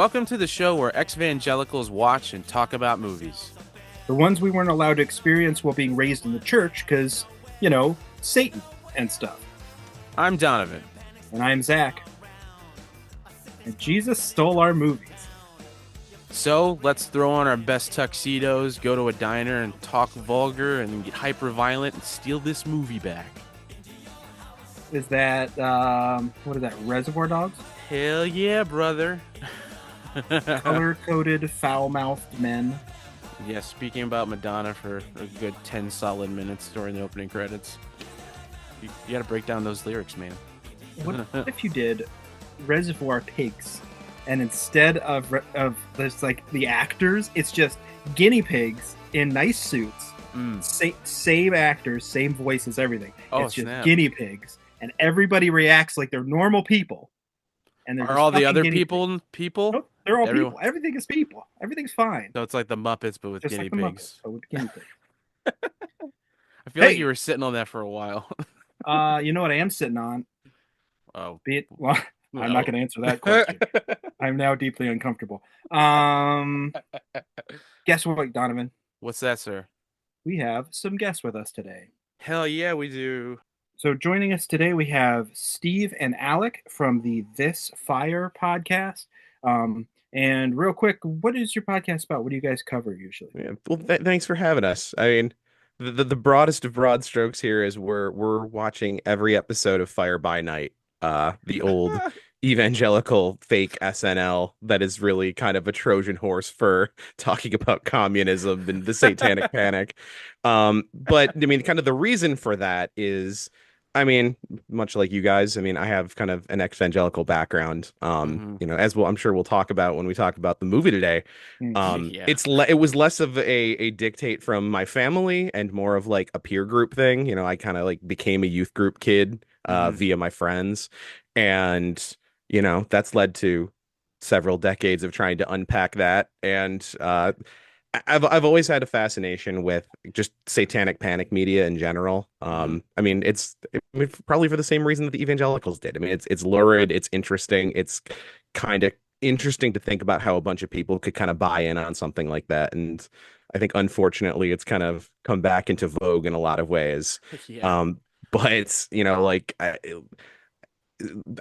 Welcome to the show where ex-evangelicals watch and talk about movies. The ones we weren't allowed to experience while being raised in the church because, Satan and stuff. I'm Donovan. And I'm Zach. And Jesus stole our movies. So let's throw on our best tuxedos, go to a diner and talk vulgar and get hyper violent and steal this movie back. Is that, what is that, Reservoir Dogs? Hell yeah, brother. Color-coded, foul-mouthed men. Yeah, speaking about Madonna for a good 10 solid minutes during the opening credits. You gotta break down those lyrics, man. What if you did Reservoir Pigs, and instead of this, like, the actors, it's just guinea pigs in nice suits, same actors, same voices, everything. Oh, it's just snap. guinea pigs, and everybody reacts like they're normal people. And Are all the other people people? Nope, they're all people. Everything is people. Everything's fine. So it's like the Muppets, but with Just guinea like the pigs. Muppets, but with guinea pigs. I feel like you were sitting on that for a while. You know what I am sitting on? Oh. Well, I'm not going to answer that question. I'm now deeply uncomfortable. Guess what, Donovan? What's that, sir? We have some guests with us today. Hell yeah, we do. So joining us today, we have Steve and Alec from the This Fire podcast. And real quick, what is your podcast about? What do you guys cover usually? Yeah, well, thanks for having us. I mean, the broadest of broad strokes here is we're watching every episode of Fire by Night, the old evangelical fake SNL that is really kind of a Trojan horse for talking about communism and the Satanic Panic. But I mean, kind of the reason for that is, I mean, much like you guys, I mean, I have kind of an evangelical background, as I'm sure we'll talk about when we talk about the movie today. Yeah. It was less of a dictate from my family and more of like a peer group thing. I kind of like became a youth group kid via my friends. And, that's led to several decades of trying to unpack that. And I've always had a fascination with just satanic panic media in general. I mean, probably for the same reason that the evangelicals did. I mean, it's lurid, it's interesting, it's kind of interesting to think about how a bunch of people could kind of buy in on something like that. And I think, unfortunately, it's kind of come back into vogue in a lot of ways. Yeah. But like I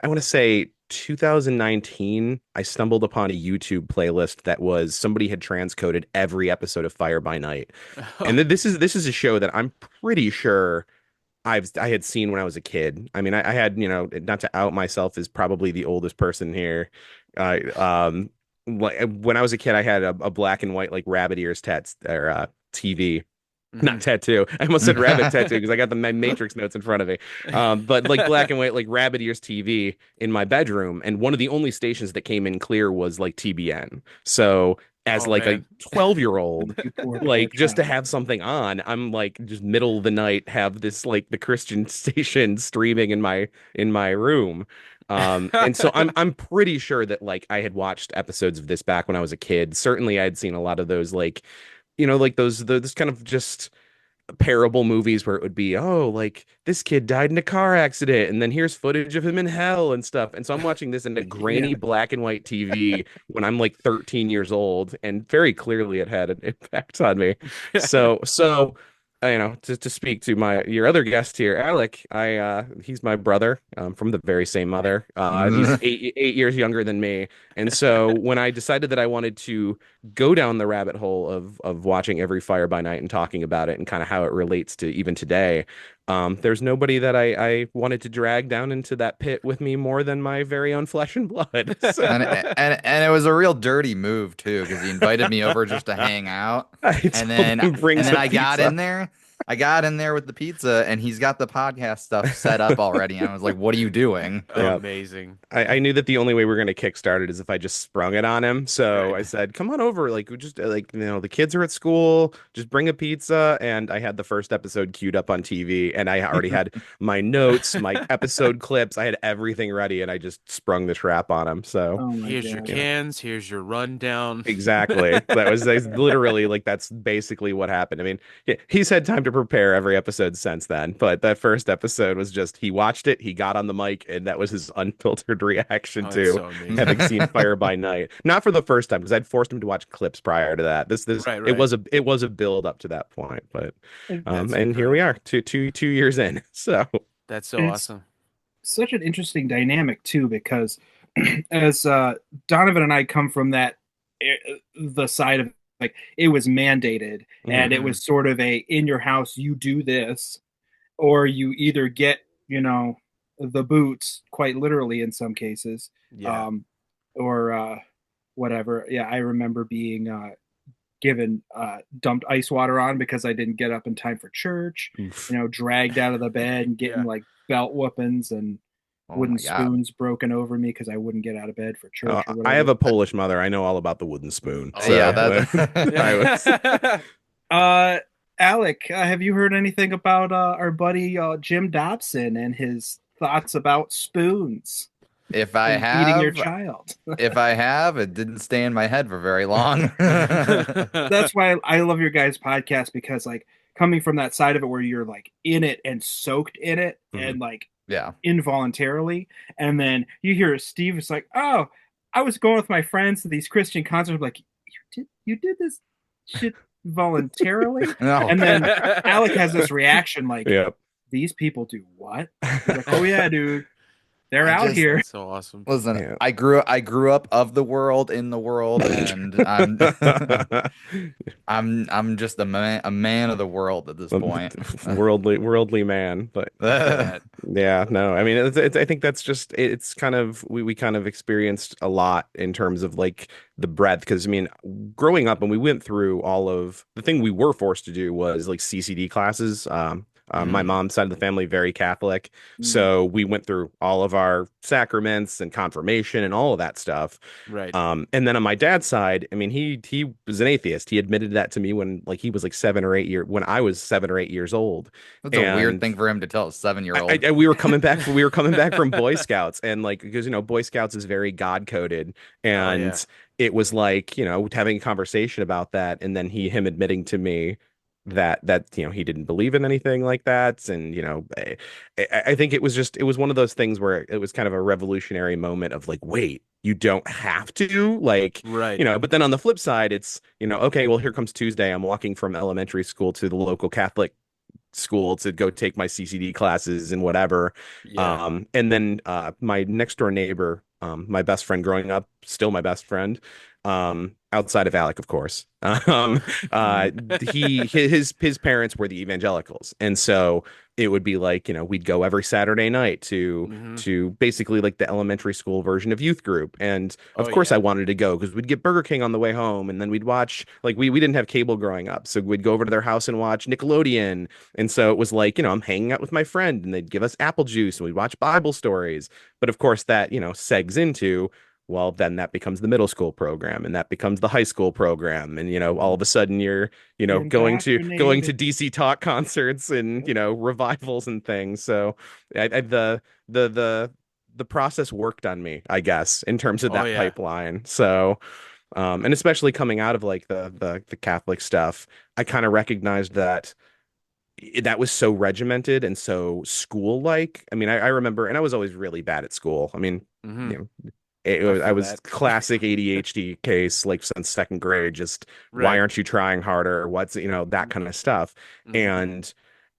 want to say 2019, I stumbled upon a YouTube playlist that was somebody had transcoded every episode of Fire by Night. And this is a show that I'm pretty sure I had seen when I was a kid. I mean, I had, not to out myself as probably the oldest person here. When I was a kid, I had a black and white like rabbit ears TV. Not tattoo. I almost said rabbit tattoo because I got the Matrix notes in front of me. But like black and white, like rabbit ears TV in my bedroom. And one of the only stations that came in clear was like TBN. So as a 12-year-old, like just to have something on, I'm like just middle of the night, have this like the Christian station streaming in my room. And so I'm pretty sure that like I had watched episodes of this back when I was a kid. Certainly I had seen a lot of those like like those kind of just parable movies where it would be, oh, like this kid died in a car accident and then here's footage of him in hell and stuff. And so I'm watching this in a grainy black and white TV when I'm like 13 years old, and very clearly it had an impact on me. So to speak to your other guest here, Alec, he's my brother from the very same mother. He's 8 years younger than me. And so when I decided that I wanted to go down the rabbit hole of watching every Fire by Night and talking about it and kind of how it relates to even today, there's nobody that I wanted to drag down into that pit with me more than my very own flesh and blood. So. And it was a real dirty move too, because he invited me over just to hang out, and then I got in there. I got in there with the pizza, and he's got the podcast stuff set up already. And I was like, "What are you doing?" Yeah. Amazing. I knew that the only way we were going to kickstart it is if I just sprung it on him. So I said, "Come on over. Like, we just like the kids are at school. Just bring a pizza." And I had the first episode queued up on TV, and I already had my notes, my episode clips. I had everything ready, and I just sprung the trap on him. So here's your cans. Here's your rundown. Exactly. That was literally like that's basically what happened. I mean, he's had time to to prepare every episode since then, but that first episode was just he watched it, he got on the mic, and that was his unfiltered reaction Oh, that's to so amazing. having seen Fire by Night. Not for the first time because I'd forced him to watch clips prior to that. This Right, it right. was a build up to that point, but That's and here we are, two years in. So That's so It's awesome. such an interesting dynamic too, because as Donovan and I come from the side of like it was mandated, and it Mhm. was sort of a in your house you do this, or you either get the boots, quite literally in some cases, Yeah. or whatever. Yeah, I remember being given dumped ice water on because I didn't get up in time for church. oof. Dragged out of the bed and getting Yeah. like belt whoopings and Oh wooden my God. spoons broken over me because I wouldn't get out of bed for church or whatever. I have a Polish mother. I know all about the wooden spoon. Oh, So, yeah, that. I was Alec, have you heard anything about our buddy Jim Dobson and his thoughts about spoons If I and feeding your have, child? if I have, it didn't stay in my head for very long. That's why I love your guys' podcast, because like coming from that side of it where you're like in it and soaked in it and like Yeah. involuntarily, and then you hear Steve is like, oh, I was going with my friends to these Christian concerts. I'm like, you did this shit voluntarily? No. And then Alec has this reaction like, Yep. these people do what? He's like, oh yeah, dude, they're I out just- here. That's so awesome. Listen, Yeah. I grew up of the world, in the world, and I'm just a man of the world at this point. worldly man, but yeah, no, I mean, I think that's just it's kind of we kind of experienced a lot in terms of like the breadth, because I mean, growing up and we went through all of the thing we were forced to do was like CCD classes. My mom's side of the family, very Catholic. So we went through all of our sacraments and confirmation and all of that stuff. Right. And then on my dad's side, I mean, he was an atheist. He admitted that to me when like he was like when I was 7 or 8 years old. That's a weird thing for him to tell a 7-year-old. We were coming back from Boy Scouts, and like because Boy Scouts is very God coded, and yeah. it was like having a conversation about that, and then him admitting to me that he didn't believe in anything like that, and I think it was one of those things where it was kind of a revolutionary moment of like, wait, you don't have to, like, Right. but then on the flip side, it's okay, well, here comes Tuesday, I'm walking from elementary school to the local Catholic school to go take my CCD classes and whatever. Yeah. And then my next door neighbor, my best friend growing up, still my best friend, outside of Alec, of course. His parents were the evangelicals, and so it would be like we'd go every Saturday night to basically like the elementary school version of youth group, and of course yeah. I wanted to go because we'd get Burger King on the way home, and then we'd watch, like, we didn't have cable growing up, so we'd go over to their house and watch Nickelodeon, and so it was like I'm hanging out with my friend, and they'd give us apple juice, and we'd watch Bible stories, but of course that segs into, well, then that becomes the middle school program, and that becomes the high school program, and all of a sudden you're going to DC Talk concerts and revivals and things. So the process worked on me, I guess, in terms of that pipeline. So and especially coming out of like the Catholic stuff, I kind of recognized that was so regimented and so school like. I mean, I remember, and I was always really bad at school. I mean, I was classic ADHD case, like since second grade, just why aren't you trying harder? What's, that kind of stuff. And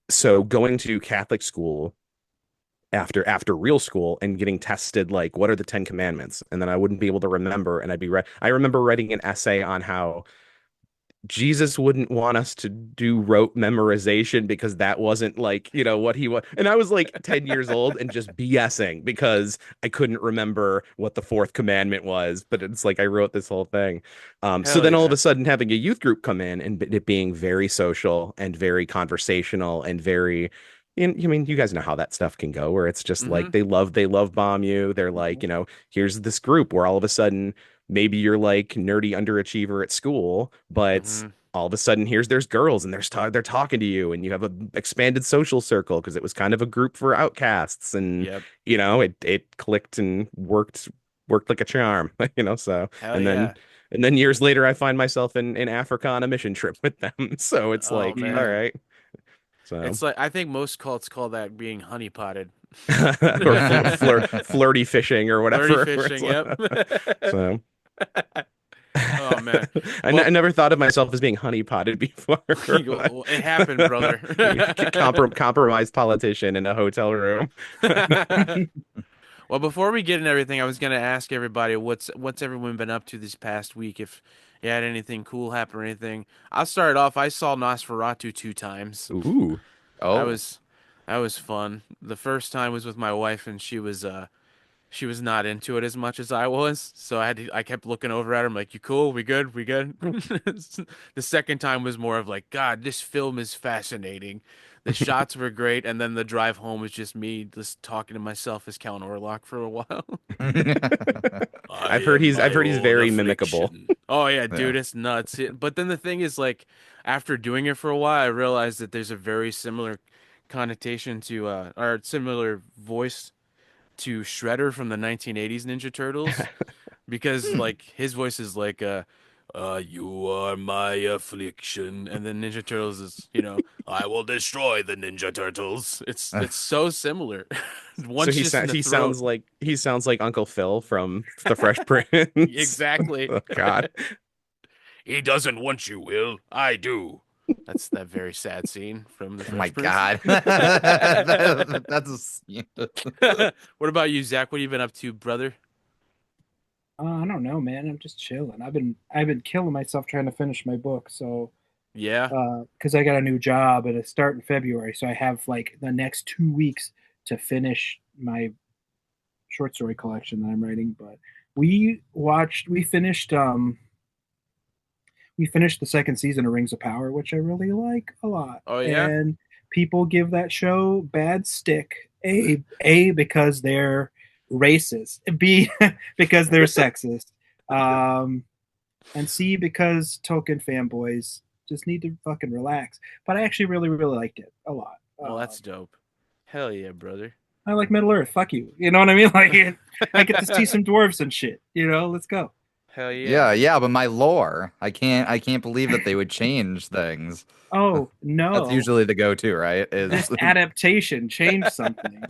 so going to Catholic school after real school and getting tested, like, what are the 10 commandments? And then I wouldn't be able to remember. And I remember writing an essay on how Jesus wouldn't want us to do rote memorization because that wasn't like, what he was. And I was like 10 years old and just BSing because I couldn't remember what the fourth commandment was. But it's like I wrote this whole thing. So then all of a sudden having a youth group come in and it being very social and very conversational and very, I mean, you guys know how that stuff can go, where it's just like they love bomb you. They're like, here's this group where all of a sudden maybe you're like nerdy underachiever at school, but all of a sudden there's girls and they're talking to you, and you have an expanded social circle because it was kind of a group for outcasts, and it clicked and worked like a charm, so. And then years later I find myself in Africa on a mission trip with them. So it's like, all right. So It's like I think most cults call that being honey potted. or flirty fishing or Flirty whatever. fishing, yep. So Oh man. I Well, never thought of myself as being honey potted before. it happened, brother. Compromised politician in a hotel room. Well, before we get into everything, I was gonna ask everybody what's everyone been up to this past week. If you had anything cool happen or anything. I'll start off. I saw Nosferatu 2 times. Ooh. That Oh. was that was fun. The first time was with my wife, and she was not into it as much as I was. So I kept looking over at her. I'm like, "You cool? We good? We good?" The second time was more of like, "God, this film is fascinating. The shots were great." And then the drive home was just me just talking to myself as Count Orlok for a while. I am I've my heard he's own very mimicable. affliction. Oh yeah, dude, Yeah. it's nuts. But then the thing is, like, after doing it for a while, I realized that there's a very similar connotation to, or similar voice to Shredder from the 1980s Ninja Turtles, because like his voice is like, you are my affliction, and then Ninja Turtles is, I will destroy the Ninja Turtles. It's so similar. So One's just in the he throat. sounds like Uncle Phil from The Fresh Prince. Exactly. Oh, God. He doesn't want you, Will. I do. That's that very sad scene from The Oh my Fresh Prince. God. That's What about you, Zach? What have you been up to, brother? I don't know, man. I'm just chilling. I've been killing myself trying to finish my book. So, Yeah. because I got a new job and it start in February, so I have like the next 2 weeks to finish my short story collection that I'm writing. But we finished the second season of Rings of Power, which I really like a lot. Oh yeah. And people give that show bad stick. Because they're racist. B because they're sexist. Um, and C because Tolkien fanboys just need to fucking relax. But I actually really really liked it a lot. Well, that's dope. Hell yeah, brother. I like Middle Earth. Fuck you. You know what I mean? Like I get to see some dwarves and shit. Let's go. Hell yeah, yeah. yeah, but my lore. I can't believe that they would change things. Oh no. That's usually the go-to, right? This Is adaptation changed something.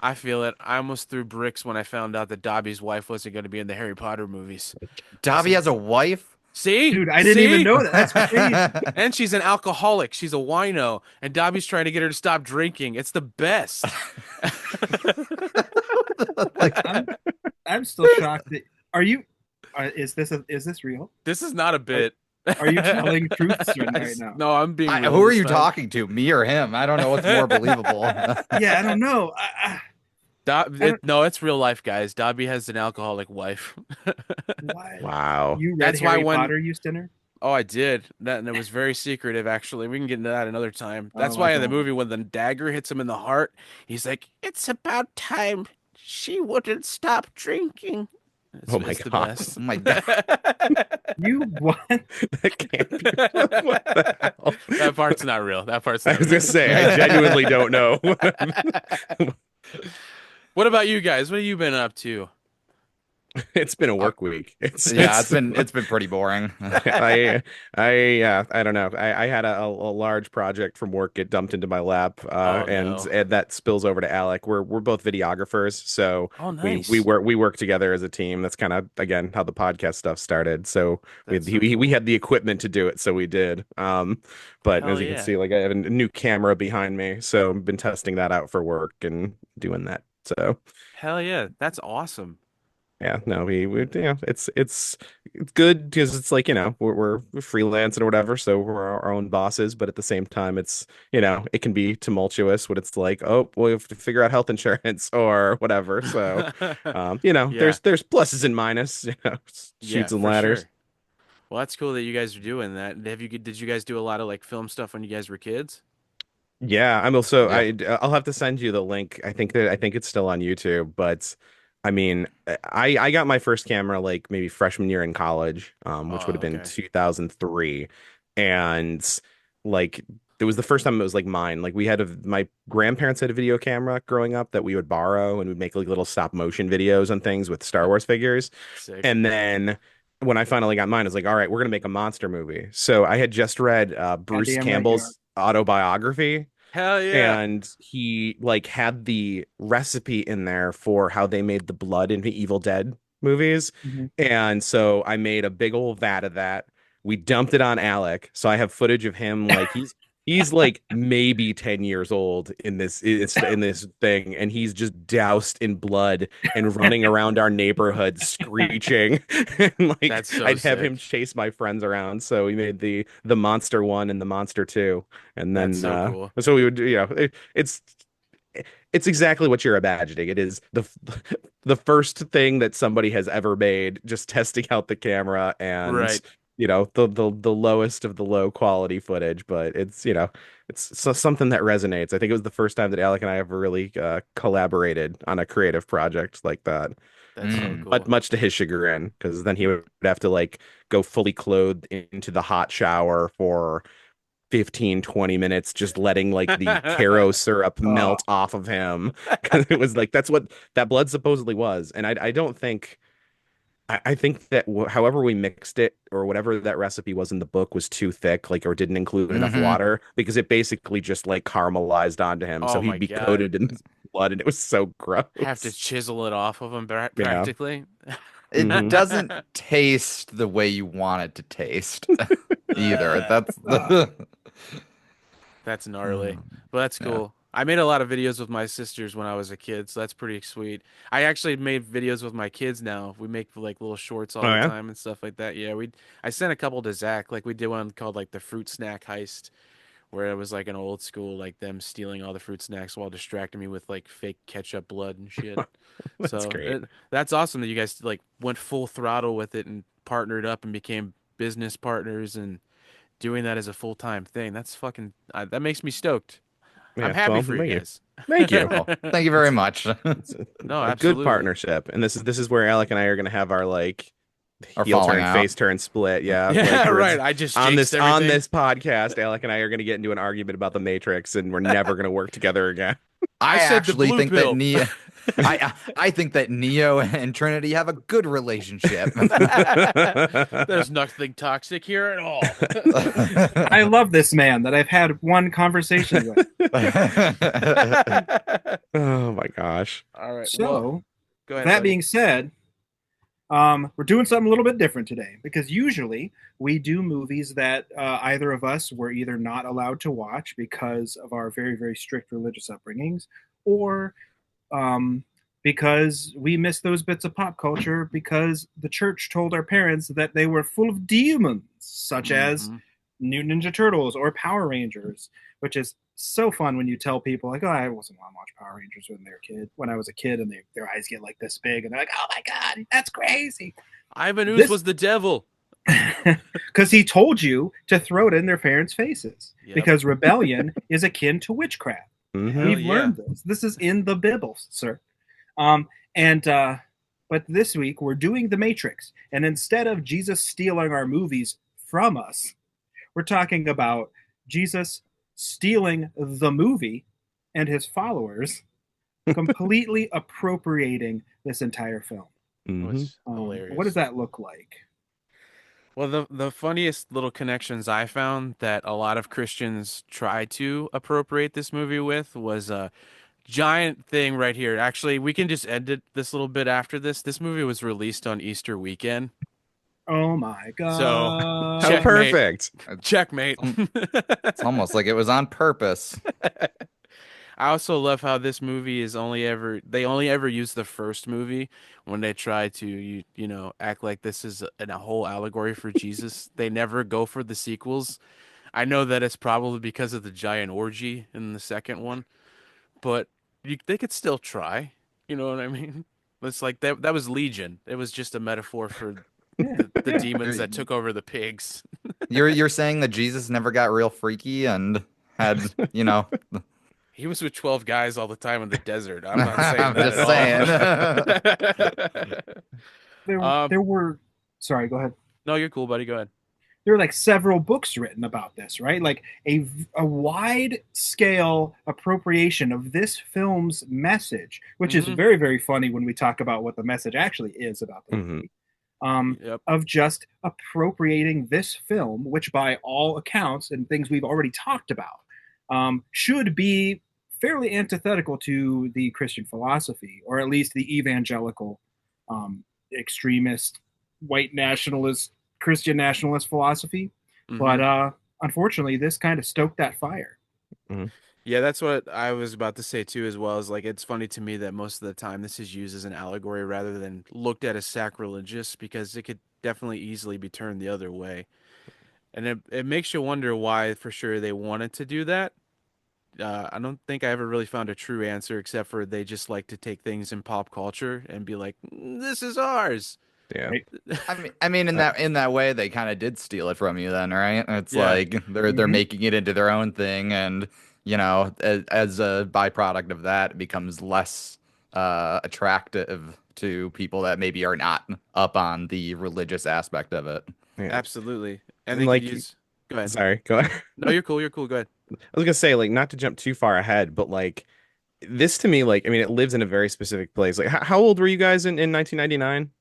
I feel it. I almost threw bricks when I found out that Dobby's wife wasn't going to be in the Harry Potter movies. Dobby has a wife? See? Dude, I didn't even See? know that. That's crazy. And she's an alcoholic. She's a wino. And Dobby's trying to get her to stop drinking. It's the best. I'm still shocked that are you is this real? This is not a bit. Are you telling truths right now? No, I'm being real Who are this you time. talking to? Me or him? I don't know what's more believable. Yeah, I don't know. No, it's real life, guys. Dobby has an alcoholic wife. What? Wow. You read That's why Harry when- Potter, Eustander? Oh, I did. And it was very secretive, actually. We can get into that another time. That's Oh, why I in the don't. movie, when the dagger hits him in the heart, he's like, "It's about time she wouldn't stop drinking." Oh my the God. best. Oh my God. You what? That can't be. What the hell? That part's not real. That part's I not was real. gonna say, I genuinely don't know. What about you guys? What have you been up to? It's been a work week. It's It's been pretty boring. I don't know. I had a large project from work get dumped into my lap, and that spills over to Alec. We're both videographers, so Oh, nice. we work together as a team. That's kind of again how the podcast stuff started. So That's so we cool. had the equipment to do it, so we did. But Hell as you yeah. can see, like I have a new camera behind me, so I've been testing that out for work and doing that. So. Hell yeah, that's awesome. Yeah, no, it's good because it's like, we're freelancing or whatever, so we're our own bosses, but at the same time, it's, it can be tumultuous when it's like, oh, we have to figure out health insurance or whatever. So, Yeah. there's pluses and minuses, Yeah, shoots and for ladders. sure. Well, that's cool that you guys are doing that. Did you guys do a lot of like film stuff when you guys were kids? Yeah, I'm also Yeah. I'll have to send you the link. I think it's still on YouTube, but I mean, I got my first camera like maybe freshman year in college, which would have been Okay. 2003, and like it was the first time it was like mine. Like my grandparents had a video camera growing up that we would borrow, and we'd make like little stop motion videos on things with Star Wars figures. Sick. And then when I finally got mine, I was like, all right, we're gonna make a monster movie. So I had just read Bruce Goddamn right you Campbell's. autobiography. Hell yeah. And he like had the recipe in there for how they made the blood in the Evil Dead movies. Mm-hmm. And so I made a big old vat of that. We dumped it on Alec. So I have footage of him like he's like maybe 10 years old in this thing, and he's just doused in blood and running around our neighborhood screeching. And like That's so I'd have sick. him chase my friends around. So we made the monster one and the monster two. And That's then so cool. so we would, it's exactly what you're imagining. It is the first thing that somebody has ever made, just testing out the camera, and Right. the lowest of the low quality footage, but it's something that resonates. I think it was the first time that Alec and I ever really collaborated on a creative project like that. That's so But cool. much to his chagrin, because then he would have to like go fully clothed into the hot shower for 15-20 minutes, just letting like the taro syrup melt off of him, because it was like that's what that blood supposedly was. And I don't think I think that however we mixed it, or whatever that recipe was in the book, was too thick, like, or didn't include enough Mm-hmm. water, because it basically just like caramelized onto him, so Oh my he'd be God. coated in blood, and it was so Have to gross. chisel it off of them Yeah. practically. It Hmm. doesn't taste the way you want it to taste either. Uh, That's the That's gnarly, Mm, but that's yeah. cool. I made a lot of videos with my sisters when I was a kid, so that's pretty sweet. I actually made videos with my kids now. We make like little shorts all Oh the yeah. time and stuff like that. Yeah, I sent a couple to Zach. Like we did one called like the fruit snack heist, where it was like an old school like them stealing all the fruit snacks while distracting me with like fake ketchup blood and shit. That's So great. that's awesome that you guys like went full throttle with it and partnered up and became business partners and doing that as a full-time thing. That's fucking that makes me stoked. I'm Yeah, happy well, for you thank you. guys. Thank you. Well, thank you very much. It's No, a good absolutely. partnership, and this is where Alec and I are gonna have our like Or heel falling turn, out. face turn split. Yeah, like Yeah, where right. it's I just on jinxed this everything. podcast, Alec and I are gonna get into an argument about the Matrix, and we're never gonna work together again. I I said the actually blue think that pill. I think that Neo and Trinity have a good relationship. There's nothing toxic here at all. I love this man that I've had one conversation with. Oh my gosh. All right. Well, So, go ahead, that buddy. being said, we're doing something a little bit different today, because usually we do movies that either of us were either not allowed to watch because of our very, very strict religious upbringings, or because we missed those bits of pop culture because the church told our parents that they were full of demons, such as Mhm. New Ninja Turtles or Power Rangers, which is so fun when you tell people like, "Oh, I wasn't want to watch Power Rangers when I was a kid," and their eyes get like this big, and they're like, "Oh my god, that's crazy!" Ivan Ooze This was the devil. because he told you to throw it in their parents' faces, Yep. because rebellion is akin to witchcraft. Mhm. Hell We've yeah. learned this. This is in the Bible, sir. And but this week we're doing The Matrix, and instead of Jesus stealing our movies from us, we're talking about Jesus stealing the movie and his followers completely appropriating this entire film. It Mhm. was hilarious. What does that look like? Well, the funniest little connections I found that a lot of Christians try to appropriate this movie with was a giant thing right here. Actually, we can just end it this little bit after this. This movie was released on Easter weekend. Oh my So, god. How Checkmate. perfect. Checkmate. It's almost like it was on purpose. I also love how this movie is they only ever use the first movie when they try to act like this is a whole allegory for Jesus. They never go for the sequels. I know that it's probably because of the giant orgy in the second one, but they could still try. You know what I mean? It's like that was Legion. It was just a metaphor for the demons that took over the pigs. You're saying that Jesus never got real freaky and had, He was with 12 guys all the time in the desert. I'm not saying I'm that just at all. There were sorry, go ahead. No, you're cool, buddy. Go ahead. There are like several books written about this, right? Like a wide scale appropriation of this film's message, which is very, very funny when we talk about what the message actually is about the movie. Yep. Of just appropriating this film, which by all accounts and things we've already talked about, should be fairly antithetical to the Christian philosophy, or at least the evangelical, extremist, white nationalist, Christian nationalist philosophy. Mm-hmm. But unfortunately, this kind of stoked that fire. Mm-hmm. Yeah, that's what I was about to say too, as well. As like, it's funny to me that most of the time this is used as an allegory rather than looked at as sacrilegious, because it could definitely easily be turned the other way. And it makes you wonder why for sure they wanted to do that. I don't think I ever really found a true answer, except for they just like to take things in pop culture and be like, "This is ours." Yeah. I mean, in that way, they kind of did steal it from you, then, right? It's like they're making it into their own thing, and as a byproduct of that, it becomes less attractive to people that maybe are not up on the religious aspect of it. Yeah. Absolutely, and they like could use. Go ahead. Sorry, go ahead. No, you're cool. You're cool. Go ahead. I was gonna say, like, not to jump too far ahead, but like this to me, like, I mean, it lives in a very specific place. Like, how old were you guys in 1999?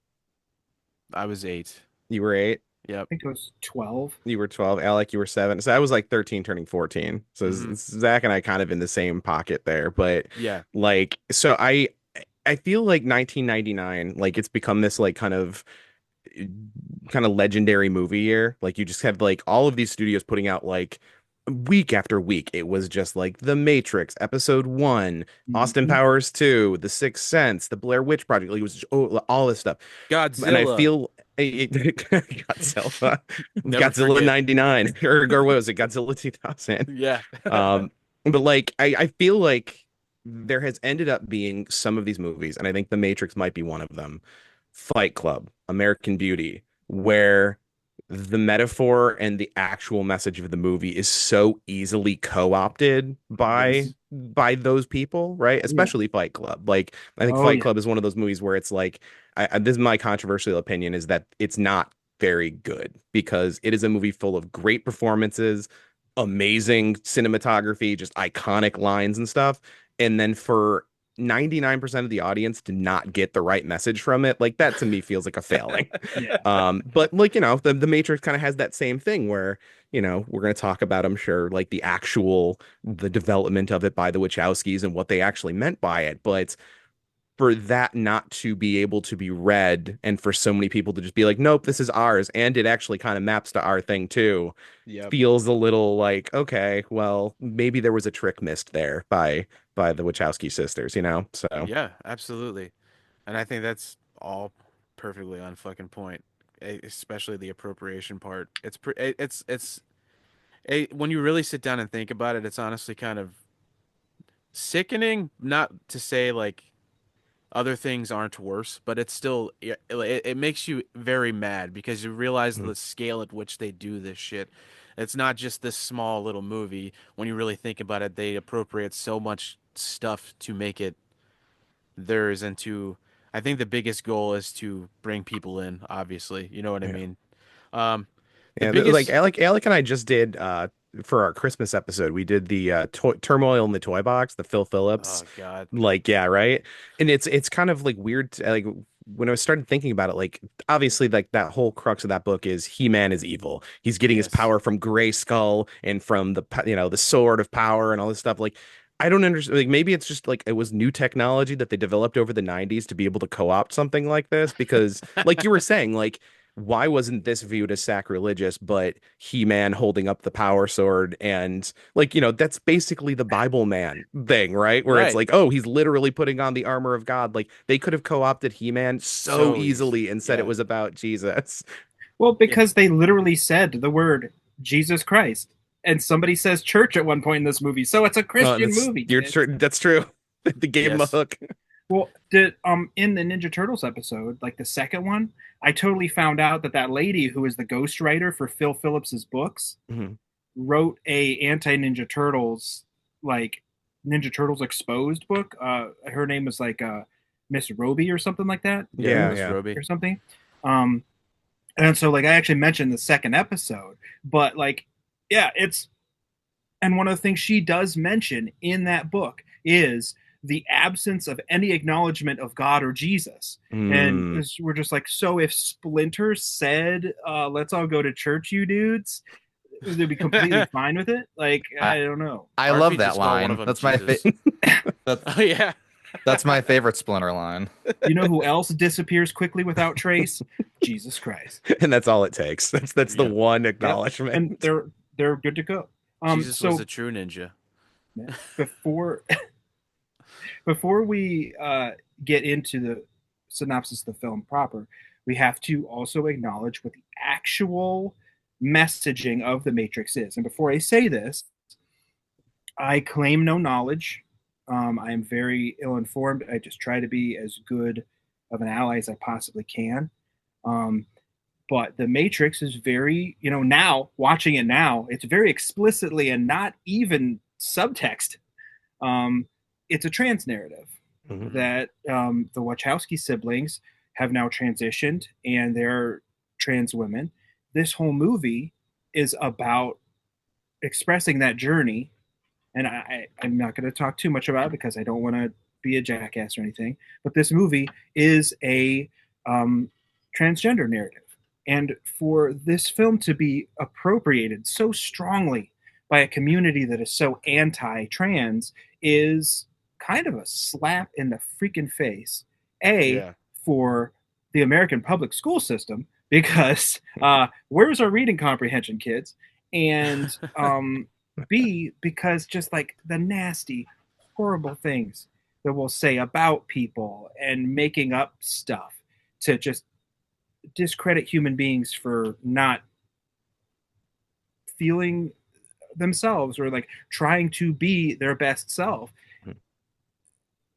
I was 8. You were 8? Yep. I think it was 12. You were 12. Alec, you were 7. So I was like 13 turning 14. So Zach and I kind of in the same pocket there. But yeah, like, so I feel like 1999, like it's become this like kind of legendary movie year. Like you just have like all of these studios putting out like week after week. It was just like The Matrix Episode 1, Austin Powers 2, The Sixth Sense, The Blair Witch Project. Like it was just, all this stuff. Godzilla. And I feel Godzilla, Godzilla 99 or what was it? Godzilla 2000. Yeah. But like I feel like there has ended up being some of these movies, and I think The Matrix might be one of them. Fight Club, American Beauty, where the metaphor and the actual message of the movie is so easily co-opted by those people, right? Especially Fight Club. Like I think Fight Club is one of those movies where it's like, this is my controversial opinion, is that it's not very good because it is a movie full of great performances, amazing cinematography, just iconic lines and stuff. And then for 99% of the audience to not get the right message from it, like that to me feels like a failing. But like, the Matrix kind of has that same thing where, we're going to talk about, I'm sure, like the development of it by the Wachowskis and what they actually meant by it. But for that not to be able to be read, and for so many people to just be like, nope, this is ours, and it actually kind of maps to our thing too, feels a little like, okay, well, maybe there was a trick missed there by the Wachowski sisters, So yeah, absolutely. And I think that's all perfectly on fucking point, especially the appropriation part. It's when you really sit down and think about it, it's honestly kind of sickening. Not to say like other things aren't worse, but it's still it makes you very mad because you realize the scale at which they do this shit. It's not just this small little movie. When you really think about it, they appropriate so much stuff to make it theirs, and I think the biggest goal is to bring people in, obviously. You know what I mean? Like Alec and I just did for our Christmas episode, we did the Turmoil in the Toy Box, the Phil Phillips. Oh God. Like, yeah, right. And it's kind of like weird, like when I started thinking about it, like obviously like that whole crux of that book is He-Man is evil. He's getting his power from Grayskull and from the sword of power and all this stuff. Like I don't understand. Like maybe it's just like it was new technology that they developed over the 90s to be able to co-opt something like this, because like you were saying, like why wasn't this viewed as sacrilegious, but He-Man holding up the power sword and like, that's basically the Bible man thing, right? Where it's like, oh, he's literally putting on the armor of God. Like they could have co-opted He-Man so easily and said it was about Jesus. Well, because they literally said the word Jesus Christ, and somebody says church at one point in this movie. So it's a Christian movie. That's true. They gave him a hook. Well, in the Ninja Turtles episode, like the second one, I totally found out that lady who is the ghostwriter for Phil Phillips's books wrote a anti-Ninja Turtles, like Ninja Turtles Exposed book. Her name was like Miss Roby or something like that. Miss Roby or something. And so like I actually mentioned the second episode, but like, yeah, and one of the things she does mention in that book is the absence of any acknowledgement of God or Jesus. And we're just like, so if Splinter said, let's all go to church, you dudes, they'd be completely fine with it. Like, I don't know. I Or if love you that just call one of line. them Jesus. Oh yeah. That's my favorite Splinter line. You know who else disappears quickly without trace? Jesus Christ. And that's all it takes. That's the Yep. one acknowledgement. And they're good to go. Jesus was So a true ninja. before before we get into the synopsis of the film proper, we have to also acknowledge what the actual messaging of the Matrix is. And before I say this, I claim no knowledge. I am very ill informed. I just try to be as good of an ally as I possibly can. But the Matrix is very, now watching it now, it's very explicitly and not even subtext. It's a trans narrative that the Wachowski siblings have now transitioned and they're trans women. This whole movie is about expressing that journey. And I'm not going to talk too much about it because I don't want to be a jackass or anything. But this movie is a transgender narrative. And for this film to be appropriated so strongly by a community that is so anti-trans is kind of a slap in the freaking face. For the American public school system, because where's our reading comprehension, kids? And B, because just like the nasty, horrible things that we'll say about people and making up stuff to just discredit human beings for not feeling themselves or like trying to be their best self.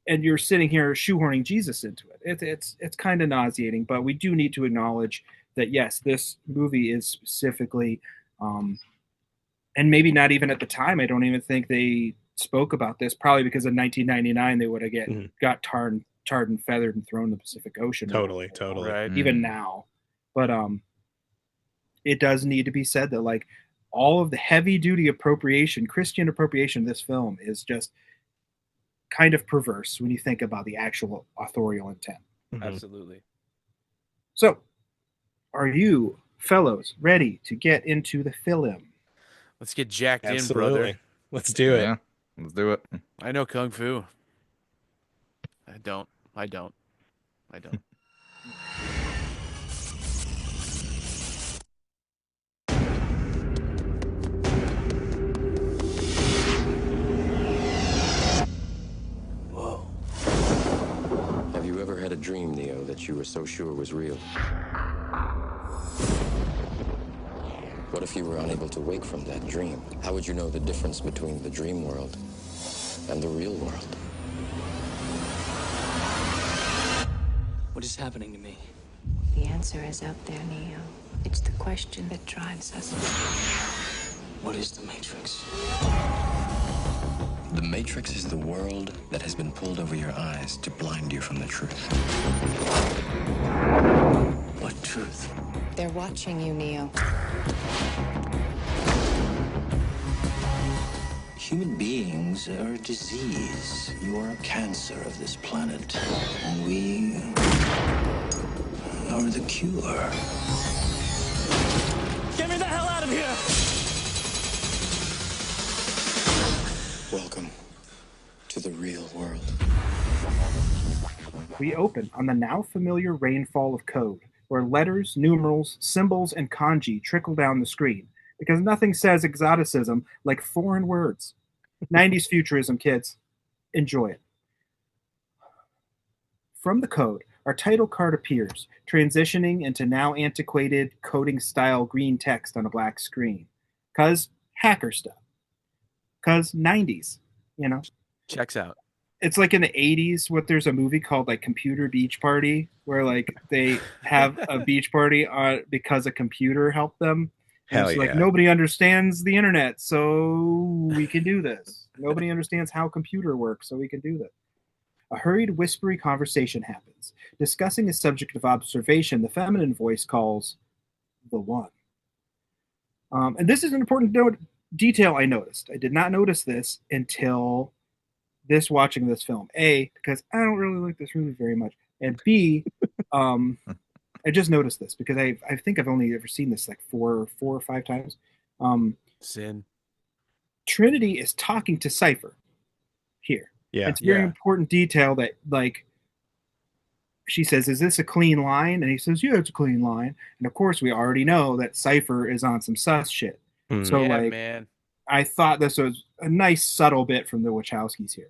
And you're sitting here shoehorning Jesus into it. It's kind of nauseating, but we do need to acknowledge that yes, this movie is specifically, and maybe not even at the time. I don't even think they spoke about this. Probably because in 1999 they would have got tarred and feathered and thrown in the Pacific Ocean. Totally. Right. Even now, but it does need to be said that like all of the heavy duty appropriation, Christian appropriation of this film is just kind of perverse when you think about the actual authorial intent. Absolutely. So, are you fellows ready to get into the film? Let's get jacked Absolutely. in, brother. Let's do it. Yeah, let's do it. I know Kung Fu. I don't. Whoa. Have you ever had a dream, Neo, that you were so sure was real? What if you were unable to wake from that dream? How would you know the difference between the dream world and the real world? What is happening to me? The answer is out there, Neo. It's the question that drives us. What is the Matrix? The Matrix is the world that has been pulled over your eyes to blind you from the truth. What truth? They're watching you, Neo. Human beings are a disease. You are a cancer of this planet. And we are the cure. Get me the hell out of here! Welcome to the real world. We open on the now familiar rainfall of code, where letters, numerals, symbols, and kanji trickle down the screen, because nothing says exoticism like foreign words. 90s futurism, kids. Enjoy it. From the code, our title card appears, transitioning into now antiquated coding-style green text on a black screen. 'Cause hacker stuff. 'Cause 90s, Checks out. It's like in the 80s there's a movie called like Computer Beach Party where like they have a beach party because a computer helped them. Hell it's yeah. like nobody understands the internet, so we can do this. Nobody understands how computer works, so we can do this. A hurried, whispery conversation happens. Discussing a subject of observation, the feminine voice calls the one. And this is an important detail I noticed. I did not notice this until watching this film. A, because I don't really like this movie very much. And B, I just noticed this because I think I've only ever seen this like four or five times. Sin. Trinity is talking to Cypher here. Yeah. It's a very important detail that, like, she says, "Is this a clean line?" And he says, "Yeah, it's a clean line." And of course, we already know that Cypher is on some sus shit. So, like, man. I thought this was a nice, subtle bit from the Wachowskis here.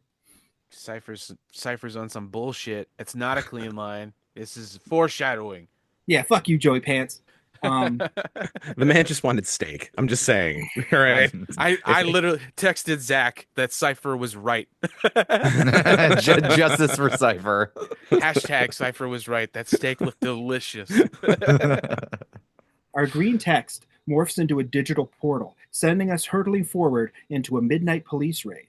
Cypher's on some bullshit. It's not a clean line. This is foreshadowing. Yeah, fuck you, Joey Pants. The man just wanted steak. I'm just saying. All right. I literally texted Zach that Cypher was right. Justice for Cypher. Hashtag Cypher was right. That steak looked delicious. Our green text morphs into a digital portal, sending us hurtling forward into a midnight police raid.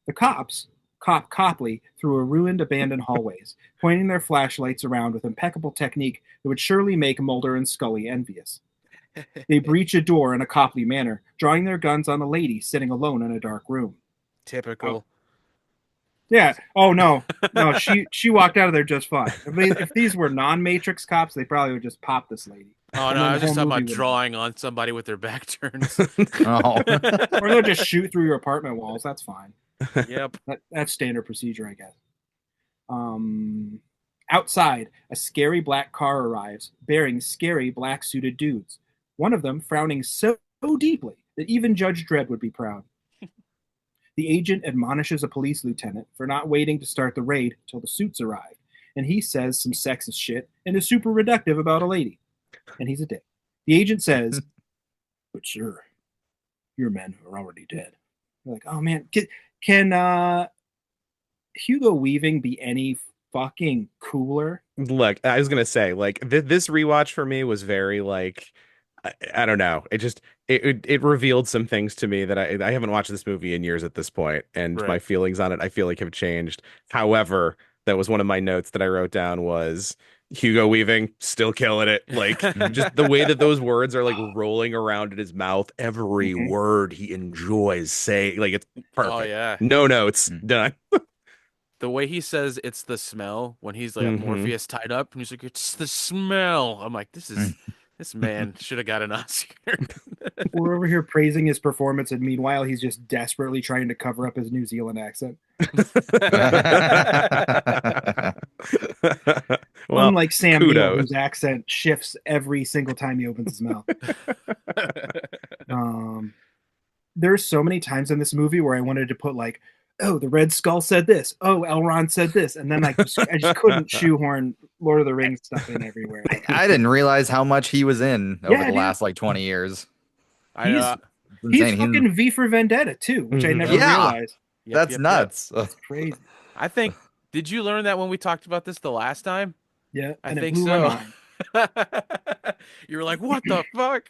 The cops cop Copley through a ruined, abandoned hallways, pointing their flashlights around with impeccable technique that would surely make Mulder and Scully envious. They breach a door in a Copley manner, drawing their guns on a lady sitting alone in a dark room. Typical. Oh. Yeah. Oh, no. No, she walked out of there just fine. If these were non-Matrix cops, they probably would just pop this lady. Oh, no, I was just talking about drawing on somebody with their back turned. Oh. Or they'll just shoot through your apartment walls. That's fine. Yep. That's standard procedure, I guess. Outside, a scary black car arrives, bearing scary black-suited dudes. One of them frowning so deeply that even Judge Dredd would be proud. The agent admonishes a police lieutenant for not waiting to start the raid till the suits arrive, and he says some sexist shit and is super reductive about a lady. And he's a dick. The agent says, "But sir, your men are already dead." We're like, oh man, can Hugo Weaving be any fucking cooler? Look, I was gonna say, like, this rewatch for me was very, like, I don't know. It revealed some things to me that I haven't watched this movie in years at this point, and my feelings on it, I feel like, have changed. However, that was one of my notes that I wrote down was Hugo Weaving still killing it. Like, just the way that those words are like rolling around in his mouth, every word he enjoys saying, like, it's perfect. Oh yeah. No notes, done. The way he says it's the smell when he's like Morpheus tied up, and he's like, "It's the smell." I'm like, this man should have got an Oscar. We're over here praising his performance, and meanwhile, he's just desperately trying to cover up his New Zealand accent. Well, unlike Sam Neill, whose accent shifts every single time he opens his mouth. There's so many times in this movie where I wanted to put, like, oh, the Red Skull said this. Oh, Elrond said this. And then I just couldn't shoehorn Lord of the Rings stuff in everywhere. I didn't realize how much he was in over the last, like, 20 years. He's fucking V for Vendetta, too, which I never realized. That's nuts. That's crazy. I think, did you learn that when we talked about this the last time? Yeah, I think so. You were like, what the fuck?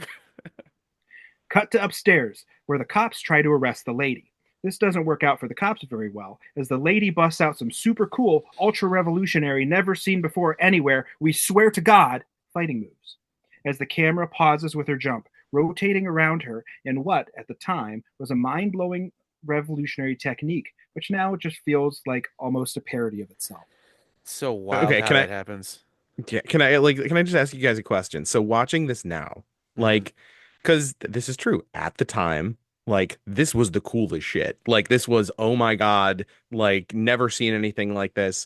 Cut to upstairs, where the cops try to arrest the lady. This doesn't work out for the cops very well, as the lady busts out some super cool, ultra-revolutionary, never seen before anywhere, we swear to God, fighting moves. As the camera pauses with her jump, rotating around her in what, at the time, was a mind-blowing revolutionary technique, which now just feels like almost a parody of itself. So wild how that happens. Yeah, can I just ask you guys a question? So watching this now, like, because this is true, at the time, like, this was the coolest shit. Like, this was, oh my God, like, never seen anything like this.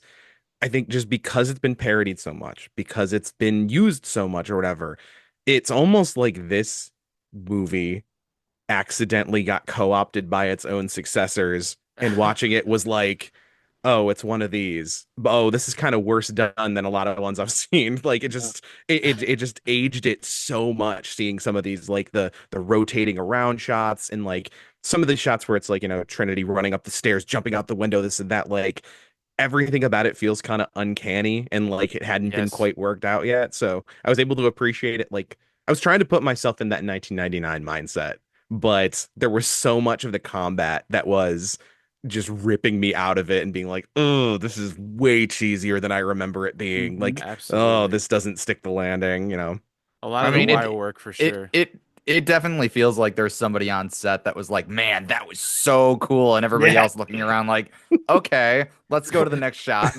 I think just because it's been parodied so much, because it's been used so much or whatever, it's almost like this movie accidentally got co-opted by its own successors, and watching it was like, oh, it's one of these. Oh, this is kind of worse done than a lot of ones I've seen. Like, it just it just aged it so much, seeing some of these, like the rotating around shots, and like some of the shots where it's like, you know, Trinity running up the stairs, jumping out the window, this and that. Like, everything about it feels kind of uncanny, and like it hadn't been quite worked out yet. So I was able to appreciate it. Like, I was trying to put myself in that 1999 mindset, but there was so much of the combat that was just ripping me out of it and being like, oh, this is way cheesier than I remember it being. Like, oh, this doesn't stick the landing, you know. A lot of the wire work for sure. It definitely feels like there's somebody on set that was like, man, that was so cool, and everybody else looking around like, okay, let's go to the next shot.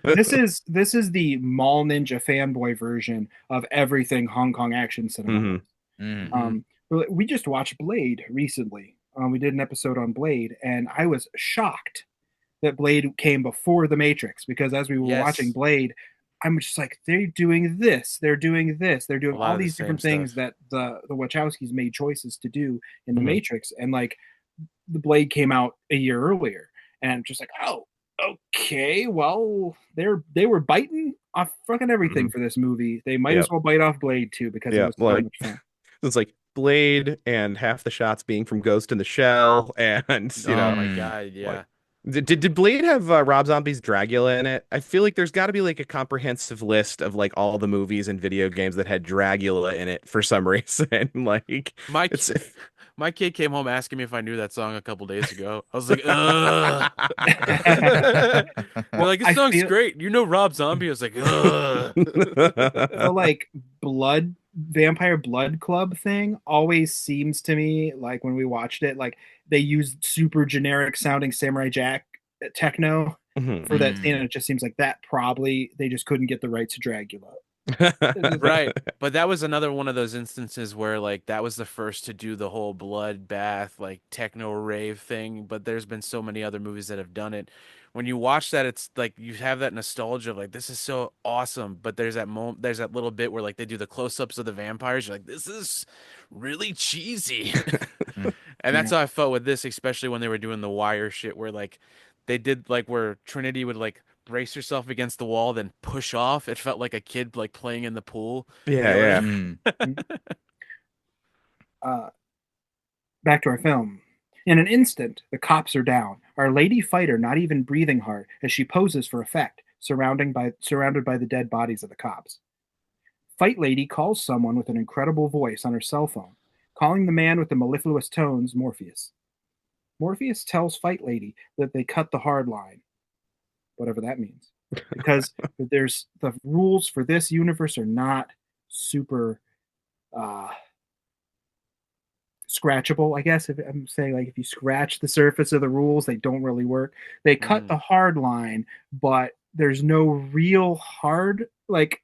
This is the Mall Ninja fanboy version of everything Hong Kong action cinema. We just watched Blade recently. We did an episode on Blade, and I was shocked that Blade came before The Matrix, because as we were watching Yes. Blade, I'm just like, they're doing this, they're doing this, they're A doing lot all of the these same different things stuff. that the Wachowskis made choices to do in The Mhm. Matrix, and like the Blade came out a year earlier, and I'm just like, oh, okay, well, they were biting off fucking everything Mhm. for this movie. They might Yep. as well bite off Blade too, because it Yeah, was so like much fun. it's like Blade and half the shots being from Ghost in the Shell, and you Oh know, my Mm. God, yeah. like did Blade have Rob Zombie's Dragula in it? I feel like there's got to be like a comprehensive list of like all the movies and video games that had Dragula in it for some reason. Like My it's ki- my kid came home asking me if I knew that song a couple days ago. I was like, ugh. They're Well, like, this I song's feel great. You know Rob Zombie? I was like, ugh. the like blood vampire blood club thing always seems to me like, when we watched it, like they used super generic sounding Samurai Jack techno Mhm. for that scene, and Mm. it just seems like that probably they just couldn't get the rights to Dragula. Right. But that was another one of those instances where like that was the first to do the whole bloodbath, like techno rave thing. But there's been so many other movies that have done it. When you watch that, it's like you have that nostalgia of like this is so awesome. But there's that moment, there's that little bit where like they do the close-ups of the vampires. You're like, this is really cheesy. And that's Yeah. how I felt with this, especially when they were doing the wire shit where like they did like where Trinity would like brace herself against the wall, then push off. It felt like a kid like playing in the pool. Yeah, You know what I yeah. mean? Mm. Back to our film. In an instant, the cops are down, our lady fighter not even breathing hard as she poses for effect, surrounded by the dead bodies of the cops. Fight Lady calls someone with an incredible voice on her cell phone, calling the man with the mellifluous tones Morpheus. Morpheus tells Fight Lady that they cut the hard line, whatever that means, because there's the rules for this universe are not super uh, scratchable, I guess. If I'm saying, like, if you scratch the surface of the rules, they don't really work. They cut the hard line, but there's no real hard, like,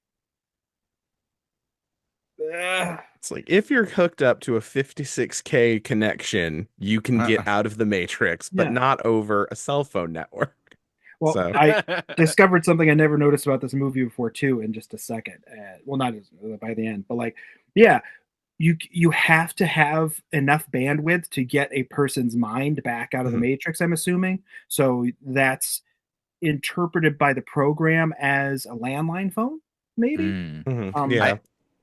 It's like if you're hooked up to a 56K connection, you can get out of the Matrix, but Yeah. not over a cell phone network. Well, So I discovered something I never noticed about this movie before too in just a second. Well, not by the end, but like, yeah, you have to have enough bandwidth to get a person's mind back out of the Mhm. Matrix, I'm assuming. So that's interpreted by the program as a landline phone, maybe. Mm. Yeah.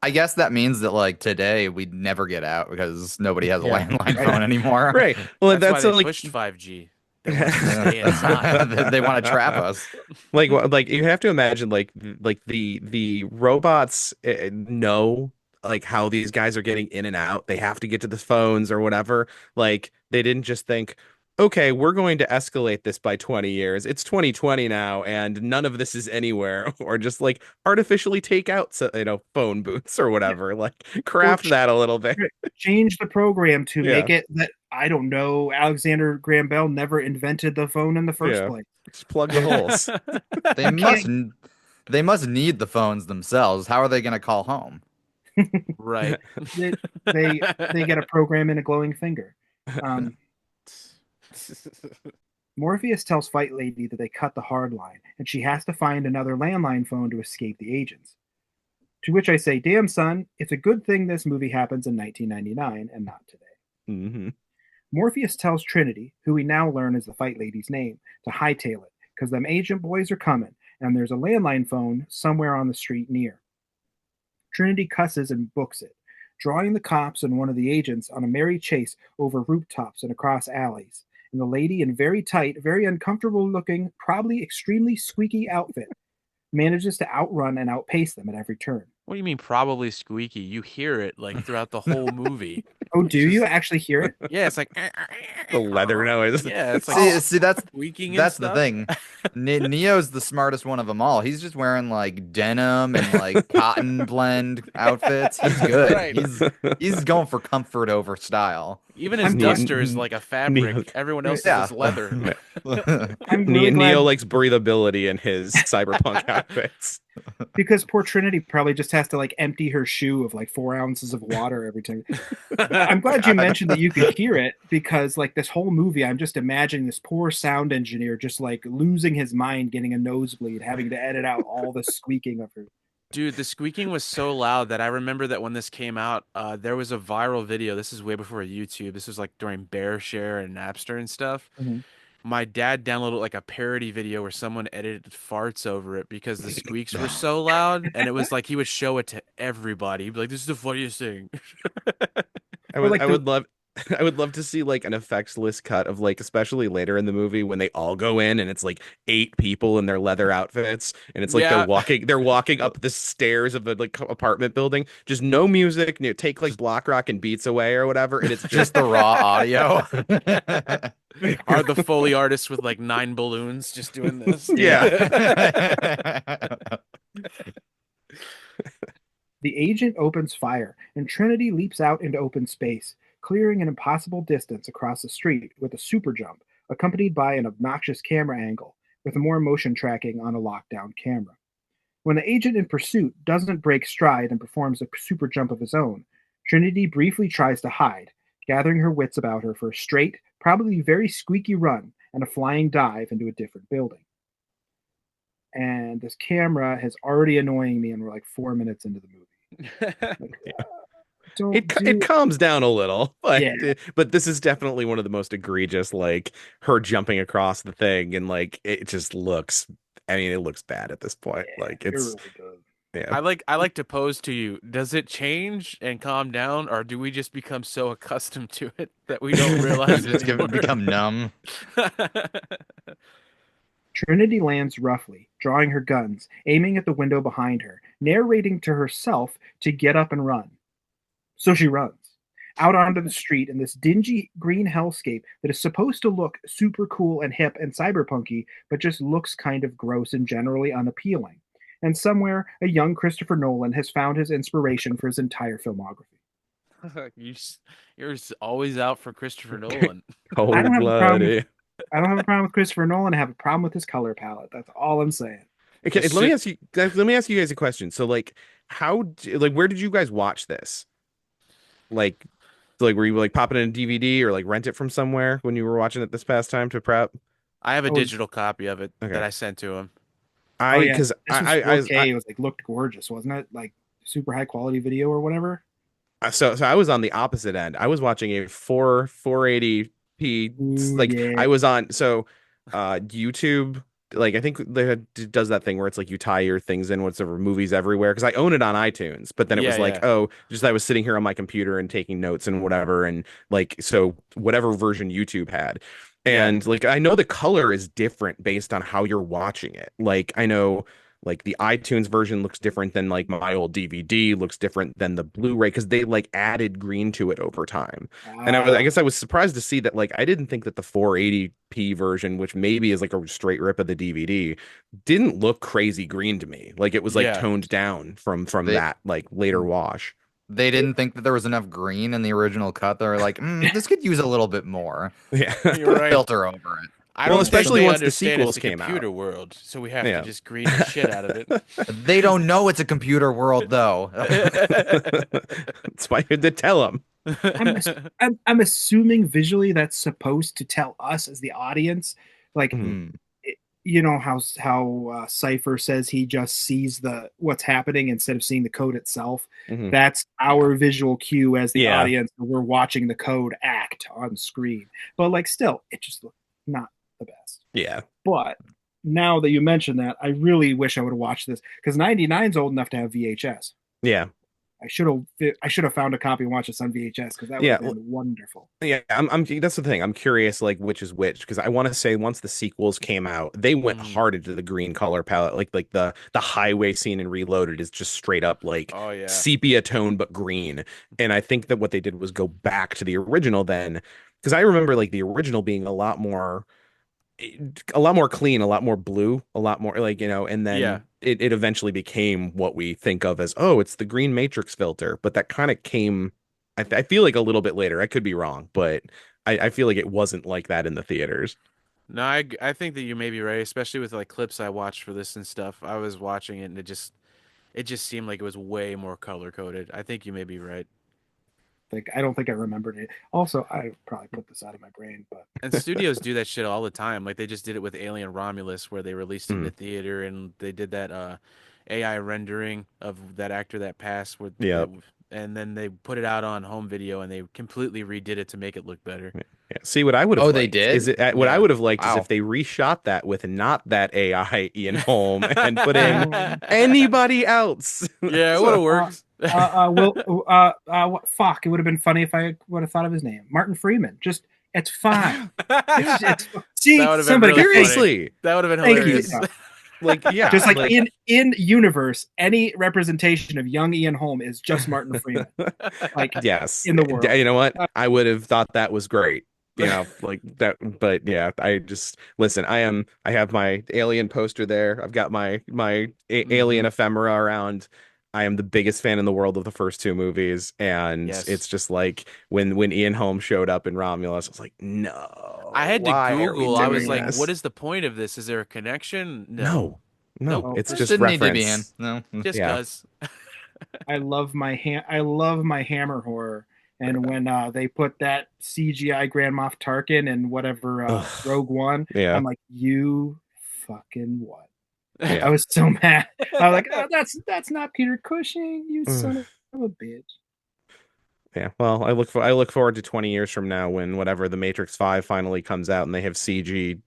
I guess that means that like today we'd never get out because nobody has a Yeah. landline Right. phone anymore. Right. Well, That's why that's they like pushed 5G. They want us to stay inside. They want to trap us. like you have to imagine like the robots know like how these guys are getting in and out. They have to get to the phones or whatever. Like they didn't just think, okay, we're going to escalate this by 20 years. It's 2020 now, and none of this is anywhere, or just like artificially take out phone booths or whatever. Like craft that a little bit. Change the program to Yeah. make it that, I don't know, Alexander Graham Bell never invented the phone in the first Yeah. place. Just plug the holes. They must need the phones themselves. How are they going to call home? Right. They get a program in a glowing finger. Morpheus tells Fight Lady that they cut the hard line, and she has to find another landline phone to escape the agents. To which I say, damn son, it's a good thing this movie happens in 1999 and not today. Mm-hmm. Morpheus tells Trinity, who we now learn is the Fight Lady's name, to hightail it, because them agent boys are coming, and there's a landline phone somewhere on the street near. Trinity cusses and books it, drawing the cops and one of the agents on a merry chase over rooftops and across alleys, and the lady in very tight, very uncomfortable looking, probably extremely squeaky outfit manages to outrun and outpace them at every turn. What do you mean probably squeaky? You hear it like throughout the whole movie. Oh, do It's you just- actually hear it? Yeah, it's like The leather noise. Yeah, it's like see that's squeaking and that's the stuff. thing. Neo's the smartest one of them all. He's just wearing like denim and like cotton blend outfits. He's good. Right. He's going for comfort over style. Even his duster is like a fabric. Everyone else Yeah. is leather. I'm really glad Neo likes breathability in his cyberpunk outfits. because poor Trinity probably just has to like empty her shoe of like 4 ounces of water every time. I'm glad you mentioned that you could hear it because like this whole movie, I'm just imagining this poor sound engineer just like losing his mind, getting a nosebleed, having to edit out all the squeaking of her. Dude, the squeaking was so loud that I remember that when this came out, there was a viral video. This is way before YouTube. This was like during BearShare and Napster and stuff. Mm-hmm. My dad downloaded like a parody video where someone edited farts over it because the squeaks were so loud, and it was like he would show it to everybody. He'd be like, "This is the funniest thing." I would love I would love to see like an effects list cut of like, especially later in the movie when they all go in and it's like 8 people in their leather outfits and it's like Yeah. they're walking up the stairs of the like apartment building, just no music, take like block rock and beats away or whatever, and it's Just the raw audio. Are the Foley artists with like 9 balloons just doing this? Yeah. The agent opens fire, and Trinity leaps out into open space, clearing an impossible distance across the street with a super jump, accompanied by an obnoxious camera angle, with more motion tracking on a lockdown camera. When the agent in pursuit doesn't break stride and performs a super jump of his own, Trinity briefly tries to hide, gathering her wits about her for a straight, probably very squeaky run and a flying dive into a different building. And this camera is already annoying me, and we're like 4 minutes into the movie. It calms down a little, but Yeah. but this is definitely one of the most egregious, like her jumping across the thing, and like it just looks, I mean, it looks bad at this point. Like it's really yeah. I like to pose to you, does it change and calm down, or do we just become so accustomed to it that we don't realize it Just anymore? become numb. Trinity lands roughly, drawing her guns, aiming at the window behind her, narrating to herself to get up and run. So she runs out onto the street in this dingy green hellscape that is supposed to look super cool and hip and cyberpunky, but just looks kind of gross and generally unappealing. And somewhere, a young Christopher Nolan has found his inspiration for his entire filmography. You're always out for Christopher Nolan. Cold-blooded. I don't have a problem with Christopher Nolan. I have a problem with his color palette. That's all I'm saying. Okay, let me ask you guys a question. So like, where did you guys watch this? Like were you like popping in a DVD or like rent it from somewhere when you were watching it this past time to prep? I have a digital copy of it Okay. that I sent to him. Because This was 4K. It was like looked gorgeous, wasn't it? Like super high quality video or whatever. So I was on the opposite end. I was watching a 480p. Ooh, Like yeah. I was on YouTube. Like I think does that thing where it's like you tie your things in whatever movies everywhere, because I own it on iTunes, but then it was like, oh, just I was sitting here on my computer and taking notes and whatever, and like so whatever version YouTube had. And like I know the color is different based on how you're watching it. Like I know like the iTunes version looks different than like my old DVD, looks different than the Blu-ray, because they like added green to it over time. And I guess I was surprised to see that. Like I didn't think that the 480p version, which maybe is like a straight rip of the DVD, didn't look crazy green to me. Like it was like toned down from that like later wash. They didn't think that there was enough green in the original cut. They were like, this could use a little bit more. Yeah, you're right. Filter over it. Especially once the sequels came out. Computer world, so we have to just green the shit out of it. They don't know it's a computer world, though. That's why you had to tell them. I'm assuming visually that's supposed to tell us as the audience, like, you know how Cypher says he just sees what's happening instead of seeing the code itself. That's our visual cue as the audience. We're watching the code act on screen, but like still, it just looked not the best. Yeah. But now that you mention that, I really wish I would have watched this because 99's old enough to have VHS. Yeah. I should have found a copy and watched this on VHS because that would have been wonderful. Yeah, I'm that's the thing. I'm curious like which is which, because I want to say once the sequels came out, they went hard into the green color palette. Like the highway scene in Reloaded is just straight up like sepia tone but green. And I think that what they did was go back to the original then because I remember like the original being a lot more clean, a lot more blue, a lot more like, and Yeah. then it eventually became what we think of as, oh, it's the green matrix filter. But that kind of came, I feel like a little bit later. I could be wrong, but I feel like it wasn't like that in the theaters. No, I think that you may be right, especially with like clips I watched for this and stuff. I was watching it and it just seemed like it was way more color coded. I think you may be right. Like, I don't think I remembered it. Also, I probably put this out of my brain, but And studios do that shit all the time. Like they just did it with Alien Romulus, where they released it in the Mm. theater, and they did that AI rendering of that actor that passed, Yeah. and then they put it out on home video, and they completely redid it to make it look better. Yeah. See, what I would have Oh, they liked did? is what I Yeah. would have liked is Wow. if they reshot that with not that AI Ian Holm and put in anybody else. Yeah, it would So- have worked. what? Fuck! It would have been funny if I would have thought of his name, Martin Freeman. Just it's fine. See, That would've been somebody really funny. Seriously, That would have been Thank you. hilarious. like yeah, just like in universe, any representation of young Ian Holm is just Martin Freeman. Like yes, in the world. You know what? I would have thought that was great. Like that. But yeah, I just listen. I have my Alien poster there. I've got my Alien ephemera around. I am the biggest fan in the world of the first two movies, and Yes. it's just like when Ian Holm showed up in Romulus, I was like, no. I had to why are we Google. I was doing like, this? "What is the point of this? Is there a connection?" No, Nope. it's Just just didn't need to be reference. in. No. Just Yeah. cause. I love my Hammer horror. And when they put that CGI Grand Moff Tarkin and whatever Ugh. Rogue One, Yeah. I'm like, you fucking what? Yeah. I was so mad. I was like, oh, that's not Peter Cushing, you Ugh. son of a bitch. Yeah, well, I look forward to 20 years from now when whatever the Matrix 5 finally comes out and they have CG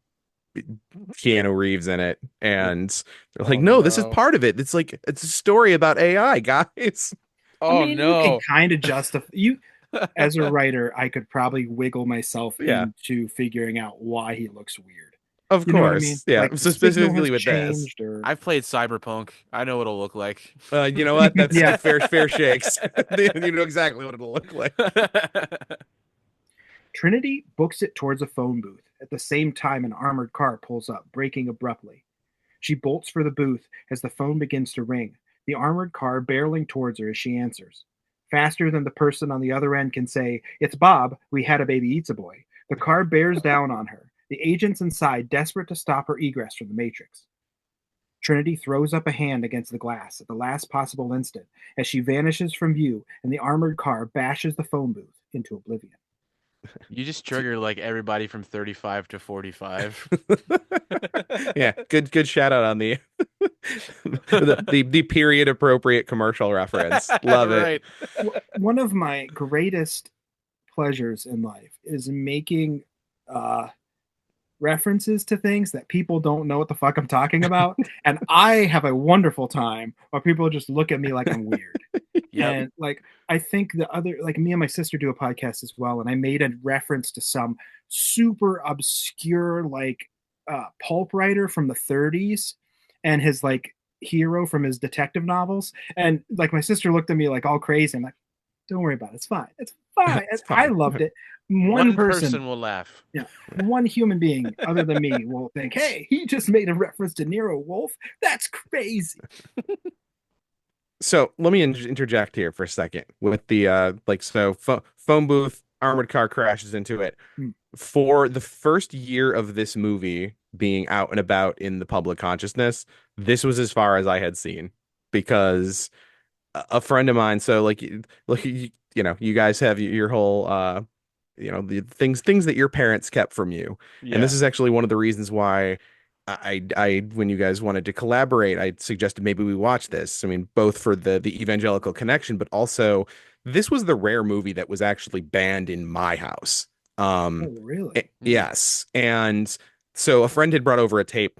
Keanu Reeves in it, and they're like, Oh, no, this is no. part of it. It's like it's a story about AI, guys. Oh I mean, you can kind of justify you as a writer. I could probably wiggle myself Yeah. into figuring out why he looks weird. Of You know courch, what I mean? yeah. Like, So the signal specifically has with this, changed, or I've played Cyberpunk. I know what it'll look like. you know what? That's Yeah. fair shakes. You know exactly what it'll look like. Trinity books it towards a phone booth. At the same time, an armored car pulls up, braking abruptly. She bolts for the booth as the phone begins to ring, the armored car barreling towards her as she answers. Faster than the person on the other end can say, "It's Bob, we had a baby eats a boy," the car bears down on her, the agents inside desperate to stop her egress from the Matrix. Trinity throws up a hand against the glass at the last possible instant as she vanishes from view and the armored car bashes the phone booth into oblivion. You just trigger like everybody from 35 to 45. Yeah, good shout out on the the period appropriate commercial reference. Love it. Right. One of my greatest pleasures in life is making references to things that people don't know what the fuck I'm talking about. And I have a wonderful time while people just look at me like I'm weird. Yep. And like, I think the other, like me and my sister do a podcast as well. And I made a reference to some super obscure, like pulp writer from the 30s and his like hero from his detective novels. And like, my sister looked at me like all crazy. I'm like, don't worry about it. It's fine. It's fine. It's fine. I loved it. One person will laugh. One human being other than me will think, hey, he just made a reference to Nero Wolfe. That's crazy. So let me interject here for a second with the phone booth, armored car crashes into it. For the first year of this movie being out and about in the public consciousness, this was as far as I had seen, because a friend of mine, so like you guys have your whole the things that your parents kept from you. Yeah. And this is actually one of the reasons why I when you guys wanted to collaborate, I suggested maybe we watch this. I mean, both for the evangelical connection, but also this was the rare movie that was actually banned in my house. Oh, really? Yes. And so a friend had brought over a tape,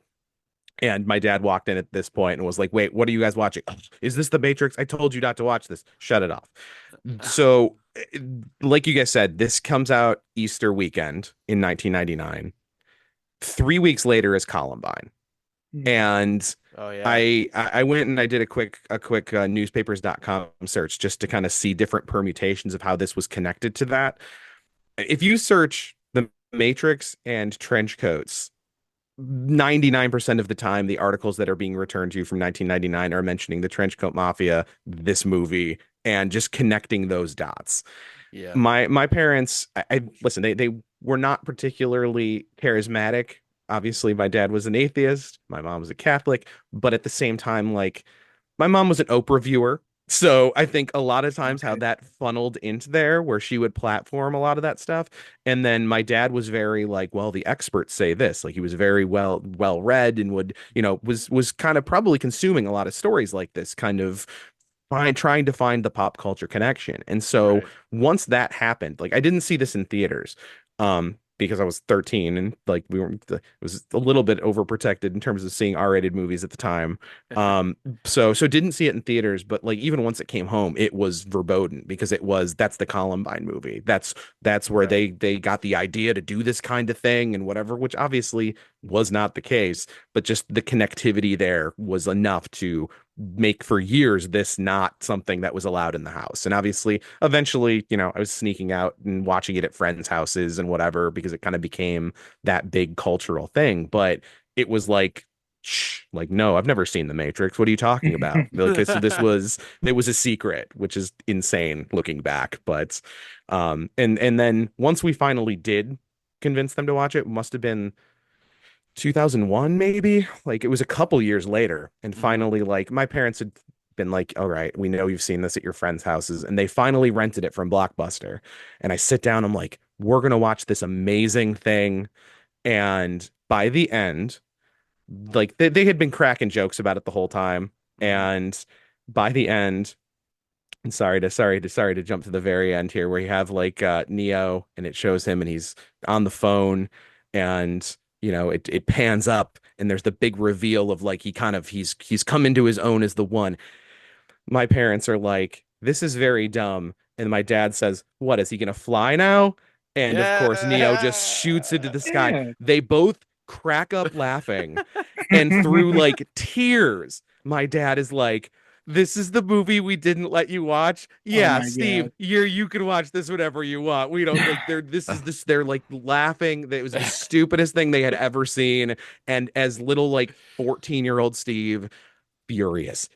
and my dad walked in at this point and was like, "Wait, what are you guys watching? Is this The Matrix? I told you not to watch this. Shut it off." So, like you guys said, this comes out Easter weekend in 1999. 3 weeks later is Columbine. And Oh yeah. I went and I did a quick newspapers.com search just to kind of see different permutations of how this was connected to that. if you search the Matrix and trench coats, 99% of the time, the articles that are being returned to you from 1999 are mentioning the Trenchcoat Mafia, this movie, and just connecting those dots. Yeah. My parents, I listen, they were not particularly charismatic. Obviously, my dad was an atheist, my mom was a Catholic, but at the same time, like my mom was an Oprah viewer. So I think a lot of times how that funneled into there where she would platform a lot of that stuff. And then my dad was very like, well, the experts say this. Like he was very well read and would, was kind of probably consuming a lot of stories like this, kind of trying to find the pop culture connection. And so once that happened, like I didn't see this in theaters. Because I was 13 and like it was a little bit overprotected in terms of seeing R-rated movies at the time. So didn't see it in theaters, but like even once it came home, it was verboten because that's the Columbine movie. That's where they got the idea to do this kind of thing and whatever, which obviously was not the case, but just the connectivity there was enough to make for years this not something that was allowed in the house. And obviously eventually, I was sneaking out and watching it at friends' houses and whatever because it kind of became that big cultural thing. But it was like, shh, like, no, I've never seen The Matrix. What are you talking about? Like, so it was a secret, which is insane looking back. But and then once we finally did convince them to watch it must have been 2001 maybe, like it was a couple years later, and finally like my parents had been like, all right, we know you've seen this at your friends' houses, and they finally rented it from Blockbuster. And I sit down, I'm like, we're gonna watch this amazing thing. And by the end, like they had been cracking jokes about it the whole time, and by the end, and sorry to jump to the very end here where you have like Neo and it shows him and he's on the phone, and it pans up and there's the big reveal of like he's come into his own as the one. My parents are like, this is very dumb. And my dad says, what, is he gonna fly now? And of course Neo just shoots into the sky. They both crack up laughing. And through like tears, my dad is like, this is the movie we didn't let you watch. Yeah, Steve, you can watch this whenever you want. We don't like they're like laughing. It was the stupidest thing they had ever seen. And as little like 14-year-old Steve,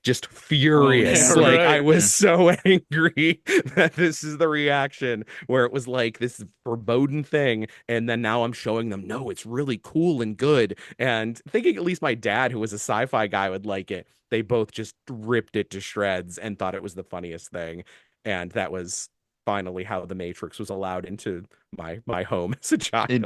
just furious. I was so angry that this is the reaction where it was like this foreboding thing. And then now I'm showing them, no, it's really cool and good. And thinking at least my dad, who was a sci-fi guy, would like it. They both just ripped it to shreds and thought it was the funniest thing. And that was finally how The Matrix was allowed into my home as a child. In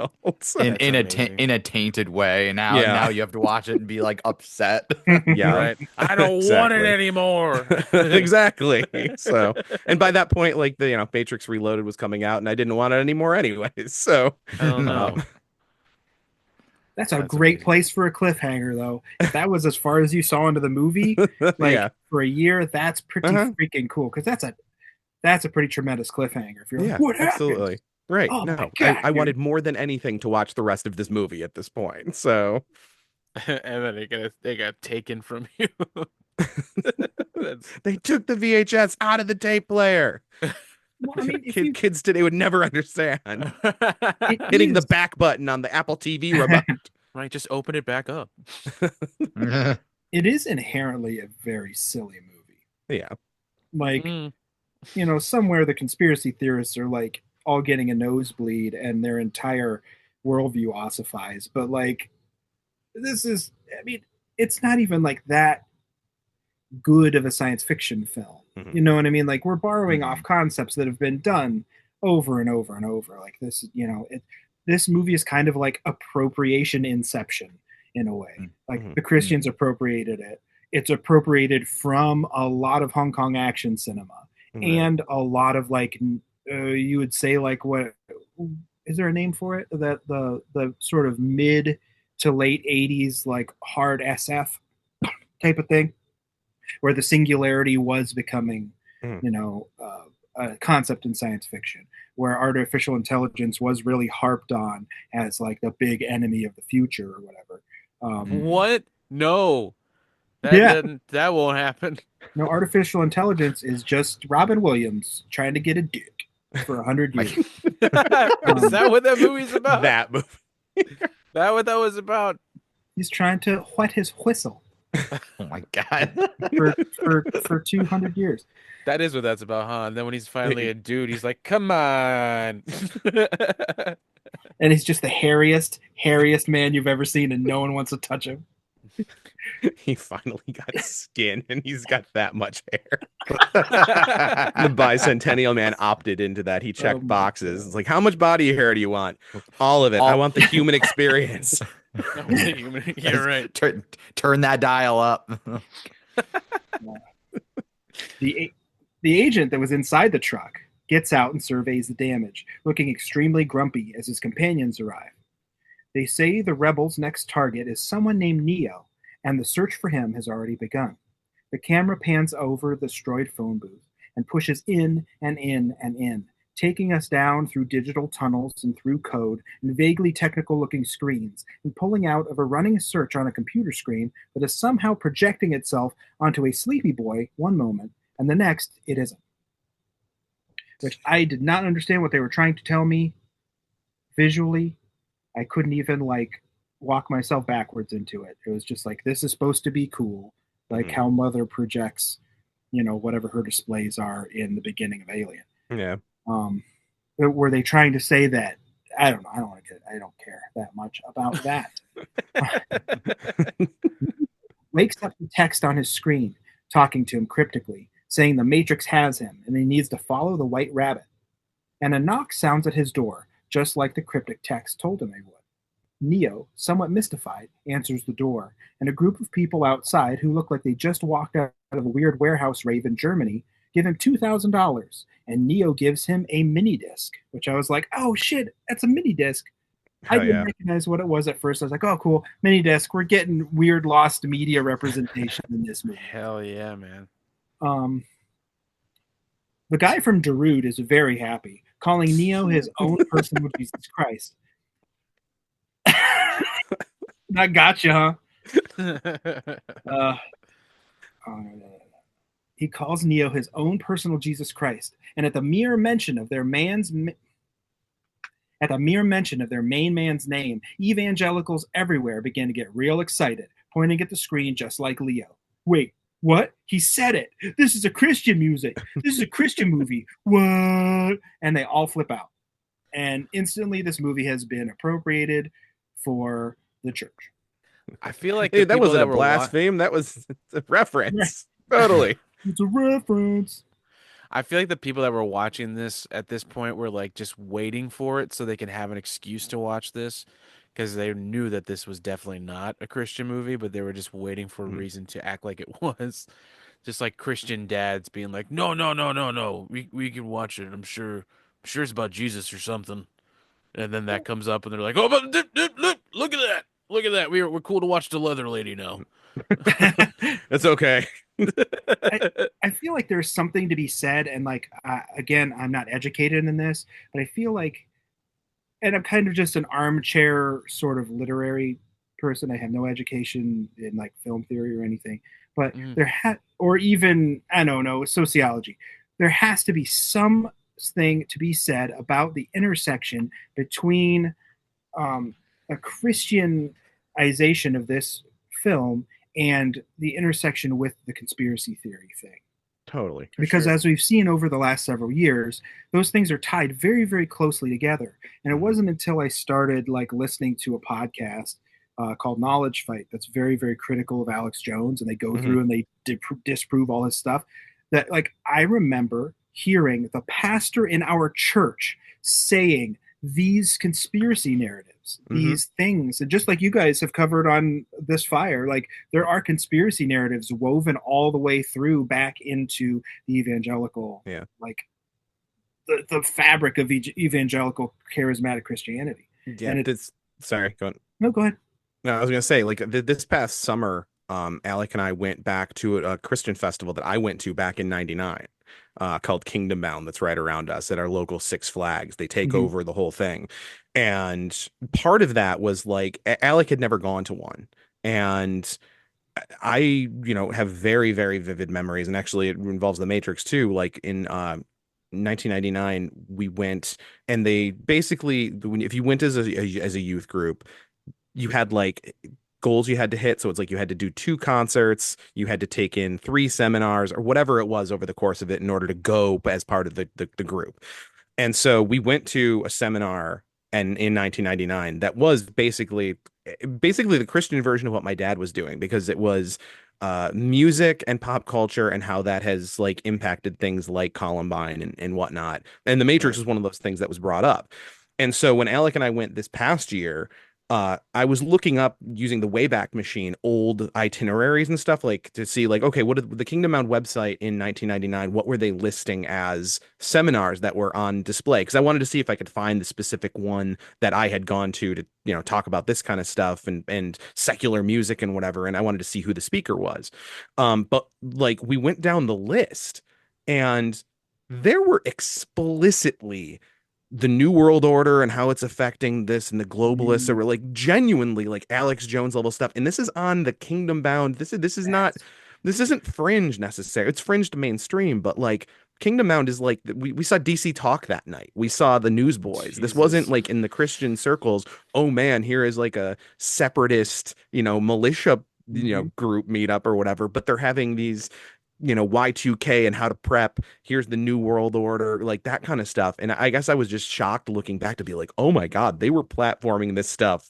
a tainted way. And now you have to watch it and be like upset. Yeah. Right. I don't want it anymore. Exactly. So, and by that point, like the Matrix Reloaded was coming out and I didn't want it anymore anyways. So oh no. That's a great place for a cliffhanger, though. If that was as far as you saw into the movie, for a year, that's pretty freaking cool. Because that's a pretty tremendous cliffhanger. If you're like, what happened? Absolutely. Right. Oh no, God, I wanted more than anything to watch the rest of this movie at this point. So, and then they got taken from you. They took the VHS out of the tape player. Well, I mean, kids today would never understand. Hitting the back button on the Apple TV remote. Right, just open it back up. It is inherently a very silly movie. Yeah. Like, somewhere the conspiracy theorists are like all getting a nosebleed and their entire worldview ossifies. But like, it's not even like that good of a science fiction film. You know what I mean? Like, we're borrowing off concepts that have been done over and over and over. Like this, this movie is kind of like appropriation inception in a way. Like the Christians appropriated it. It's appropriated from a lot of Hong Kong action cinema and a lot of like, you would say like, what is there a name for it? That the sort of mid to late 80s, like hard SF type of thing, where the singularity was becoming, a concept in science fiction, where artificial intelligence was really harped on as like the big enemy of the future or whatever. What? No. That won't happen. No, artificial intelligence is just Robin Williams trying to get a dick. for 100 years. Is that what that movie's about? That movie. That what that was about? He's trying to wet his whistle. Oh my god. for 200 years. That is what that's about, huh? And then when he's finally a dude, he's like, "Come on." And he's just the hairiest man you've ever seen, and no one wants to touch him. He finally got skin, and he's got that much hair. The Bicentennial Man opted into that. He checked boxes. It's like, how much body hair do you want? All of it. I want the human experience. You're right. Turn that dial up. The agent that was inside the truck gets out and surveys the damage, looking extremely grumpy as his companions arrive. They say the rebels' next target is someone named Neo, and the search for him has already begun. The camera pans over the destroyed phone booth and pushes in and in and in, taking us down through digital tunnels and through code and vaguely technical-looking screens, and pulling out of a running search on a computer screen that is somehow projecting itself onto a sleepy boy one moment, and the next it isn't. Which I did not understand what they were trying to tell me visually. I couldn't even walk myself backwards into it. It was just like, this is supposed to be cool, like how Mother projects, whatever her displays are in the beginning of Alien. Yeah. Were they trying to say that? I don't know. I don't care that much about that. Wakes up the text on his screen, talking to him cryptically, saying the Matrix has him and he needs to follow the White Rabbit. And a knock sounds at his door, just like the cryptic text told him they would. Neo, somewhat mystified, answers the door, and a group of people outside who look like they just walked out of a weird warehouse rave in Germany give him $2,000, and Neo gives him a mini disc, which I was like, oh shit, that's a mini disc. I didn't recognize what it was at first. I was like, oh cool, mini disc. We're getting weird lost media representation in this movie. Hell yeah, man. The guy from Darude is very happy, calling Neo his own person with Jesus Christ. I gotcha, huh? He calls Neo his own personal Jesus Christ, and at the mere mention of their main man's name, evangelicals everywhere begin to get real excited, pointing at the screen just like Leo. Wait, what? He said it. This is a Christian music. This is a Christian movie. What? And they all flip out. And instantly this movie has been appropriated for the church. I feel like that wasn't a blaspheme. That was a reference. Totally. It's a reference. I feel like the people that were watching this at this point were like just waiting for it so they could have an excuse to watch this, because they knew that this was definitely not a Christian movie, but they were just waiting for a reason to act like it was. Just like Christian dads being like, no, we can watch it. I'm sure it's about Jesus or something. And then that comes up and they're like, oh, but look at that. We're cool to watch the leather lady now. That's okay. I feel like there's something to be said, and again, I'm not educated in this, but I feel like, and I'm kind of just an armchair sort of literary person. I have no education in film theory or anything, but or even, I don't know, sociology. There has to be something to be said about the intersection between a Christianization of this film and the intersection with the conspiracy theory thing. Totally. Because as we've seen over the last several years, those things are tied very, very closely together. And it wasn't until I started listening to a podcast called Knowledge Fight that's very, very critical of Alex Jones, and they go through and they disprove all his stuff, that I remember hearing the pastor in our church saying these conspiracy narratives, these things, and just like you guys have covered on this fire, there are conspiracy narratives woven all the way through back into the evangelical, the fabric of evangelical charismatic Christianity. Yeah, and sorry, go on. No, go ahead. No, I was gonna say, this past summer, Alec and I went back to a Christian festival that I went to back in '99. Called Kingdom Bound, that's right around us at our local Six Flags. They take over the whole thing. And part of that was Alec had never gone to one. And I, have very, very vivid memories. And actually it involves the Matrix too. In 1999, we went, and they basically, if you went as a youth group, you had like goals you had to hit. So it's like you had to do 2 concerts, you had to take in 3 seminars or whatever it was over the course of it in order to go as part of the group. And so we went to a seminar and in 1999 that was basically the Christian version of what my dad was doing, because it was music and pop culture and how that has like impacted things like Columbine and whatnot. And The Matrix was one of those things that was brought up. And so when Alec and I went this past year, I was looking up using the Wayback Machine old itineraries and stuff, like to see like, okay, what did the Kingdom Bound website in 1999, what were they listing as seminars that were on display? Because I wanted to see if I could find the specific one that I had gone to talk about this kind of stuff and secular music and whatever. And I wanted to see who the speaker was. But like we went down the list and there were explicitly the New World Order and how it's affecting this and the globalists are like genuinely like Alex Jones level stuff. And this is on the Kingdom Bound. This isn't fringe necessarily. It's fringe to mainstream, but like Kingdom Bound is like we saw DC Talk that night. We saw the Newsboys. Jesus. This wasn't like in the Christian circles. Oh man, here is like a separatist, militia, group meetup or whatever. But they're having these Y2K and how to prep. Here's the New World Order, like that kind of stuff. And I guess I was just shocked looking back to be like, oh my God, they were platforming this stuff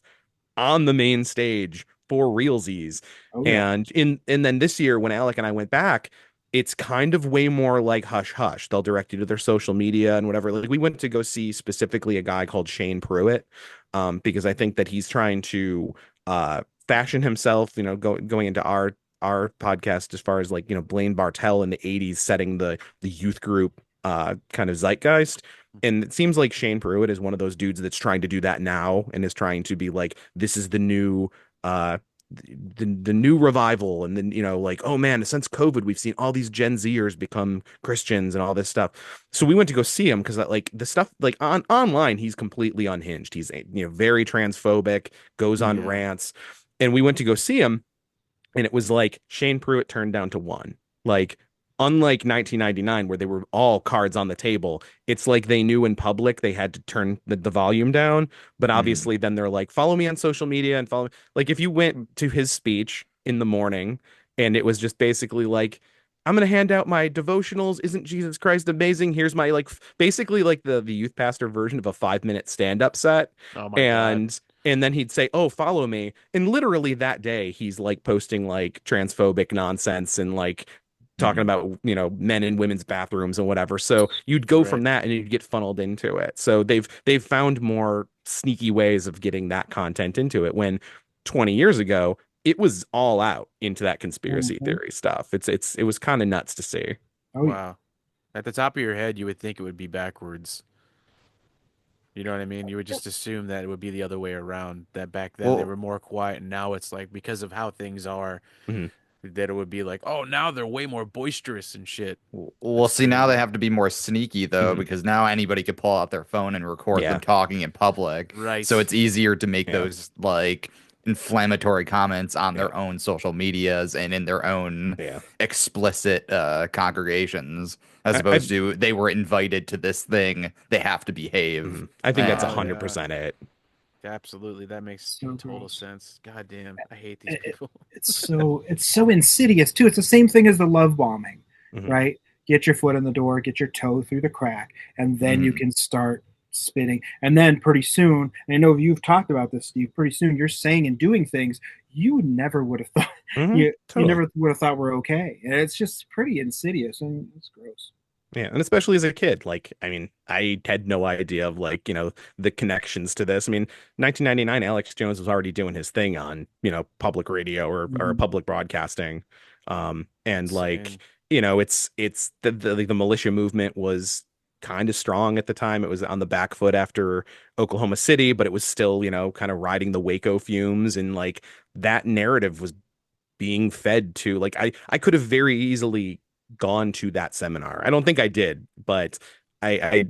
on the main stage for realsies. Oh, yeah. And then this year when Alec and I went back, it's kind of way more like hush hush. They'll direct you to their social media and whatever. Like we went to go see specifically a guy called Shane Pruitt, because I think that he's trying to fashion himself, going into our podcast as far as like Blaine Bartel in the 80s setting the youth group kind of zeitgeist. And it seems like Shane Pruitt is one of those dudes that's trying to do that now and is trying to be like, this is the new the new revival. And then like, oh man, since COVID we've seen all these Gen Zers become Christians and all this stuff. So we went to go see him because like the stuff like online he's completely unhinged. He's very transphobic, goes on rants. And we went to go see him. And it was like Shane Pruitt turned down to 1. Like, unlike 1999, where they were all cards on the table, it's like they knew in public they had to turn the volume down. But obviously, then they're like, follow me on social media and follow. Like, if you went to his speech in the morning and it was just basically like, I'm going to hand out my devotionals. Isn't Jesus Christ amazing? Here's my basically like the youth pastor version of a 5-minute stand-up set. Oh my God. And then he'd say, oh, follow me. And literally that day, he's like posting like transphobic nonsense and like talking about, men in women's bathrooms and whatever. So you'd go from that and you'd get funneled into it. So they've found more sneaky ways of getting that content into it when 20 years ago, it was all out into that conspiracy theory stuff. It was kind of nuts to see. Oh, wow. At the top of your head, you would think it would be backwards. You know what I mean? You would just assume that it would be the other way around, that back then they were more quiet, and now it's like, because of how things are, that it would be like, oh, now they're way more boisterous and shit. Well, see, now they have to be more sneaky, though, because now anybody could pull out their phone and record them talking in public. Right. So it's easier to make those, like, inflammatory comments on their own social medias and in their own explicit congregations, as opposed to they were invited to this thing, they have to behave. I think that's 100% it. Absolutely, that makes total sense. God damn, I hate these people. It's so insidious too. It's the same thing as the love bombing, right? Get your foot in the door, get your toe through the crack, and then you can start spitting. And then pretty soon, and I know you've talked about this, Steve, pretty soon you're saying and doing things you never would have thought you never would have thought were okay. And it's just pretty insidious and it's gross. Yeah, and especially as a kid, like, I mean, I had no idea of like, the connections to this. I mean, 1999, Alex Jones was already doing his thing on, public radio or public broadcasting. And like, it's the militia movement was kind of strong at the time. It was on the back foot after Oklahoma City, but it was still, kind of riding the Waco fumes, and like that narrative was being fed to. Like I could have very easily gone to that seminar. I don't think I did, but I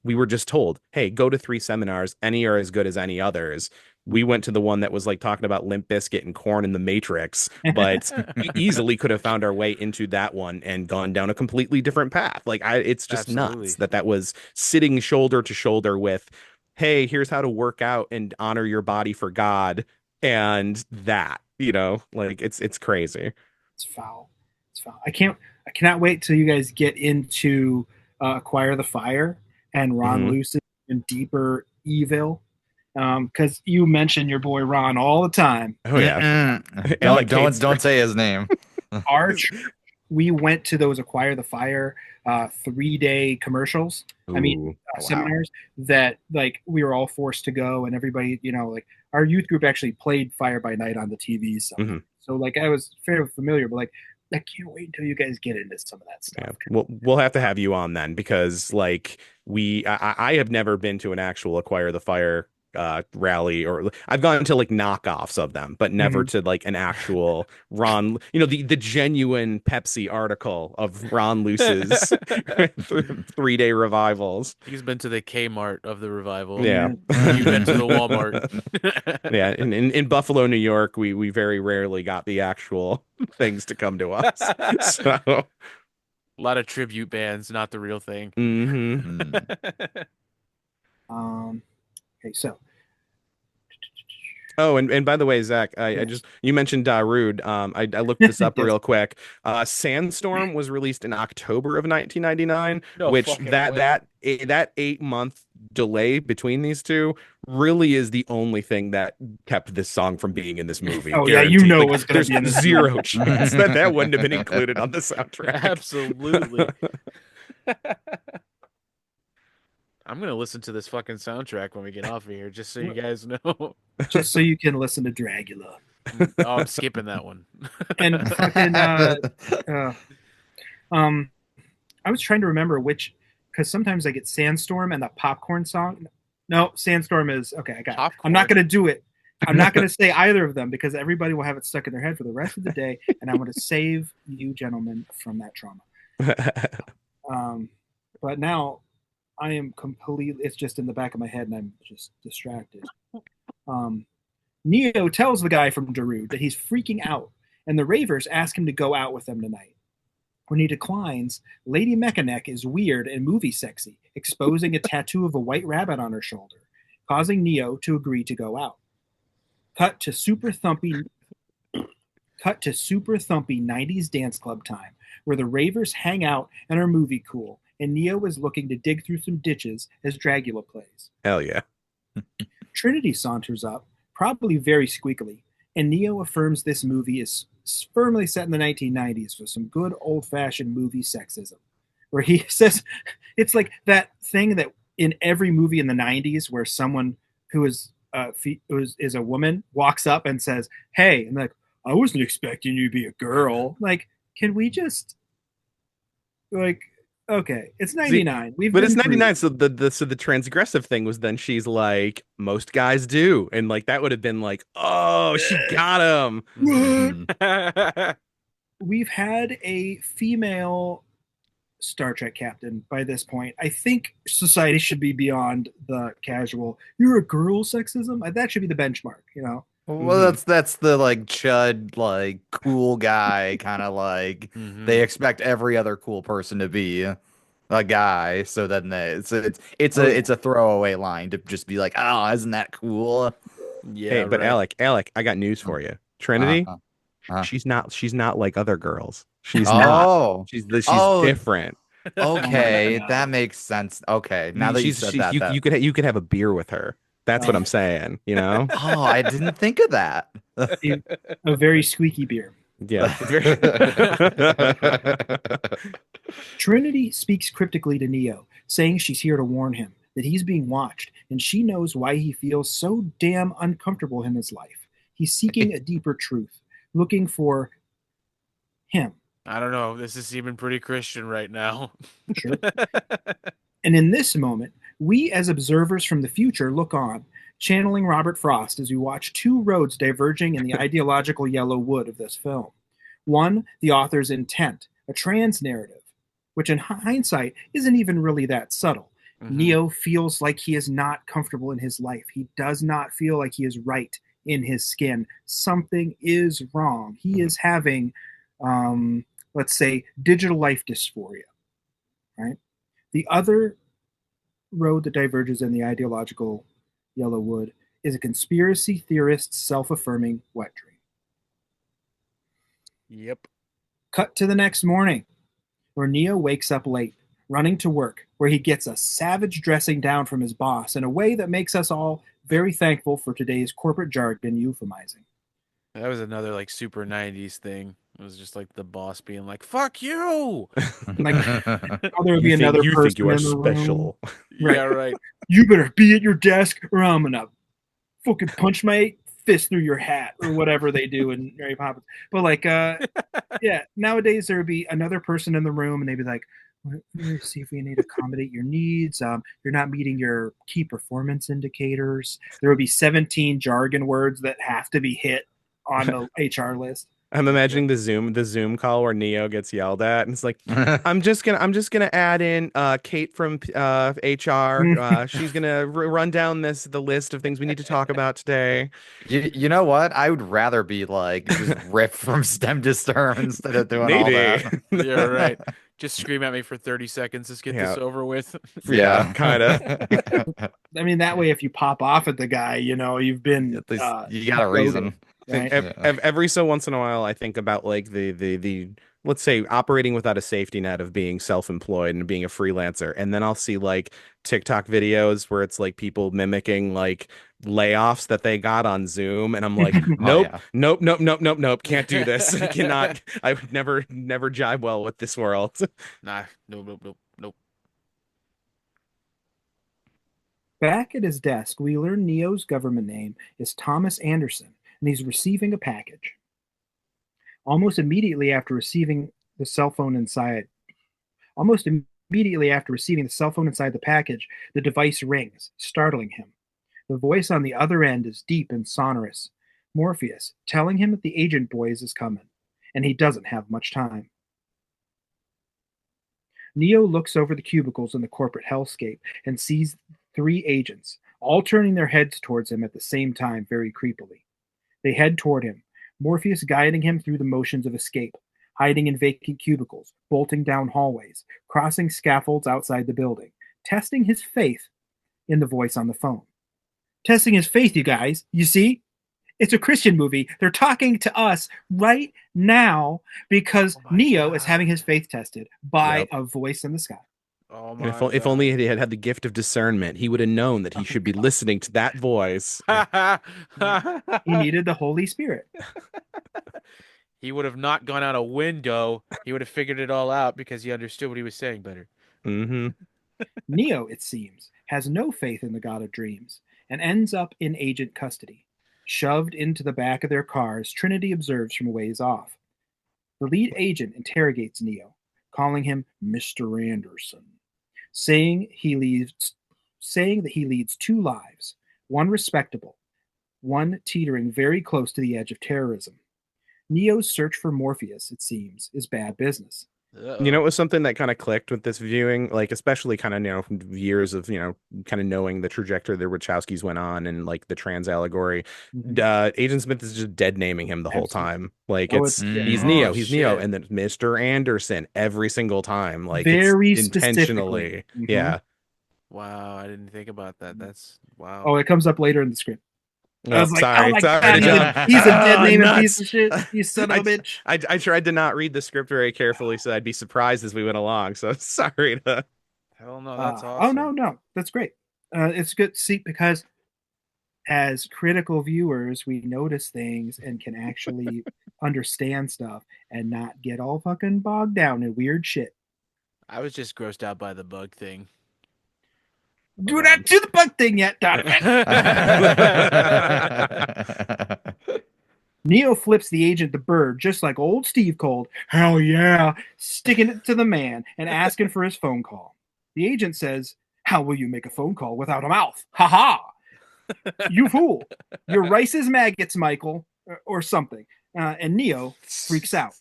we were just told, hey, go to 3 seminars. Any are as good as any others. We went to the one that was like talking about Limp Bizkit and Korn in the Matrix, but we easily could have found our way into that one and gone down a completely different path. Like it's just nuts that was sitting shoulder to shoulder with, hey, here's how to work out and honor your body for God, and that, like it's crazy. It's foul. It's foul. I cannot wait till you guys get into Acquire the Fire and Ron Luce's and deeper evil. Because you mention your boy Ron all the time. Oh yeah. Don't say his name. Our church, we went to those Acquire the Fire 3-day commercials. Seminars that like we were all forced to go, and everybody, like our youth group actually played Fire by Night on the TV. So like I was fairly familiar, but like I can't wait until you guys get into some of that stuff. Yeah. We'll have to have you on then, because like I have never been to an actual Acquire the Fire rally, or I've gone to like knockoffs of them, but never to like an actual Ron, the genuine Pepsi article of Ron Luce's 3-day revivals. He's been to the Kmart of the revival. Yeah. You've been to the Walmart. Yeah. In Buffalo, New York, we very rarely got the actual things to come to us. So a lot of tribute bands, not the real thing. Okay, so. Oh, and by the way, Zach, I just, you mentioned Darude. I looked this up real quick. Sandstorm was released in October of 1999, which that 8-month delay between these two really is the only thing that kept this song from being in this movie. Oh guaranteed. yeah, it was going to be in this. Zero chance that wouldn't have been included on the soundtrack. Absolutely. I'm going to listen to this fucking soundtrack when we get off of here, just so you guys know. Just so you can listen to Dragula. Oh, I'm skipping that one. And fucking, I was trying to remember which, because sometimes I get Sandstorm and the Popcorn song. No, Sandstorm is, okay, I got it. I'm not going to do it. I'm not going to say either of them, because everybody will have it stuck in their head for the rest of the day, and I want to save you gentlemen from that trauma. But now, I am completely, it's just in the back of my head and I'm just distracted. Neo tells the guy from Darude that he's freaking out, and the Ravers ask him to go out with them tonight. When he declines, Lady Mechaneck is weird and movie sexy, exposing a tattoo of a white rabbit on her shoulder, causing Neo to agree to go out. Cut to super thumpy 90s dance club time, where the Ravers hang out and are movie cool, and Neo is looking to dig through some ditches as Dragula plays. Hell yeah. Trinity saunters up, probably very squeakily, and Neo affirms this movie is firmly set in the 1990s with some good old-fashioned movie sexism, where he says it's like that thing that in every movie in the 90s where someone who is a woman walks up and says, "Hey," and like, "I wasn't expecting you to be a girl." Like, can we just like, okay, it's 99. But it's 99, so the transgressive thing was then she's like, most guys do, and like that would have been like, oh, she got him. We've had a female Star Trek captain by this point. I think society should be beyond the casual, "You're a girl" sexism. That should be the benchmark, Well, that's the like chud, like cool guy kind of like they expect every other cool person to be a guy. So then it's a throwaway line to just be like, "Oh, isn't that cool?" Yeah. Hey, but right. Alec, I got news for you. Trinity, she's not like other girls. She's not. She's different. Okay, that makes sense. Okay, now that you said that, you could have a beer with her. That's what I'm saying, Oh, I didn't think of that. A very squeaky beer. Yeah. Trinity speaks cryptically to Neo, saying she's here to warn him that he's being watched, and she knows why he feels so damn uncomfortable in his life. He's seeking a deeper truth, looking for him. I don't know. This is seeming pretty Christian right now. Sure. And in this moment, we as observers from the future look on, channeling Robert Frost as we watch two roads diverging in the ideological yellow wood of this film. One, the author's intent, a trans narrative, which in hindsight isn't even really that subtle. Neo feels like he is not comfortable in his life. He does not feel like he is right in his skin. Something is wrong. He is having, let's say, digital life dysphoria. Right. The other road that diverges in the ideological yellow wood is a conspiracy theorist's self-affirming wet dream. Yep. Cut to the next morning, where Neo wakes up late, running to work, where he gets a savage dressing down from his boss in a way that makes us all very thankful for today's corporate jargon euphemizing. That was another like super 90s thing. It was just like the boss being like, "Fuck you!" Like, oh, there would be another person think you are in the special. Room. Right. Yeah, right. You better be at your desk, or I'm gonna fucking punch my fist through your hat, or whatever they do in Mary Poppins. But like, yeah, nowadays there would be another person in the room, and they'd be like, "Let's see if we need to accommodate your needs. You're not meeting your key performance indicators." There would be 17 jargon words that have to be hit on the HR list. I'm imagining the Zoom call where Neo gets yelled at, and it's like, I'm just gonna add in Kate from HR. She's gonna run down the list of things we need to talk about today. You know what? I would rather be like just ripped from stem to stern instead of doing all that. Yeah, right. Just scream at me for 30 seconds. Let's get this over with. Yeah, kind of. I mean, that way, if you pop off at the guy, you've been you got a reason. Right? Every so once in a while, I think about like the let's say operating without a safety net of being self-employed and being a freelancer, and then I'll see like TikTok videos where it's like people mimicking like layoffs that they got on Zoom, and I'm like, nope, can't do this. I cannot. I would never jive well with this world. Nah, nope. Back at his desk, we learn Neo's government name is Thomas Anderson, and he's receiving a package. Almost immediately after receiving the cell phone inside the package, the device rings, startling him. The voice on the other end is deep and sonorous. Morpheus, telling him that the agent boys is coming, and he doesn't have much time. Neo looks over the cubicles in the corporate hellscape and sees 3 agents, all turning their heads towards him at the same time, very creepily. They head toward him, Morpheus guiding him through the motions of escape, hiding in vacant cubicles, bolting down hallways, crossing scaffolds outside the building, testing his faith in the voice on the phone. Testing his faith, you guys. You see? It's a Christian movie. They're talking to us right now because Neo is having his faith tested by a voice in the sky. Oh my if only he had had the gift of discernment, he would have known that he should be listening to that voice. He needed the Holy Spirit. He would have not gone out a window. He would have figured it all out because he understood what he was saying better. Neo, it seems, has no faith in the God of Dreams and ends up in agent custody. Shoved into the back of their car as Trinity observes from a ways off. The lead agent interrogates Neo, calling him Mr. Anderson, saying that he leads 2 lives, one respectable, one teetering very close to the edge of terrorism. Neo's search for Morpheus, it seems, is bad business. You know, it was something that kind of clicked with this viewing, like especially kind of, years of, kind of knowing the trajectory the Wachowskis went on and like the trans allegory. Agent Smith is just dead naming him the whole time. Like he's Neo, and then Mr. Anderson every single time, like very it's intentionally. Yeah. Wow, I didn't think about that. That's wow. Oh, it comes up later in the script. I was sorry. He's a dead naming piece of shit. You son of a bitch. I tried to not read the script very carefully so I'd be surprised as we went along. So sorry. Hell no, that's awesome. Oh no, that's great. It's good to see because as critical viewers, we notice things and can actually understand stuff and not get all fucking bogged down in weird shit. I was just grossed out by the bug thing. Do not do the bug thing yet, Donovan. Neo flips the agent the bird just like old Steve Cold. Hell yeah. Sticking it to the man and asking for his phone call. The agent says, "How will you make a phone call without a mouth? Ha ha. You fool. Your rice is maggots, Michael." Or something. And Neo freaks out.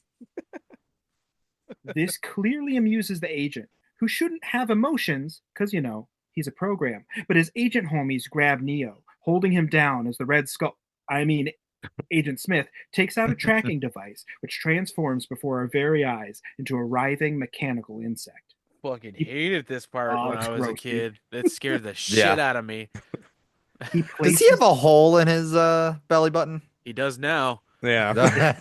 This clearly amuses the agent, who shouldn't have emotions because, He's a program. But his agent homies grab Neo, holding him down as the Agent Smith takes out a tracking device which transforms before our very eyes into a writhing mechanical insect. Fucking hated this part when I was a kid. That scared the shit Yeah. out of me. Does he have a hole in his belly button? He does now. Yeah.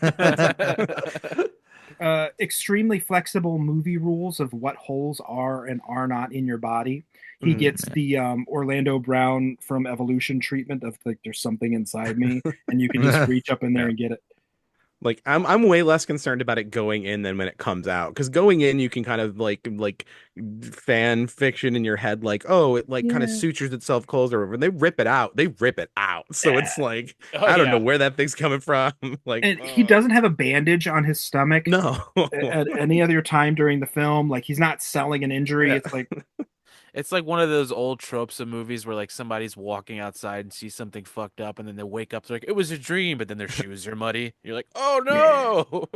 Extremely flexible movie rules of what holes are and are not in your body. He gets the Orlando Brown from Evolution treatment of like there's something inside me, and you can just reach up in there and get it. Like I'm way less concerned about it going in than when it comes out, because going in you can kind of like fan fiction in your head, like, oh, it like kind of sutures itself closed, or when they rip it out, so it's like I don't know where that thing's coming from. Like, and he doesn't have a bandage on his stomach at any other time during the film. Like, he's not selling an injury. It's like it's like one of those old tropes of movies where like somebody's walking outside and sees something fucked up, and then they wake up, they're like, it was a dream, but then their shoes are muddy. You're like, oh no.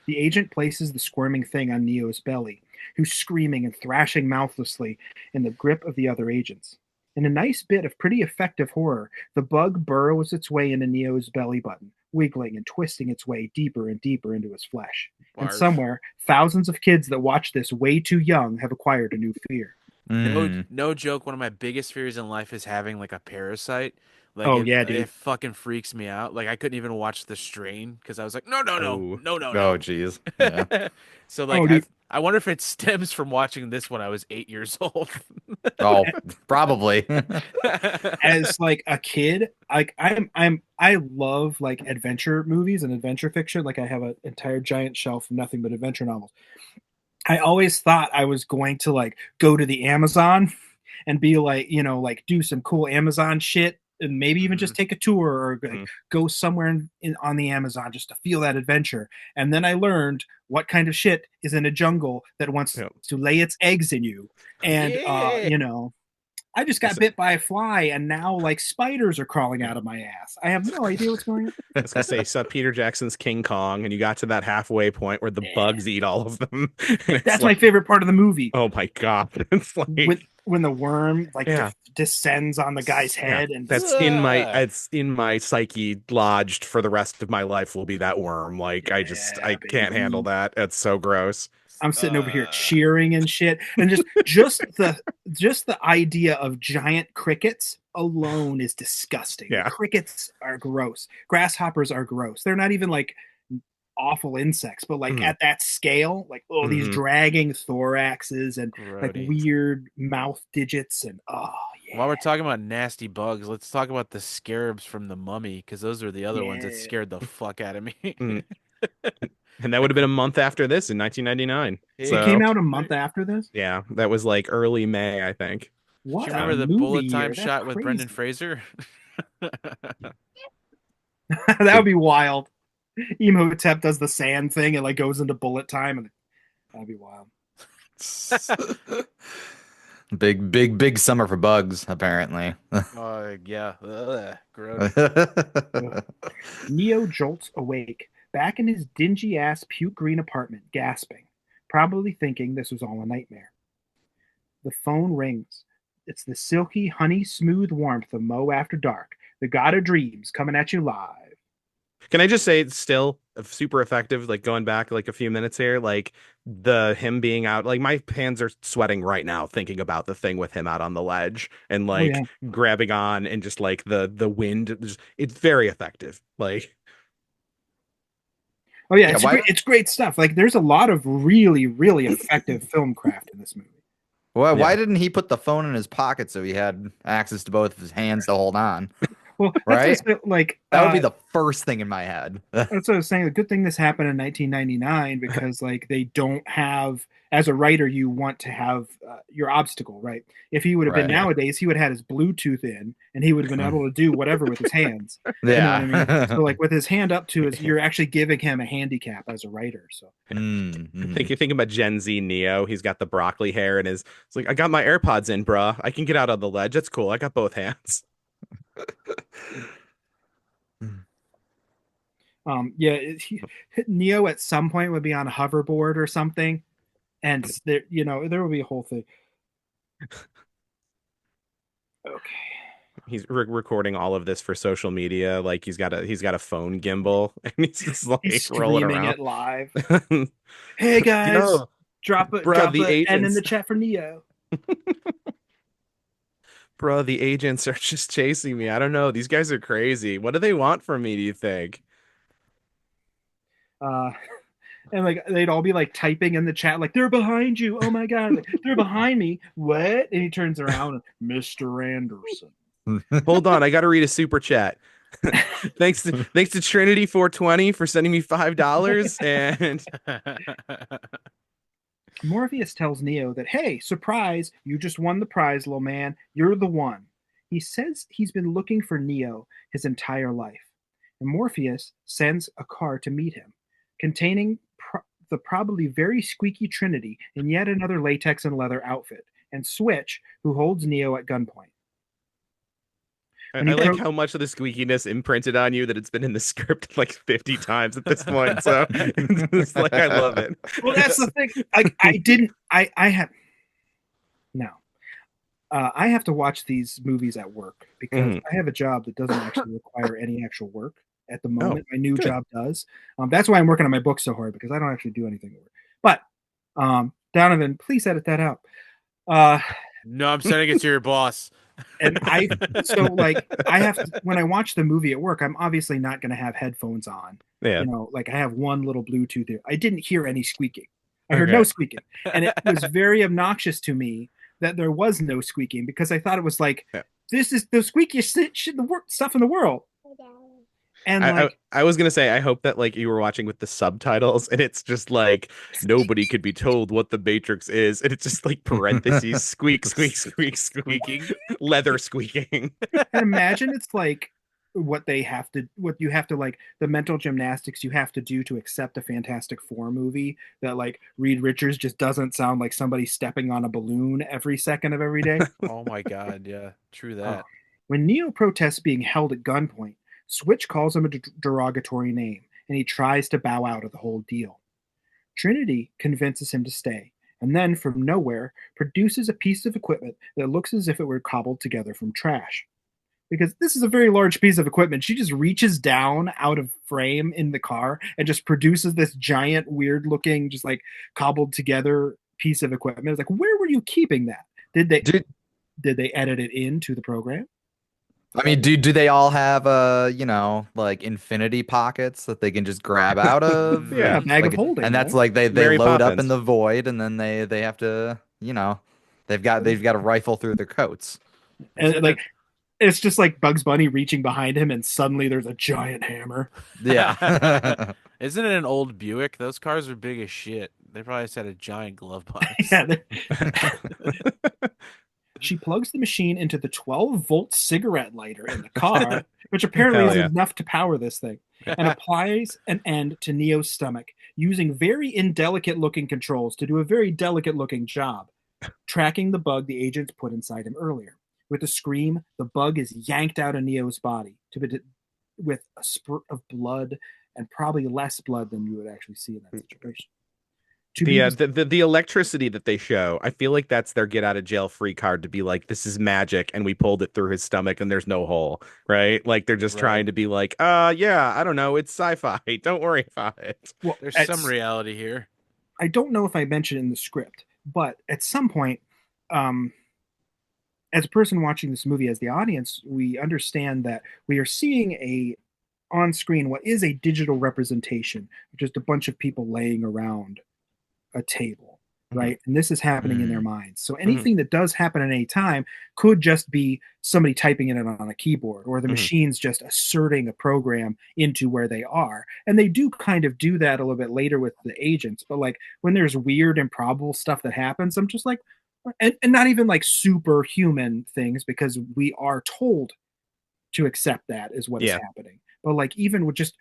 The agent places the squirming thing on Neo's belly, who's screaming and thrashing mouthlessly in the grip of the other agents. In a nice bit of pretty effective horror, the bug burrows its way into Neo's belly button, wiggling and twisting its way deeper and deeper into his flesh. Barf. And somewhere, thousands of kids that watch this way too young have acquired a new fear. No joke, one of my biggest fears in life is having like a parasite. Like, dude. It fucking freaks me out. Like, I couldn't even watch The Strain because I was like, no. Oh, jeez. Yeah. So, like, I wonder if it stems from watching this when I was 8 years old. Oh, probably. As like a kid, like I love like adventure movies and adventure fiction. Like, I have an entire giant shelf of nothing but adventure novels. I always thought I was going to like go to the Amazon and be like, like do some cool Amazon shit. And maybe even just take a tour or go somewhere on the Amazon just to feel that adventure. And then I learned what kind of shit is in a jungle that wants to lay its eggs in you. And, I just got bit by a fly, and now like spiders are crawling out of my ass. I have no idea what's going on. I was gonna say, you saw Peter Jackson's King Kong, and you got to that halfway point where the bugs eat all of them. That's my favorite part of the movie. Oh my god! It's like when the worm descends on the guy's head, and that's in my psyche lodged for the rest of my life will be that worm. Like, I can't handle that. It's so gross. I'm sitting over here cheering and shit, and just the idea of giant crickets alone is disgusting. Yeah. Crickets are gross. Grasshoppers are gross. They're not even like awful insects, but like at that scale, like these dragging thoraxes and like weird mouth digits and While we're talking about nasty bugs, let's talk about the scarabs from The Mummy, because those are the other ones that scared the fuck out of me. And that would have been a month after this in 1999. It came out a month after this? Yeah, that was like early May, I think. What? Do you remember the bullet time shot with Brendan Fraser? That would be wild. Imhotep does the sand thing and like goes into bullet time, and that'd be wild. Big summer for bugs, apparently. Yeah. Ugh, gross. Neo jolts awake, back in his dingy-ass puke green apartment, gasping, probably thinking this was all a nightmare. The phone rings. It's the silky, honey-smooth warmth of Mo After Dark, the god of dreams, coming at you live. Can I just say it's still super effective, like going back like a few minutes here, like him being out, like my hands are sweating right now thinking about the thing with him out on the ledge and like grabbing on and just like the wind. It's very effective. Like, oh yeah, it's great stuff. Like, there's a lot of really, really effective film craft in this movie. Well, why didn't he put the phone in his pocket so he had access to both of his hands to hold on? Well, right? Like that would be the first thing in my head. That's what I was saying. The good thing this happened in 1999 because like they don't have, as a writer, you want to have your obstacle, right? If he would have been nowadays, he would have had his Bluetooth in and he would have been able to do whatever with his hands. Yeah. You know what I mean? So like with his hand up to his, you're actually giving him a handicap as a writer. So you think about Gen Z Neo, he's got the broccoli hair and it's like, I got my AirPods in, bruh. I can get out on the ledge. That's cool. I got both hands. Neo at some point would be on a hoverboard or something, and there will be a whole thing. Okay. He's recording all of this for social media. Like he's got a phone gimbal and he's just like He's rolling streaming around. it live. Hey guys, Yo, drop the a N in agents, the chat for Neo. bro, the agents are just chasing me. I don't know. These guys are crazy. What do they want from me, do you think? And like they'd all be like typing in the chat, like they're behind you. Oh my god, like, they're behind me. What? And he turns around, Mr. Anderson. Hold on, I got to read a super chat. thanks to Trinity 420 for sending me $5 and Morpheus tells Neo that, hey, surprise, you just won the prize, little man. You're the one. He says he's been looking for Neo his entire life. And Morpheus sends a car to meet him, containing the probably very squeaky Trinity in yet another latex and leather outfit, and Switch, who holds Neo at gunpoint. I like how much of the squeakiness imprinted on you that it's been in the script like 50 times at this point. So it's like I love it. Well, that's the thing. I have to watch these movies at work because I have a job that doesn't actually require any actual work at the moment. My new job does. That's why I'm working on my book so hard, because I don't actually do anything at work. But Donovan, please edit that out. No, I'm sending it to your boss. And I have to, when I watch the movie at work, I'm obviously not going to have headphones on. Yeah. You know, like I have one little Bluetooth there. I didn't hear any squeaking. I heard no squeaking. And it was very obnoxious to me that there was no squeaking, because I thought it was like, this is the squeakiest stuff in the world. And I was gonna say, I hope that like you were watching with the subtitles and it's just like nobody could be told what the Matrix is, and it's just like parentheses squeak squeak squeak squeaking leather squeaking. And imagine it's like what you have to like, the mental gymnastics you have to do to accept a Fantastic Four movie that like Reed Richards just doesn't sound like somebody stepping on a balloon every second of every day. Oh my god, yeah, true that. When Neo protests being held at gunpoint, Switch calls him a derogatory name, and he tries to bow out of the whole deal. Trinity convinces him to stay, and then from nowhere produces a piece of equipment that looks as if it were cobbled together from trash. Because this is a very large piece of equipment. She just reaches down out of frame in the car and just produces this giant, weird looking, just like cobbled together piece of equipment. It's like, where were you keeping that? Did they edit it into the program? I mean, do they all have like infinity pockets that they can just grab out of? Yeah, bag of holding. And that's like they load up in the void, and then they have to, they've got to rifle through their coats. And like it's just like Bugs Bunny reaching behind him, and suddenly there's a giant hammer. Yeah. Isn't it an old Buick? Those cars are big as shit. They probably just had a giant glove box. Yeah. She plugs the machine into the 12-volt cigarette lighter in the car, which apparently is enough to power this thing, and applies an end to Neo's stomach, using very indelicate-looking controls to do a very delicate-looking job, tracking the bug the agents put inside him earlier. With a scream, the bug is yanked out of Neo's body with a spurt of blood, and probably less blood than you would actually see in that situation. The electricity that they show, I feel like that's their get out of jail free card to be like, this is magic, and we pulled it through his stomach and there's no hole, right? Like they're just trying to be like, yeah, I don't know, it's sci-fi, don't worry about it. Well, there's some reality here. I don't know if I mentioned in the script, but at some point, as a person watching this movie, as the audience, we understand that we are seeing on screen what is a digital representation, just a bunch of people laying around a table, right? And this is happening in their minds. So anything that does happen at any time could just be somebody typing in it on a keyboard, or the machine's just asserting a program into where they are. And they do kind of do that a little bit later with the agents, but like when there's weird improbable stuff that happens, I'm just like, and not even like superhuman things, because we are told to accept that is what is happening. But like even with just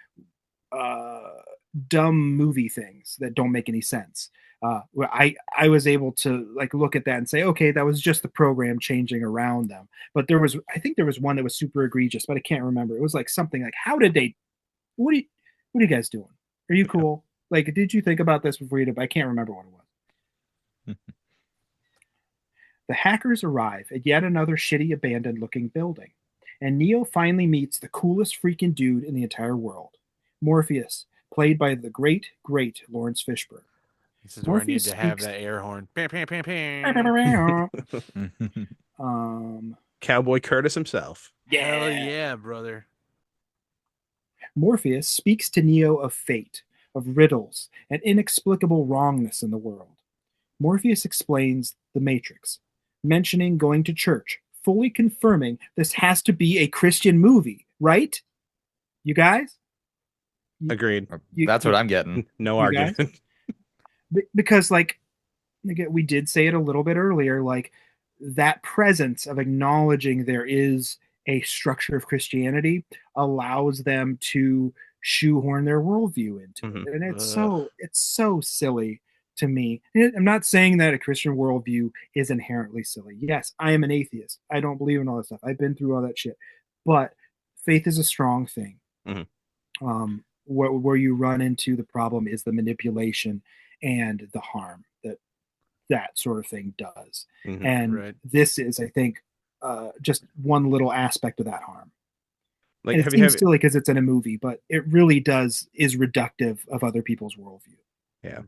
dumb movie things that don't make any sense, I was able to like look at that and say, okay, that was just the program changing around them. But I think there was one that was super egregious, but I can't remember. It was like something like, what are you guys doing? Are you cool? Like, did you think about this before you did? I can't remember what it was. The hackers arrive at yet another shitty, abandoned-looking building, and Neo finally meets the coolest freaking dude in the entire world, Morpheus, played by the great Lawrence Fishburne. This is where I need to have that air horn. Pam, pam, pam, pam. Cowboy Curtis himself. Hell yeah, brother. Morpheus speaks to Neo of fate, of riddles, and inexplicable wrongness in the world. Morpheus explains the Matrix, mentioning going to church, fully confirming this has to be a Christian movie, right? You guys? Agreed. That's what I'm getting. No argument. Because, like, again, we did say it a little bit earlier, like, that presence of acknowledging there is a structure of Christianity allows them to shoehorn their worldview into it. And it's so silly to me. I'm not saying that a Christian worldview is inherently silly. Yes, I am an atheist. I don't believe in all that stuff. I've been through all that shit. But faith is a strong thing. Where you run into the problem is the manipulation and the harm that sort of thing does. And this is, I think, just one little aspect of that harm. Like, and it seems silly because it's in a movie, but it really is reductive of other people's worldview. Yeah.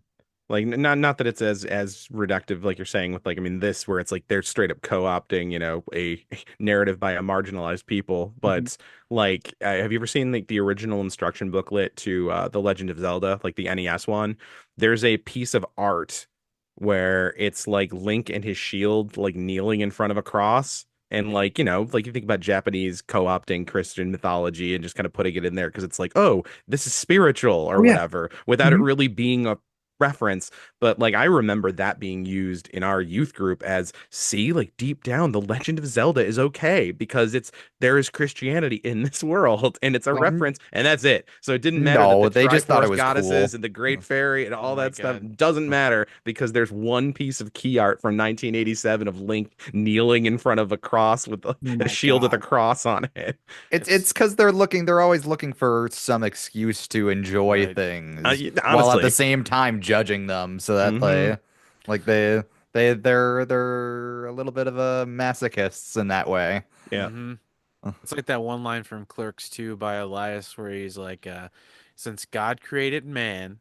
Like, not that it's as reductive, like you're saying with, like, I mean, this, where it's like they're straight up co-opting, you know, a narrative by a marginalized people. But like, have you ever seen like the original instruction booklet to The Legend of Zelda, like the NES one? There's a piece of art where it's like Link and his shield like kneeling in front of a cross. And like, you know, like you think about Japanese co-opting Christian mythology and just kind of putting it in there because it's like, oh, this is spiritual or whatever, without it really being a reference. But like, I remember that being used in our youth group as, see, like deep down, The Legend of Zelda is okay because there is Christianity in this world and it's a reference, and that's it. So it didn't matter that they just thought it was goddesses cool. and the Great Fairy and all that stuff doesn't matter because there's one piece of key art from 1987 of Link kneeling in front of a cross with a shield with a cross on it. It's because they're always looking for some excuse to enjoy things while at the same time judging them, so that they're a little bit of a masochists in that way. Yeah. It's like that one line from Clerks 2 by Elias where he's like, since God created man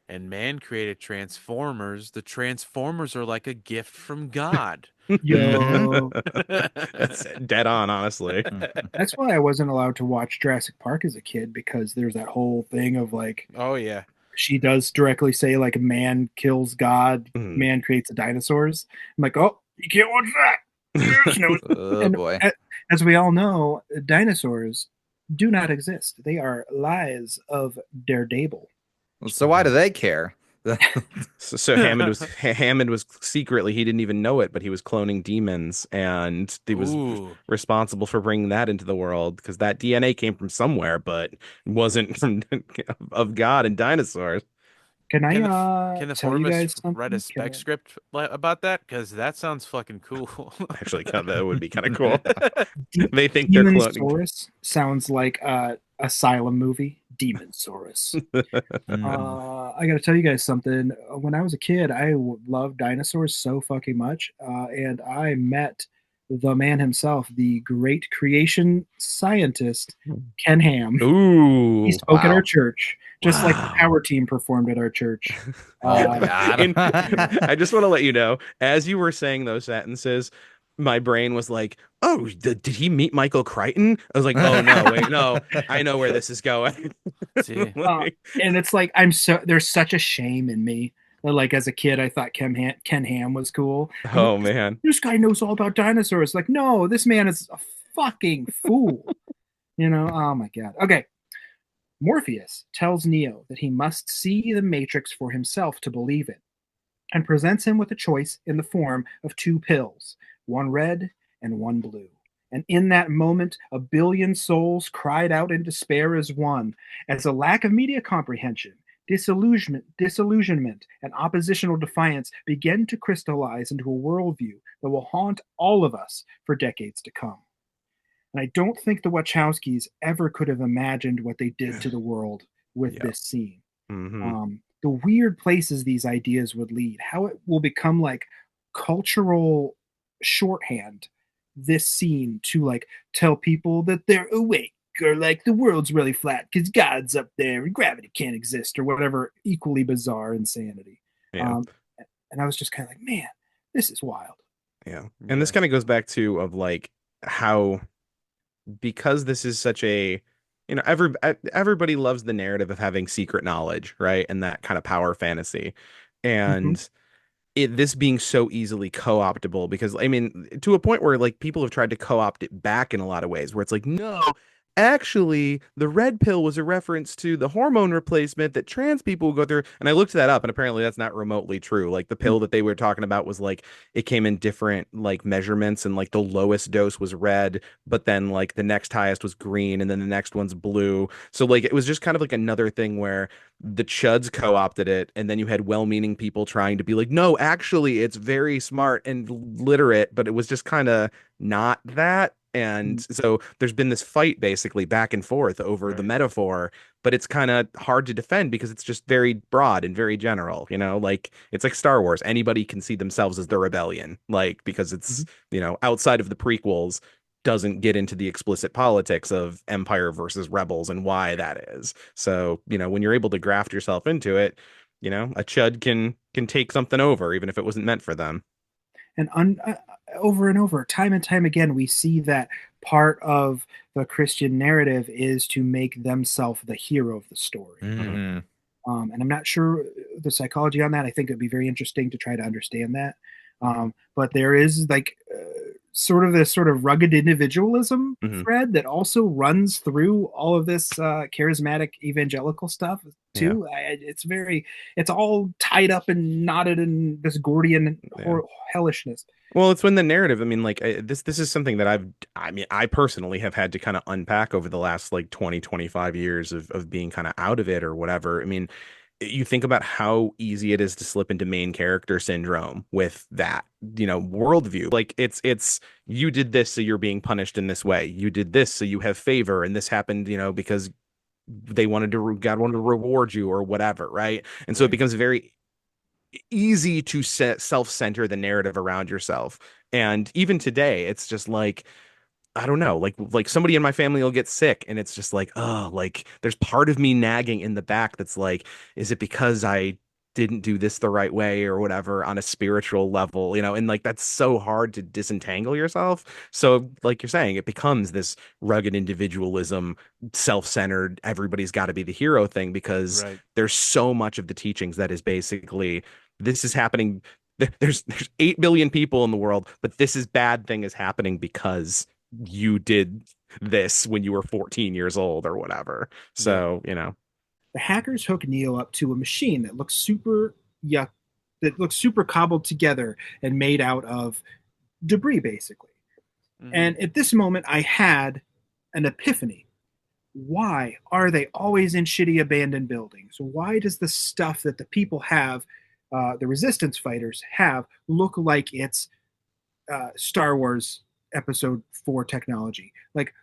and man created Transformers, the Transformers are like a gift from God. Yo. That's dead on, honestly. That's why I wasn't allowed to watch Jurassic Park as a kid, because there's that whole thing of like, oh yeah, she does directly say like man kills God, man creates the dinosaurs. I'm like, oh, you can't watch that. Oh boy. As we all know, dinosaurs do not exist. They are lies of Daredevil. So why do they care? So Hammond was secretly, he didn't even know it, but he was cloning demons, and he was responsible for bringing that into the world because that DNA came from somewhere, but wasn't from of God and dinosaurs. Can I can the tell you guys something? Write a spec script about that? Because that sounds fucking cool. Actually, that would be kind of cool. They think Demonsaurus sounds like a Asylum movie. Demonsaurus. I gotta tell you guys something. When I was a kid, I loved dinosaurs so fucking much, and I met the man himself, the great creation scientist, Ken Ham. Ooh, he spoke at our church, just like the Power Team performed at our church. I just want to let you know, as you were saying those sentences, my brain was like, oh, did he meet Michael Crichton? I was like, oh no, wait, no, I know where this is going. And it's like, there's such a shame in me. Like, as a kid, I thought Ken Ham was cool. Oh man, this guy knows all about dinosaurs. Like, no, this man is a fucking fool. Oh my god. Okay. Morpheus tells Neo that he must see the Matrix for himself to believe it, and presents him with a choice in the form of 2 pills, one red and one blue. And in that moment, a billion souls cried out in despair as one, as a lack of media comprehension, disillusionment, and oppositional defiance begin to crystallize into a worldview that will haunt all of us for decades to come. And I don't think the Wachowskis ever could have imagined what they did to the world with this scene. The weird places these ideas would lead, how it will become like cultural shorthand this scene to like tell people that they're awake, or like the world's really flat because God's up there and gravity can't exist, or whatever equally bizarre insanity. Yeah. And I was just kind of like, man, this is wild. Yeah. And this kind of goes back to of like how, because this is such a, you know, everybody loves the narrative of having secret knowledge, right? And that kind of power fantasy. And this being so easily co-optable, because I mean, to a point where like people have tried to co-opt it back in a lot of ways, where it's like, no, actually, the red pill was a reference to the hormone replacement that trans people go through. And I looked that up, and apparently that's not remotely true. Like the pill that they were talking about was like, it came in different like measurements, and like the lowest dose was red, but then like the next highest was green, and then the next one's blue. So like it was just kind of like another thing where the chuds co-opted it, and then you had well-meaning people trying to be like, no, actually, it's very smart and literate, but it was just kind of not that. And so there's been this fight basically back and forth over the metaphor, but it's kind of hard to defend because it's just very broad and very general, you know, like it's like Star Wars. Anybody can see themselves as the rebellion, like, because it's, you know, outside of the prequels, doesn't get into the explicit politics of Empire versus Rebels and why that is. So, you know, when you're able to graft yourself into it, you know, a chud can take something over, even if it wasn't meant for them. And over and over, time and time again, we see that part of the Christian narrative is to make themselves the hero of the story. And I'm not sure the psychology on that. I think it'd be very interesting to try to understand that. But there is like sort of this sort of rugged individualism thread that also runs through all of this charismatic evangelical stuff too. It's all tied up and knotted in this Gordian hellishness. Well, it's when the narrative, I mean, like this is something that I personally have had to kind of unpack over the last like 25 years of being kind of out of it or whatever. I mean, you think about how easy it is to slip into main character syndrome with that, you know, worldview. Like it's you did this, so you're being punished in this way. You did this, so you have favor, and this happened, you know, because God wanted to reward you or whatever, right? And so it becomes very easy to self-center the narrative around yourself. And even today, it's just like, I don't know, like somebody in my family will get sick, and it's just like, oh, like there's part of me nagging in the back that's like, is it because I didn't do this the right way or whatever on a spiritual level, you know? And like that's so hard to disentangle yourself. So like you're saying, it becomes this rugged individualism, self-centered, everybody's got to be the hero thing, because there's so much of the teachings that is basically, this is happening. There's 8 billion people in the world, but this is bad thing is happening because you did this when you were 14 years old or whatever. So, you know, the hackers hook Neo up to a machine that looks super cobbled together and made out of debris, basically. And at this moment, I had an epiphany. Why are they always in shitty abandoned buildings? Why does the stuff that the people have, the resistance fighters have, look like it's Star Wars Episode 4 technology? Like,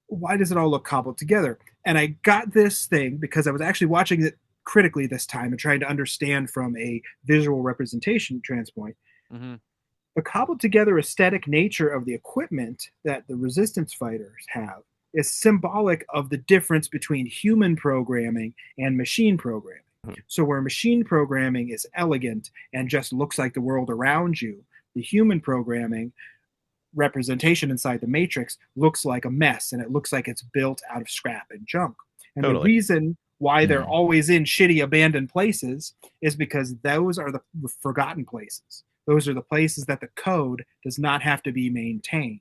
why does it all look cobbled together? And I got this thing because I was actually watching it critically this time and trying to understand from a visual representation standpoint. The cobbled together aesthetic nature of the equipment that the resistance fighters have is symbolic of the difference between human programming and machine programming. So where machine programming is elegant and just looks like the world around you, the human programming representation inside the Matrix looks like a mess, and it looks like it's built out of scrap and junk. And the reason why they're always in shitty abandoned places is because those are the forgotten places. Those are the places that the code does not have to be maintained.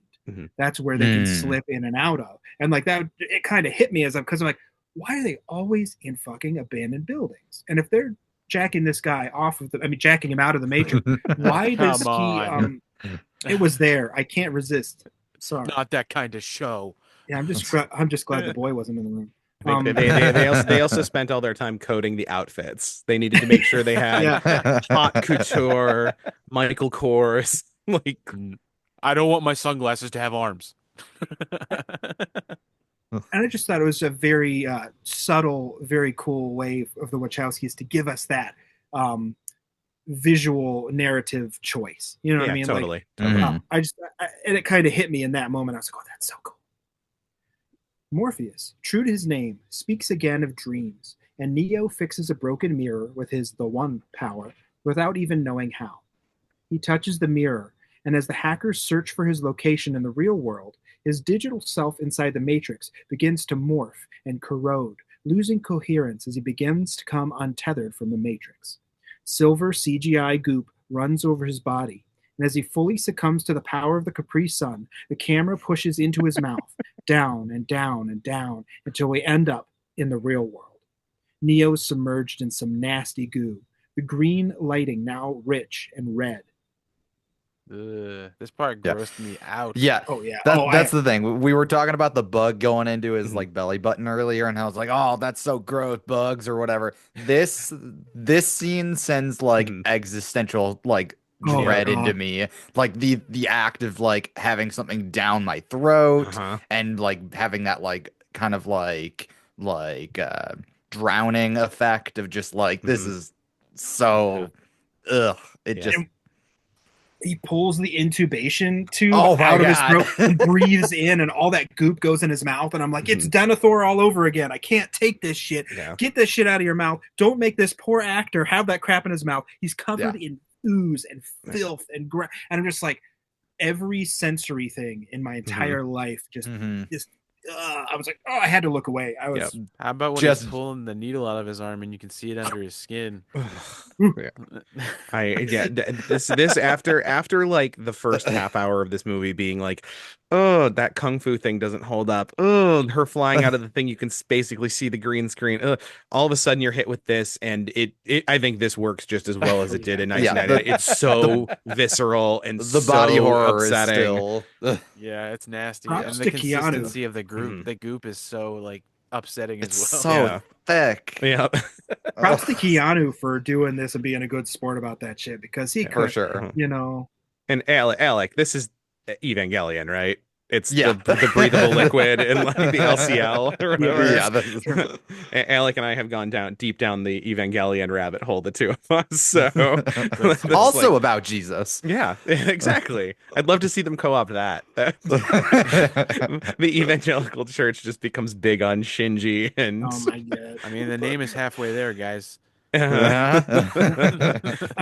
That's where they can slip in and out of. And like that, it kind of hit me because I'm like, why are they always in fucking abandoned buildings? And if they're jacking this guy off of jacking him out of the Matrix, why does he it was there. I can't resist. Sorry. Not that kind of show. Yeah, I'm just glad the boy wasn't in the room. They also spent all their time coding the outfits. They needed to make sure they had haute couture, Michael Kors. Like, I don't want my sunglasses to have arms. And I just thought it was a very subtle, very cool way of the Wachowskis to give us that visual narrative choice. You know what I mean? Totally. Like, and it kind of hit me in that moment. I was like, oh, that's so cool. Morpheus, true to his name, speaks again of dreams, and Neo fixes a broken mirror with his The One power without even knowing how. He touches the mirror, and as the hackers search for his location in the real world, his digital self inside the Matrix begins to morph and corrode, losing coherence as he begins to come untethered from the Matrix. Silver CGI goop runs over his body, and as he fully succumbs to the power of the Capri Sun, the camera pushes into his mouth, down and down and down, until we end up in the real world. Neo's submerged in some nasty goo, the green lighting now rich and red. This part grossed me out. Yeah. Oh yeah. That's the thing. We were talking about the bug going into his like belly button earlier, and I was like, "Oh, that's so gross, bugs or whatever." This scene sends like existential like dread into me, like the act of like having something down my throat and like having that like kind of like drowning effect of just like this is so just. He pulls the intubation tube out of his throat and breathes in, and all that goop goes in his mouth. And I'm like, it's Denethor all over again. I can't take this shit. Yeah. Get this shit out of your mouth. Don't make this poor actor have that crap in his mouth. He's covered in ooze and filth and and I'm just like, every sensory thing in my entire life just I was like, oh, I had to look away. I was. How about when he's pulling the needle out of his arm and you can see it under his skin? This after like the first half hour of this movie being like, oh, that kung fu thing doesn't hold up. Oh, her flying out of the thing, you can basically see the green screen. All of a sudden you're hit with this, and I think this works just as well as it did in 1990. It's so visceral and the body horror upsetting. Is still. Yeah, it's nasty, and the consistency of the group, the goop is so like upsetting it's as well. So thick. Yeah. Props to Keanu for doing this and being a good sport about that shit, because he could, for sure. You know. And Alec, this is Evangelion, right? It's the breathable liquid and like the LCL or whatever. Alec and I have gone deep down the Evangelion rabbit hole, the two of us. So also like, about Jesus. Yeah, exactly. I'd love to see them co-opt that. The evangelical church just becomes big on Shinji, and oh my god. I mean, the name is halfway there, guys. I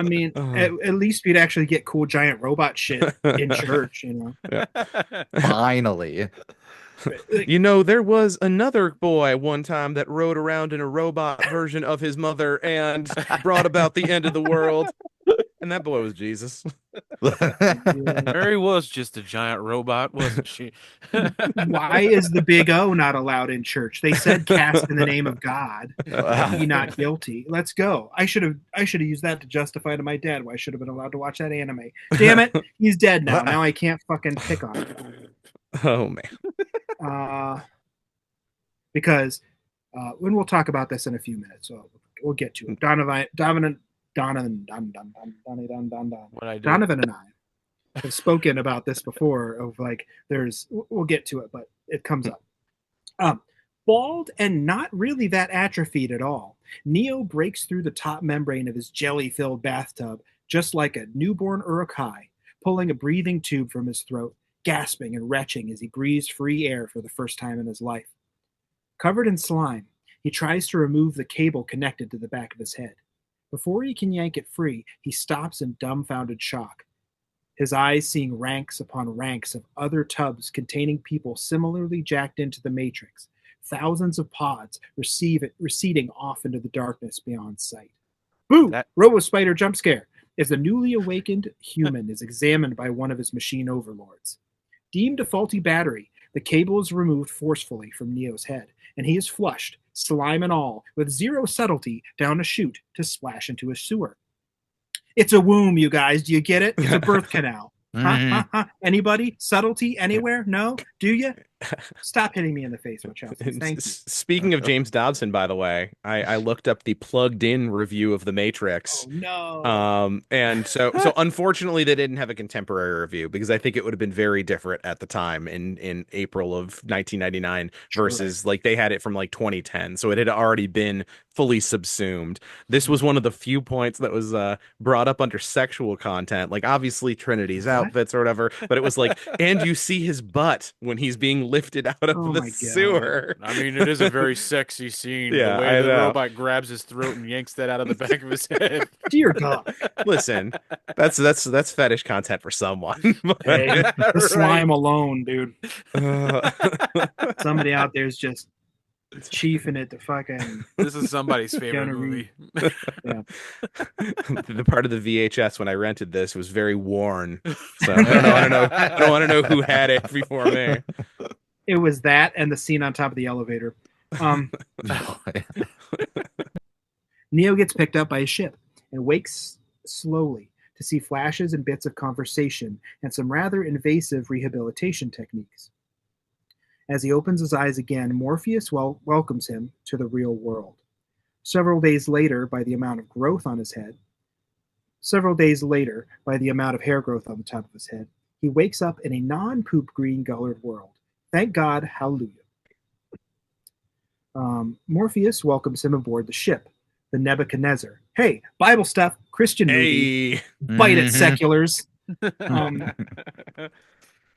mean, at least we'd actually get cool giant robot shit in church, you know. Finally. You know, there was another boy one time that rode around in a robot version of his mother and brought about the end of the world. And that boy was Jesus. Mary was just a giant robot, wasn't she? Why is the big O not allowed in church? They said cast in the name of God. He not guilty. Let's go. I should have used that to justify to my dad why I should have been allowed to watch that anime. Damn it, he's dead now. Now I can't fucking pick on him. Oh man. Because when we'll talk about this in a few minutes, so we'll get to it. Donovan and I have spoken about this before. Of like, we'll get to it, but it comes up. Bald and not really that atrophied at all, Neo breaks through the top membrane of his jelly-filled bathtub just like a newborn Uruk-hai, pulling a breathing tube from his throat, gasping and retching as he breathes free air for the first time in his life. Covered in slime, he tries to remove the cable connected to the back of his head. Before he can yank it free, he stops in dumbfounded shock, his eyes seeing ranks upon ranks of other tubs containing people similarly jacked into the Matrix, thousands of pods receding off into the darkness beyond sight. Boo! Robo-Spider jump scare as the newly awakened human is examined by one of his machine overlords. Deemed a faulty battery, the cable is removed forcefully from Neo's head, and he is flushed, slime and all, with zero subtlety, down a chute to splash into a sewer. It's a womb, you guys. Do you get it? It's a birth canal. Anybody? Subtlety anywhere? No? Do you? Stop hitting me in the face, Wachowski. Thank you. Speaking of James Dobson, by the way, I looked up the plugged-in review of The Matrix. Oh no. And so unfortunately they didn't have a contemporary review because I think it would have been very different at the time in April of 1999 versus like they had it from like 2010. So it had already been fully subsumed. This was one of the few points that was brought up under sexual content, like obviously Trinity's outfits or whatever, but it was like, and you see his butt when he's being lifted out of the sewer. I mean, it is a very sexy scene. Yeah, the way the robot grabs his throat and yanks that out of the back of his head. Dear God. Listen, that's fetish content for someone. Hey, the slime alone, dude. Somebody out there is just chiefing it to fucking. This is somebody's favorite movie. Yeah. The part of the VHS when I rented this was very worn, so I don't want to know who had it before me. It was that and the scene on top of the elevator. Neo gets picked up by a ship and wakes slowly to see flashes and bits of conversation and some rather invasive rehabilitation techniques. As he opens his eyes again, Morpheus welcomes him to the real world. Several days later, by the amount of hair growth on the top of his head, he wakes up in a non-poop green-colored world. Thank God, hallelujah. Morpheus welcomes him aboard the ship, the Nebuchadnezzar. Hey, Bible stuff, Christian movie. Bite it, seculars.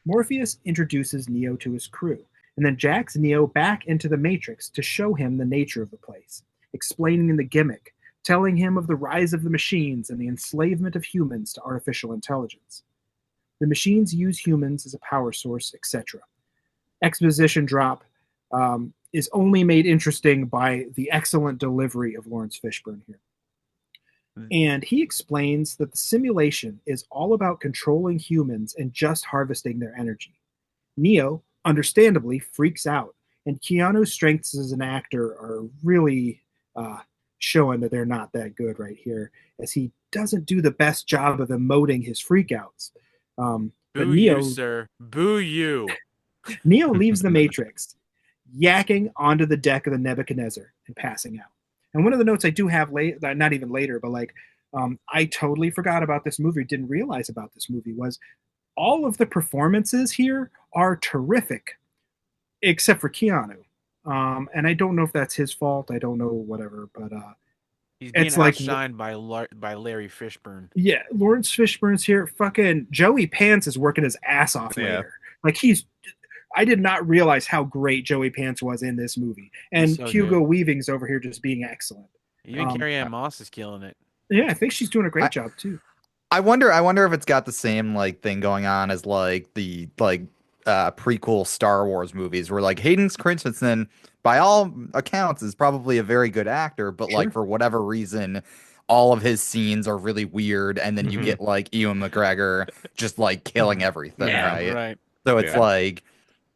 Morpheus introduces Neo to his crew, and then jacks Neo back into the Matrix to show him the nature of the place, explaining the gimmick, telling him of the rise of the machines and the enslavement of humans to artificial intelligence. The machines use humans as a power source, etc. Exposition drop is only made interesting by the excellent delivery of Lawrence Fishburne here. And he explains that the simulation is all about controlling humans and just harvesting their energy. Neo, understandably, freaks out, and Keanu's strengths as an actor are really showing that they're not that good right here, as he doesn't do the best job of emoting his freakouts. Boo Neo, you, sir. Boo you. Neo leaves the Matrix, yakking onto the deck of the Nebuchadnezzar and passing out. And one of the notes I do have not even later, but like I totally forgot about this movie, didn't realize about this movie, was all of the performances here are terrific, except for Keanu. And I don't know if that's his fault. I don't know, whatever. But he's being outshined by Larry Fishburne. Yeah, Lawrence Fishburne's here. Fucking Joey Pants is working his ass off later. Like I did not realize how great Joey Pants was in this movie. And so Hugo Weaving's over here just being excellent. Even Carrie-Anne Moss is killing it. Yeah, I think she's doing a great job too. I wonder if it's got the same like thing going on as like the prequel Star Wars movies where like Hayden Christensen, by all accounts, is probably a very good actor, but like for whatever reason, all of his scenes are really weird, and then you get like Ewan McGregor just like killing everything, right? So it's like,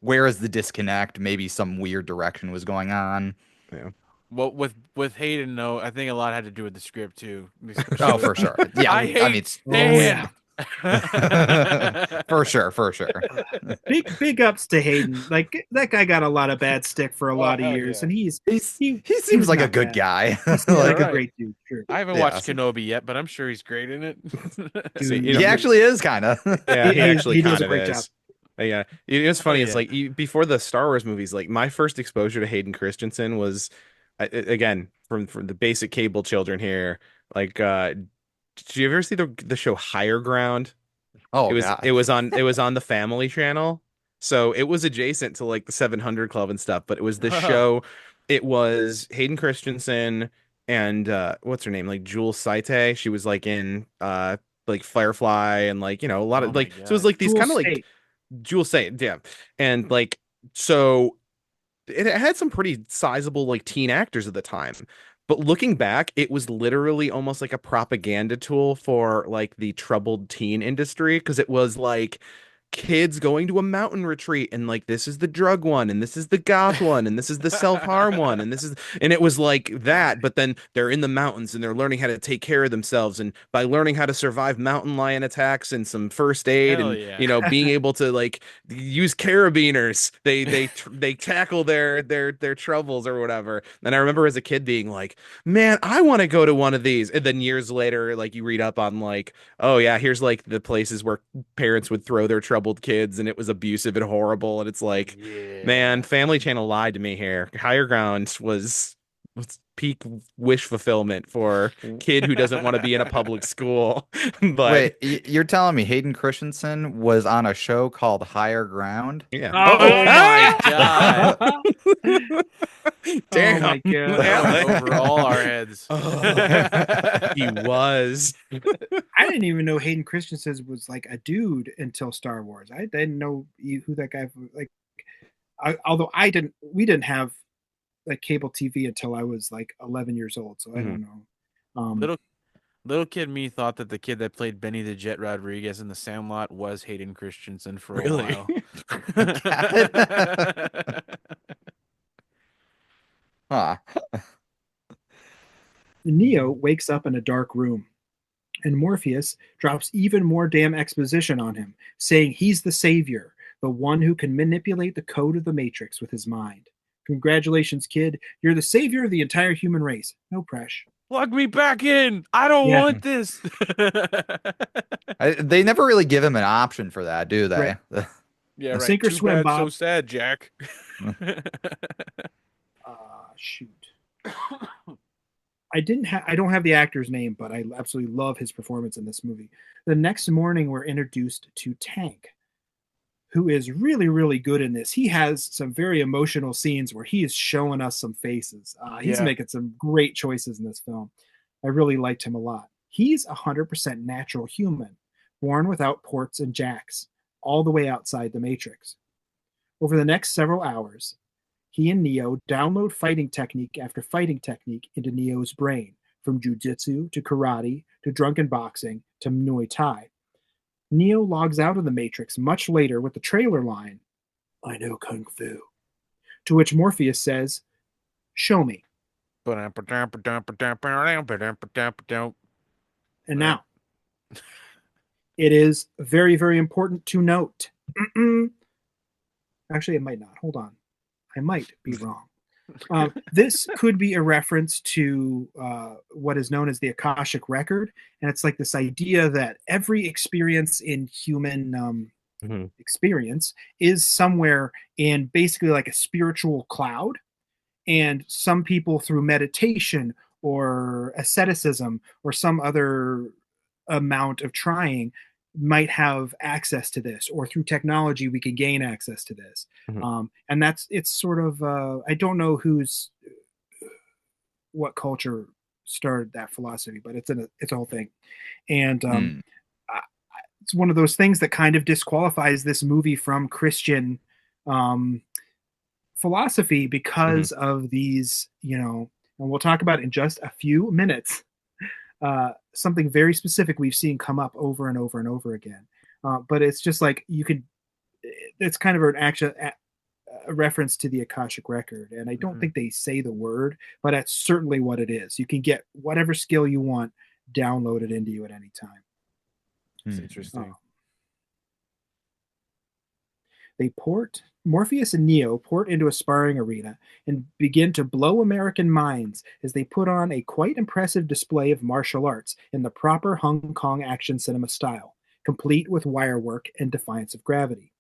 where is the disconnect? Maybe some weird direction was going on. Yeah. Well, with Hayden, though, I think a lot had to do with the script too. Oh, for sure. Yeah, I mean, for sure. Big ups to Hayden. Like that guy got a lot of bad stick for a lot of years, and he seems like a good guy. Like a great dude. Sure. I haven't watched Kenobi yet, but I'm sure he's great in it. Dude, he actually is kind of. Yeah, he actually does a great job. Yeah, it's funny. It's like before the Star Wars movies, like my first exposure to Hayden Christensen was, again, from the basic cable children here. Like, did you ever see the show Higher Ground? Oh, it was on the Family Channel, so it was adjacent to like the 700 Club and stuff. But it was the show. It was Hayden Christensen and what's her name, like Jules Saite. She was like in like Firefly and like a lot of like. So it was like these kind of like. Jules Saint, yeah, and like so, it had some pretty sizable like teen actors at the time. But looking back, it was literally almost like a propaganda tool for like the troubled teen industry, because it was like kids going to a mountain retreat, and like this is the drug one, and this is the goth one, and this is the self-harm one, and it was like that, but then they're in the mountains and they're learning how to take care of themselves, and by learning how to survive mountain lion attacks and some first aid, Hell and yeah. you know, being able to like use carabiners, they tackle their troubles or whatever. And I remember as a kid being like, man, I want to go to one of these. And then years later, like you read up on like, oh yeah, here's like the places where parents would throw their troubled kids and it was abusive and horrible. And it's like, man, Family Channel lied to me here. Higher Ground was peak wish fulfillment for kid who doesn't want to be in a public school. But wait, you're telling me Hayden Christensen was on a show called Higher Ground? yeah. Oh my god. Damn. Oh my god. Over all our heads. He was. I didn't even know Hayden Christensen was like a dude until Star Wars. I didn't know who that guy was. Like, although we didn't have like cable TV until I was like 11 years old, so I don't know. Little kid me thought that the kid that played Benny the Jet Rodriguez in The Sandlot was Hayden Christensen for a while. Huh. Neo wakes up in a dark room, and Morpheus drops even more damn exposition on him, saying he's the savior, the one who can manipulate the code of the Matrix with his mind. Congratulations, kid. You're the savior of the entire human race. No pressure. Plug me back in. I don't want this. They never really give him an option for that, do they? Right. Yeah, right. Sink or Too swim, bad, Bob. so sad, Jack. Shoot. I don't have the actor's name, but I absolutely love his performance in this movie. The next morning, we're introduced to Tank, who is really, really good in this. He has some very emotional scenes where he is showing us some faces. He's making some great choices in this film. I really liked him a lot. He's 100% natural human, born without ports and jacks, all the way outside the Matrix. Over the next several hours, he and Neo download fighting technique after fighting technique into Neo's brain, from jujitsu to karate to drunken boxing to Muay Thai. Neo logs out of the Matrix much later with the trailer line, "I know Kung Fu." To which Morpheus says, "Show me." And now, it is very, very important to note. Actually, it might not. Hold on. I might be wrong. This could be a reference to what is known as the Akashic Record. And it's like this idea that every experience in human experience is somewhere in basically like a spiritual cloud. And some people, through meditation or asceticism or some other amount of trying, might have access to this, or through technology we can gain access to this. And it's sort of I don't know what culture started that philosophy, but it's a whole thing. And it's one of those things that kind of disqualifies this movie from Christian philosophy because of these, and we'll talk about in just a few minutes. Something very specific we've seen come up over and over and over again. But it's just like it's kind of a reference to the Akashic Record. And I don't think they say the word, but that's certainly what it is. You can get whatever skill you want downloaded into you at any time. It's interesting. Morpheus and Neo port into a sparring arena and begin to blow American minds as they put on a quite impressive display of martial arts in the proper Hong Kong action cinema style, complete with wire work and defiance of gravity.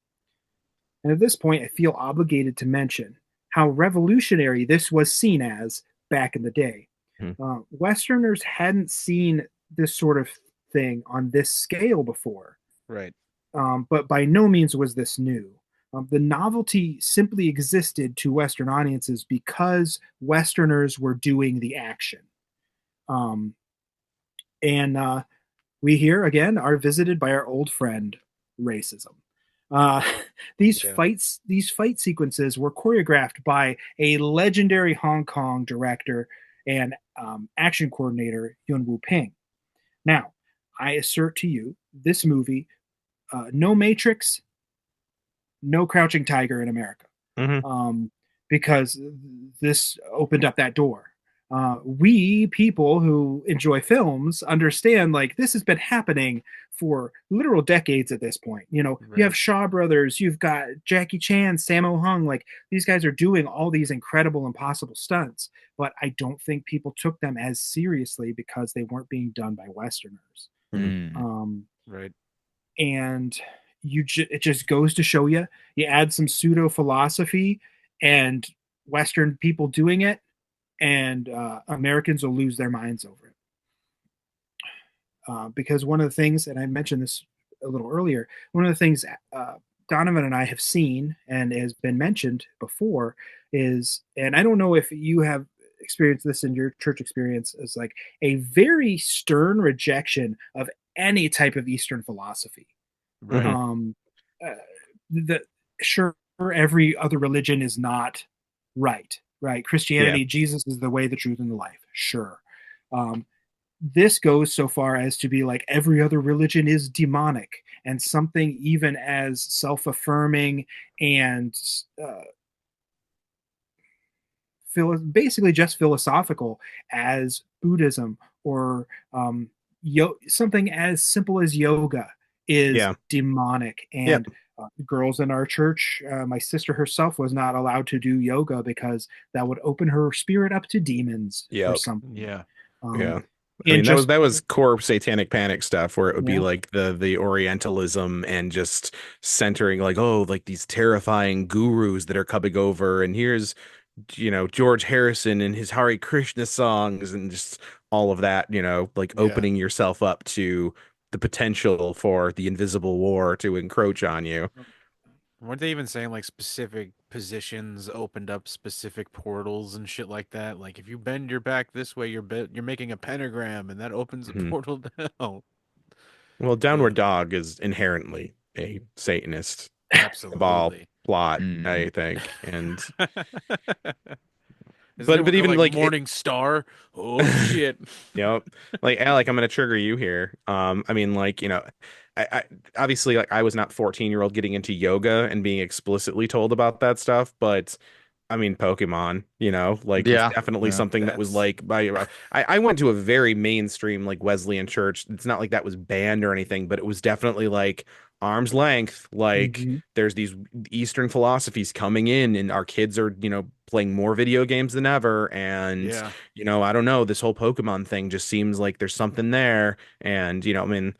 And at this point, I feel obligated to mention how revolutionary this was seen as back in the day. Westerners hadn't seen this sort of thing on this scale before. Right. But by no means was this new. The novelty simply existed to Western audiences because Westerners were doing the action. And we here again are visited by our old friend, racism. These fight sequences were choreographed by a legendary Hong Kong director and action coordinator, Yuen Woo-ping. Now, I assert to you, this movie, no Matrix, no Crouching Tiger in America, because this opened up that door. We people who enjoy films understand like this has been happening for literal decades at this point. You know, you have Shaw Brothers, you've got Jackie Chan, Sammo Hung, like these guys are doing all these incredible, impossible stunts, but I don't think people took them as seriously because they weren't being done by Westerners. Right. And it just goes to show you, you add some pseudo philosophy and Western people doing it, and Americans will lose their minds over it. Because one of the things, and I mentioned this a little earlier, one of the things Donovan and I have seen and has been mentioned before is, and I don't know if you have experienced this in your church experience, is like a very stern rejection of any type of Eastern philosophy. Right. Sure, every other religion is not right. Christianity, Yeah. Jesus is the way, the truth, and the life. Sure. This goes so far as to be like every other religion is demonic, and something even as self-affirming and basically just philosophical as Buddhism, or something as simple as yoga is demonic. And girls in our church, my sister herself was not allowed to do yoga because that would open her spirit up to demons or something. Yeah. I mean, that was core Satanic Panic stuff, where it would be like the Orientalism and just centering like, oh, like these terrifying gurus that are coming over, and here's, you know, George Harrison and his Hare Krishna songs, and just all of that, you know, like opening yourself up to the potential for the invisible war to encroach on you. Weren't they even saying like specific positions opened up specific portals and shit like that? Like if you bend your back this way, you're making a pentagram, and that opens a portal to hell. Well, Downward Dog is inherently a Satanist absolutely plot, I think, and but even like Morning Star, oh shit. Yep. Like Alec, I'm gonna trigger you here. I mean, like, you know, I obviously, like, I was not 14-year-old getting into yoga and being explicitly told about that stuff, but I mean, Pokemon, you know, like it's definitely something that was like I went to a very mainstream like Wesleyan church. It's not like that was banned or anything, but it was definitely like arm's length. Like there's these Eastern philosophies coming in, and our kids are, you know, playing more video games than ever. And, you know, I don't know, this whole Pokemon thing just seems like there's something there. And, you know, I mean,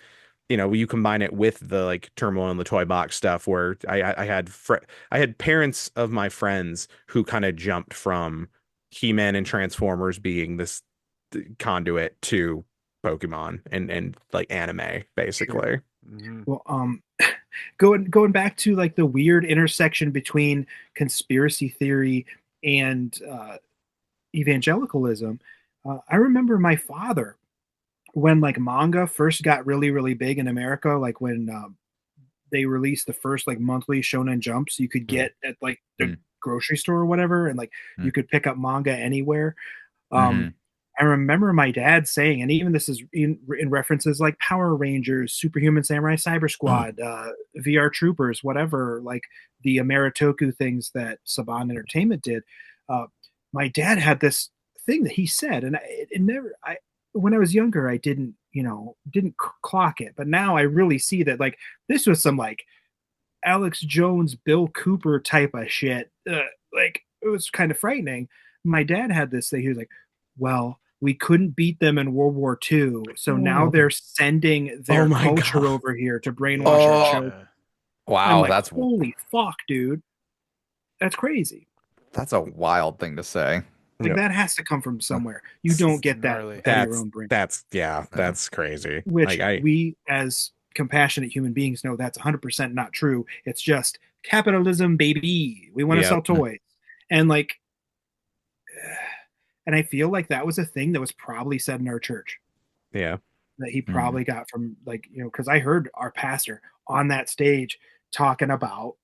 you know, you combine it with the like turmoil in the toy box stuff, where I had parents of my friends who kind of jumped from He-Man and Transformers being this conduit to Pokemon and like anime, basically. Well, going back to like the weird intersection between conspiracy theory and evangelicalism, I remember my father, when like manga first got really, really big in America, like when they released the first like monthly Shonen Jumps you could get at like the grocery store or whatever, and like you could pick up manga anywhere. I remember my dad saying, and even this is in references like Power Rangers, Superhuman Samurai Cyber Squad, VR Troopers, whatever, like the Ameritoku things that Saban Entertainment did. My dad had this thing that he said, and when I was younger, I didn't clock it, but now I really see that like this was some like Alex Jones, Bill Cooper type of shit. Like it was kind of frightening. My dad had this thing. He was like, well, we couldn't beat them in World War II, so now they're sending their culture over here to brainwash our children. Wow, like, holy fuck, dude. That's crazy. That's a wild thing to say. Like that has to come from somewhere. You don't get that out of your own brain. That's crazy. Which we, as compassionate human beings, know that's 100% not true. It's just capitalism, baby. We want to sell toys, and like, and I feel like that was a thing that was probably said in our church. Yeah, that he probably got from like, you know, because I heard our pastor on that stage talking about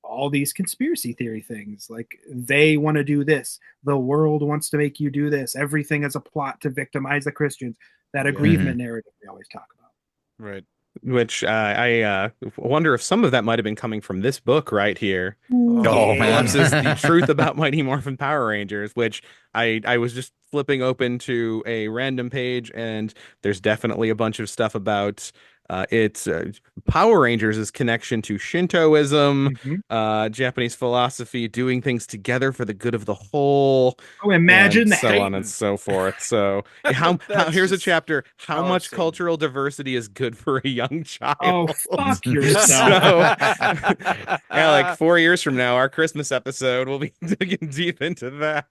all these conspiracy theory things, like they want to do this, the world wants to make you do this, everything is a plot to victimize the Christians, that aggrievement narrative we always talk about. Right. which I wonder if some of that might have been coming from this book right here. Oh man. Ellipsis, The Truth About Mighty Morphin Power Rangers, which I was just flipping open to a random page, and there's definitely a bunch of stuff about it's Power Rangers' connection to Shintoism, Japanese philosophy, doing things together for the good of the whole, Oh, imagine and that. so on and so forth. So how here's a chapter: how much Satan. cultural diversity is good for a young child? Oh, fuck yourself. Yeah, like 4 years from now, our Christmas episode will be digging deep into that.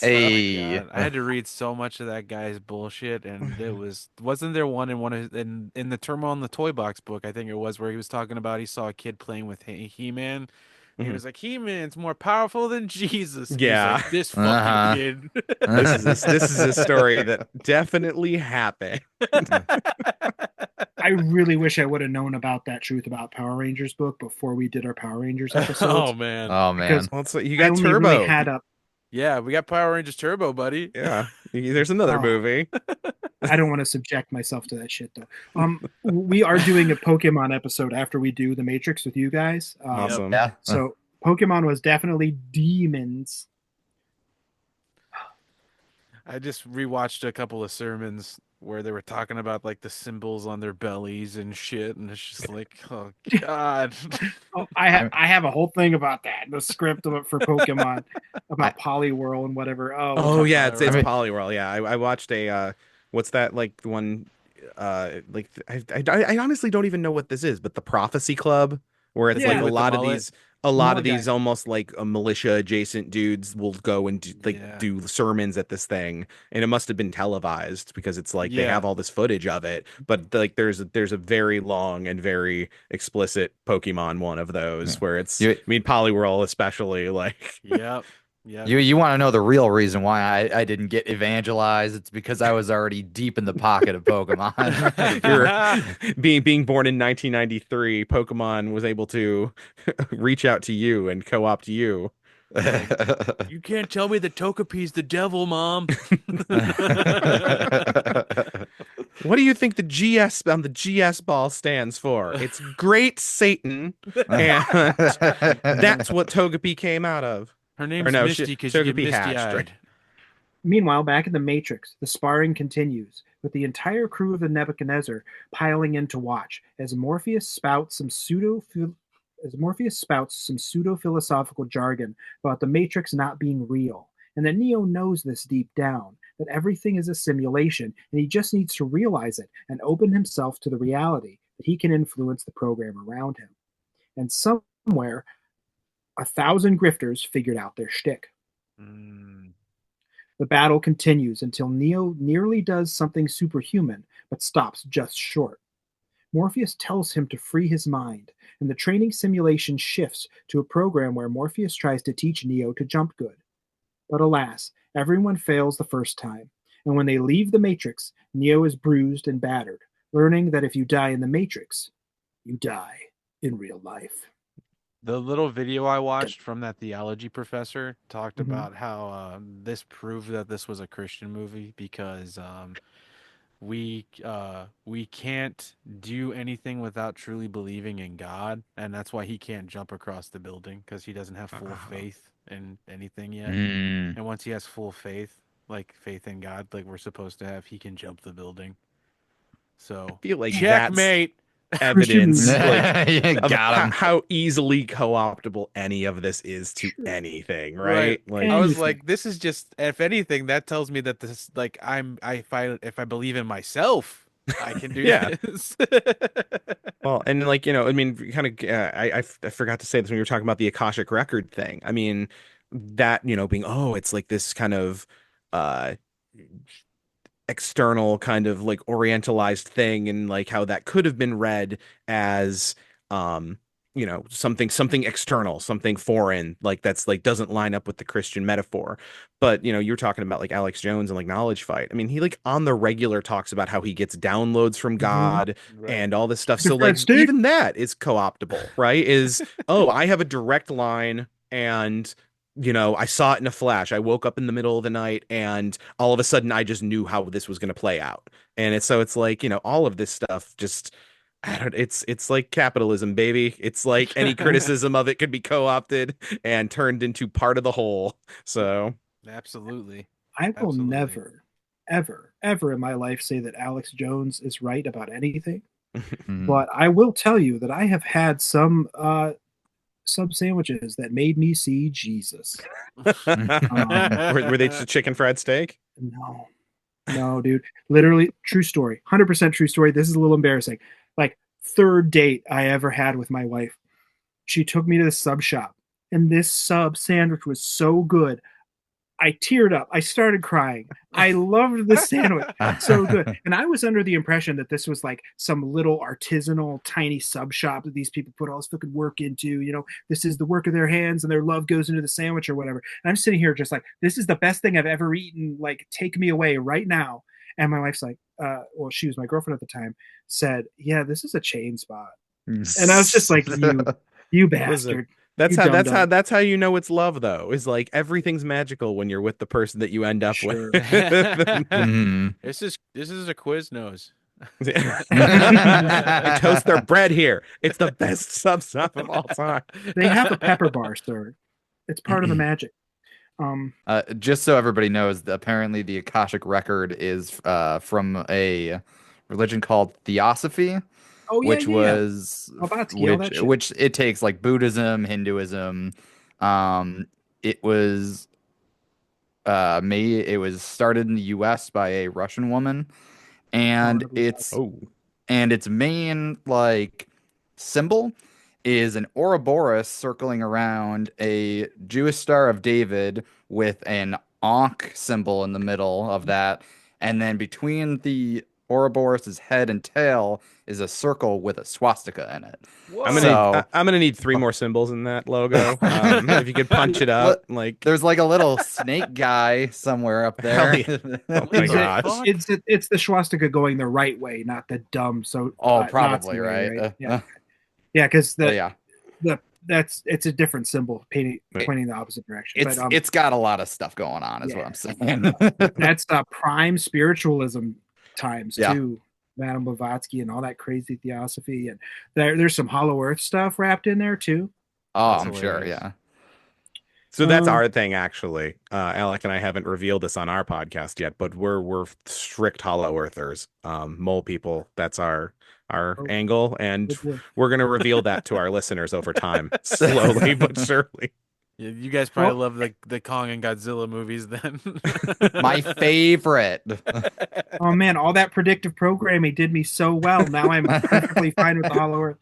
Hey. God, I had to read so much of that guy's bullshit, and it wasn't there one of in the Turmoil in the Toy Box book, I think it was, where he was talking about he saw a kid playing with He-Man. He was like, He-Man's more powerful than Jesus. And Yeah. he's like, this fucking kid. This is a story that definitely happened. I really wish I would have known about that Truth About Power Rangers book before we did our Power Rangers episodes. Oh man. Oh man. Well, so you got Turbo. Really had a Yeah, we got Power Rangers Turbo, buddy. Yeah, there's another movie. I don't want to subject myself to that shit though. We are doing a Pokemon episode after we do the Matrix with you guys. Awesome. Yeah. So Pokemon was definitely demons. I just rewatched a couple of sermons where they were talking about like the symbols on their bellies and shit, and it's just like, oh god. Oh, I have a whole thing about that. The script for Pokemon about Poliwhirl and whatever. Oh yeah, it's about it. Poliwhirl. Yeah, I watched a what's that like one like I honestly don't even know what this is, but the Prophecy Club, where it's Yeah. like a With the lot of mullet. these a lot of Mullet these guy. almost like a militia adjacent dudes will go and do sermons at this thing, and it must have been televised because it's like they Yeah. have all this footage of it, but like there's a very long and very explicit Pokemon one of those where it's I mean Poliwhirl especially like Yep. Yeah. You want to know the real reason why I didn't get evangelized? It's because I was already deep in the pocket of Pokemon. You're being born in 1993, Pokemon was able to reach out to you and co-opt you. You can't tell me that Togepi's the devil, Mom. What do you think the GS on the GS ball stands for? It's Great Satan, and that's what Togepi came out of. Her name's no, Misty because you get Togepi hatched, misty-eyed. right? Meanwhile, back in the Matrix, the sparring continues, with the entire crew of the Nebuchadnezzar piling in to watch as Morpheus spouts some pseudo-philosophical jargon about the Matrix not being real, and that Neo knows this deep down, that everything is a simulation, and he just needs to realize it and open himself to the reality that he can influence the program around him. And somewhere, 1,000 grifters figured out their shtick. The battle continues until Neo nearly does something superhuman, but stops just short. Morpheus tells him to free his mind, and the training simulation shifts to a program where Morpheus tries to teach Neo to jump good. But alas, everyone fails the first time, and when they leave the Matrix, Neo is bruised and battered, learning that if you die in the Matrix, you die in real life. The little video I watched from that theology professor talked about how this proved that this was a Christian movie because we can't do anything without truly believing in God, and that's why he can't jump across the building because he doesn't have full faith in anything yet. And once he has full faith, like faith in God, like we're supposed to have, he can jump the building. So I feel like checkmate. Evidence like, got how easily co-optable any of this is to anything, right? Like I was like, this is just, if anything, that tells me that this, like, if I believe in myself, I can do this. Well, and like, you know, I mean, kind of, I forgot to say this when you were talking about the Akashic record thing. I mean, that, you know, being, oh, it's like this kind of external kind of like orientalized thing, and like how that could have been read as you know, something external, something foreign, like that's like doesn't line up with the Christian metaphor. But you know, you're talking about like Alex Jones and like Knowledge Fight. I mean, he like on the regular talks about how he gets downloads from God and all this stuff. So like even that is co-optable, right? Is oh, I have a direct line, and you know, I saw it in a flash. I woke up in the middle of the night and all of a sudden I just knew how this was going to play out. And it's like, you know, all of this stuff just It's like capitalism, baby. It's like any criticism of it could be co-opted and turned into part of the whole. So Absolutely. I will Absolutely. never, ever, ever in my life say that Alex Jones is right about anything. But I will tell you that I have had some sandwiches that made me see Jesus. Were they just chicken fried steak? No, dude. Literally, true story. 100% true story. This is a little embarrassing. Like, third date I ever had with my wife. She took me to the sub shop, and this sub sandwich was so good. I teared up. I started crying. I loved the sandwich. So good. And I was under the impression that this was like some little artisanal tiny sub shop that these people put all this fucking work into. You know, this is the work of their hands and their love goes into the sandwich or whatever. And I'm sitting here just like, this is the best thing I've ever eaten. Like, take me away right now. And my wife's like, well, she was my girlfriend at the time, said, yeah, this is a chain spot. And I was just like, you bastard. That's how you know it's love, though, is like everything's magical when you're with the person that you end up with. This is a Quiznos. I toast their bread here. It's the best sub of all time. They have a pepper bar, sir. It's part of the magic. Just so everybody knows, apparently the Akashic record is from a religion called Theosophy. Oh, yeah, which it takes like Buddhism, Hinduism. It was started in the U.S. by a Russian woman, and its main like symbol is an Ouroboros circling around a Jewish Star of David with an Ankh symbol in the middle of that, and then between the Ouroboros' head and tail is a circle with a swastika in it. I'm gonna need 3 more symbols in that logo. If you could punch it up, like there's like a little snake guy somewhere up there. Oh my gosh! It's the swastika going the right way, not the dumb. So probably Nazi right. Way, right? Yeah, because it's a different symbol pointing the opposite direction. It's got a lot of stuff going on, is what I'm saying. That's prime spiritualism times too. Madame Blavatsky and all that crazy theosophy, and there's some Hollow Earth stuff wrapped in there too. I'm sure, yeah. So that's our thing, actually. Alec and I haven't revealed this on our podcast yet, but we're strict Hollow Earthers, mole people. That's our angle, and we're gonna reveal that to our listeners over time, slowly but surely. Yeah, you guys probably love the Kong and Godzilla movies then. My favorite. Oh man, all that predictive programming did me so well. Now I'm perfectly fine with the Hollow Earth.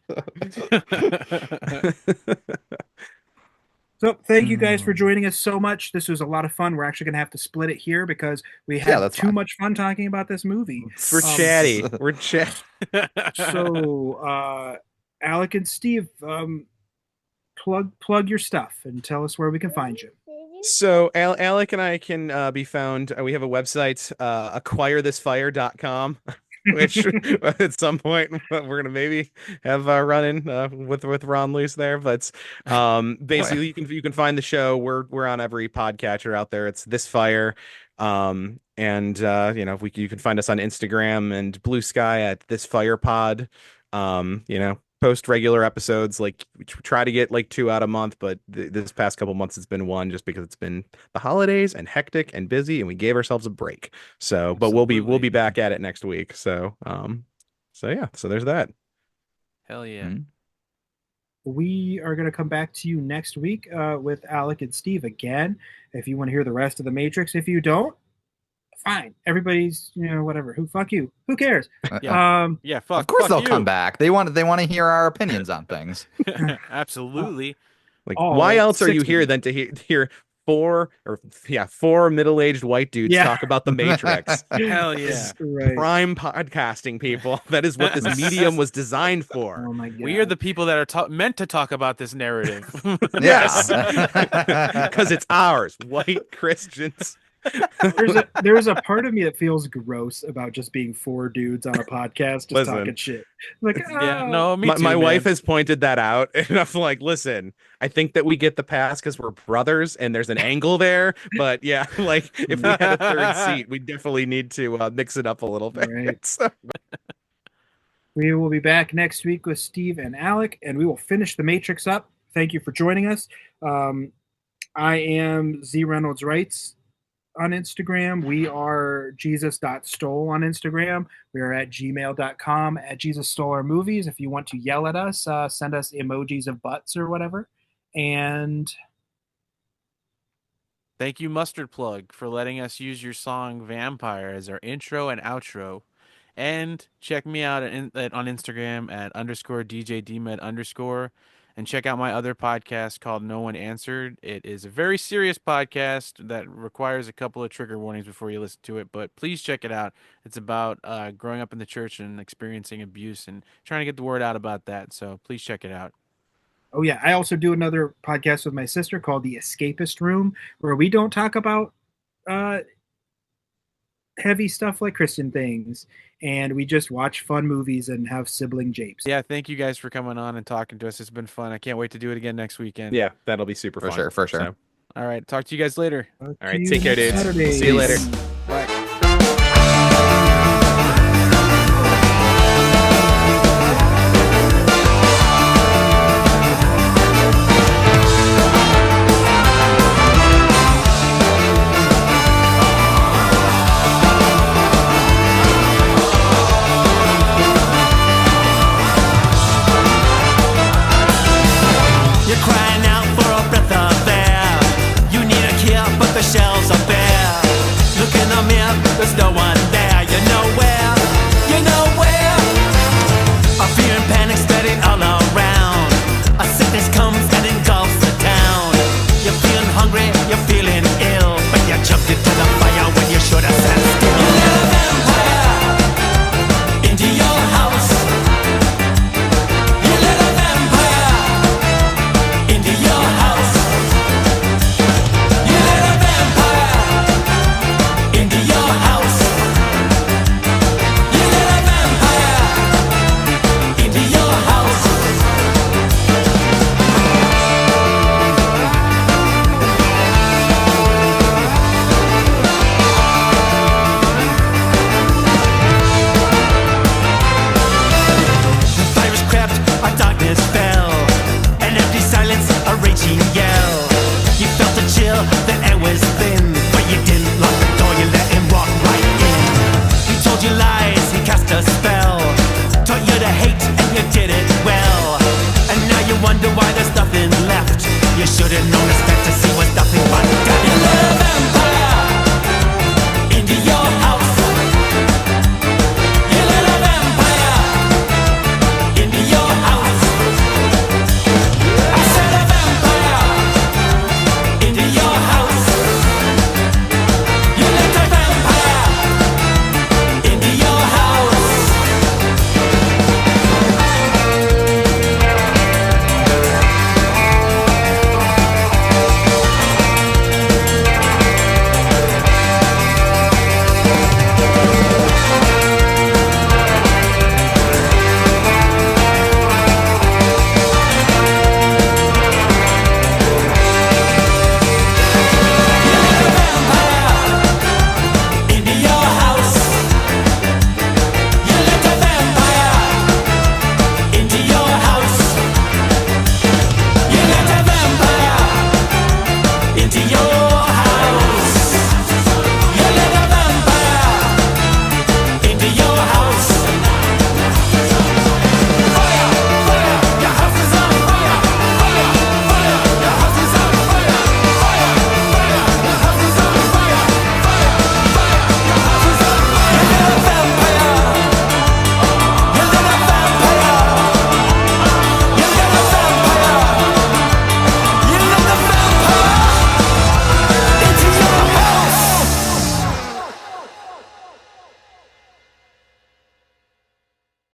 So thank you guys for joining us so much. This was a lot of fun. We're actually going to have to split it here because we had too much fun talking about this movie. We're chatty. We're chatty. So Alec and Steve, plug your stuff and tell us where we can find you. So Alec and I can be found. We have a website, acquirethisfire.com, which at some point we're gonna maybe have running with Ron Luce there. But basically, you can find the show. We're on every podcatcher out there. It's This Fire. And you can find us on Instagram and Blue Sky at This Fire Pod. Post regular episodes, like we try to get like 2 out a month, but this past couple months it's been 1 just because it's been the holidays and hectic and busy, and we gave ourselves a break. So, but we'll be back at it next week. So there's that. Hell yeah. We are going to come back to you next week with Alec and Steve again. If you want to hear the rest of the Matrix, if you don't, fine. Everybody's, whatever. Fuck you. Who cares? Fuck. Of course they'll come back. They want to hear our opinions on things. Absolutely. Why else are you here than to hear 4 middle-aged white dudes talk about the Matrix? Hell yeah. Right. Prime podcasting, people. That is what this medium was designed for. Oh my God. We are the people that are meant to talk about this narrative. Yes. Because it's ours. White Christians. There's a part of me that feels gross about just being 4 dudes on a podcast just talking shit. Like, my wife has pointed that out, and I'm like, listen, I think that we get the pass because we're brothers, and there's an angle there. But yeah, like if we had a 3rd seat, we definitely need to mix it up a little bit. Right. So. We will be back next week with Steve and Alec, and we will finish The Matrix up. Thank you for joining us. I am Z Reynolds Wrights on Instagram. We are jesus.stole on Instagram. We are at gmail.com at Jesus Stole Our Movies. If you want to yell at us, send us emojis of butts or whatever. And thank you, Mustard Plug, for letting us use your song Vampire as our intro and outro. And check me out on Instagram at _DJDmed_. And check out my other podcast called No One Answered. It is a very serious podcast that requires a couple of trigger warnings before you listen to it. But please check it out. It's about growing up in the church and experiencing abuse and trying to get the word out about that. So please check it out. Oh, yeah. I also do another podcast with my sister called The Escapist Room, where we don't talk about heavy stuff like Christian things, and we just watch fun movies and have sibling japes. Yeah, thank you guys for coming on and talking to us. It's been fun. I can't wait to do it again next weekend. Yeah, that'll be super fun. For sure. So. All right, talk to you guys later. All right, take care, dudes. See you later. Bye. The shelves are bare. Look in the mirror, there's no one there. You know where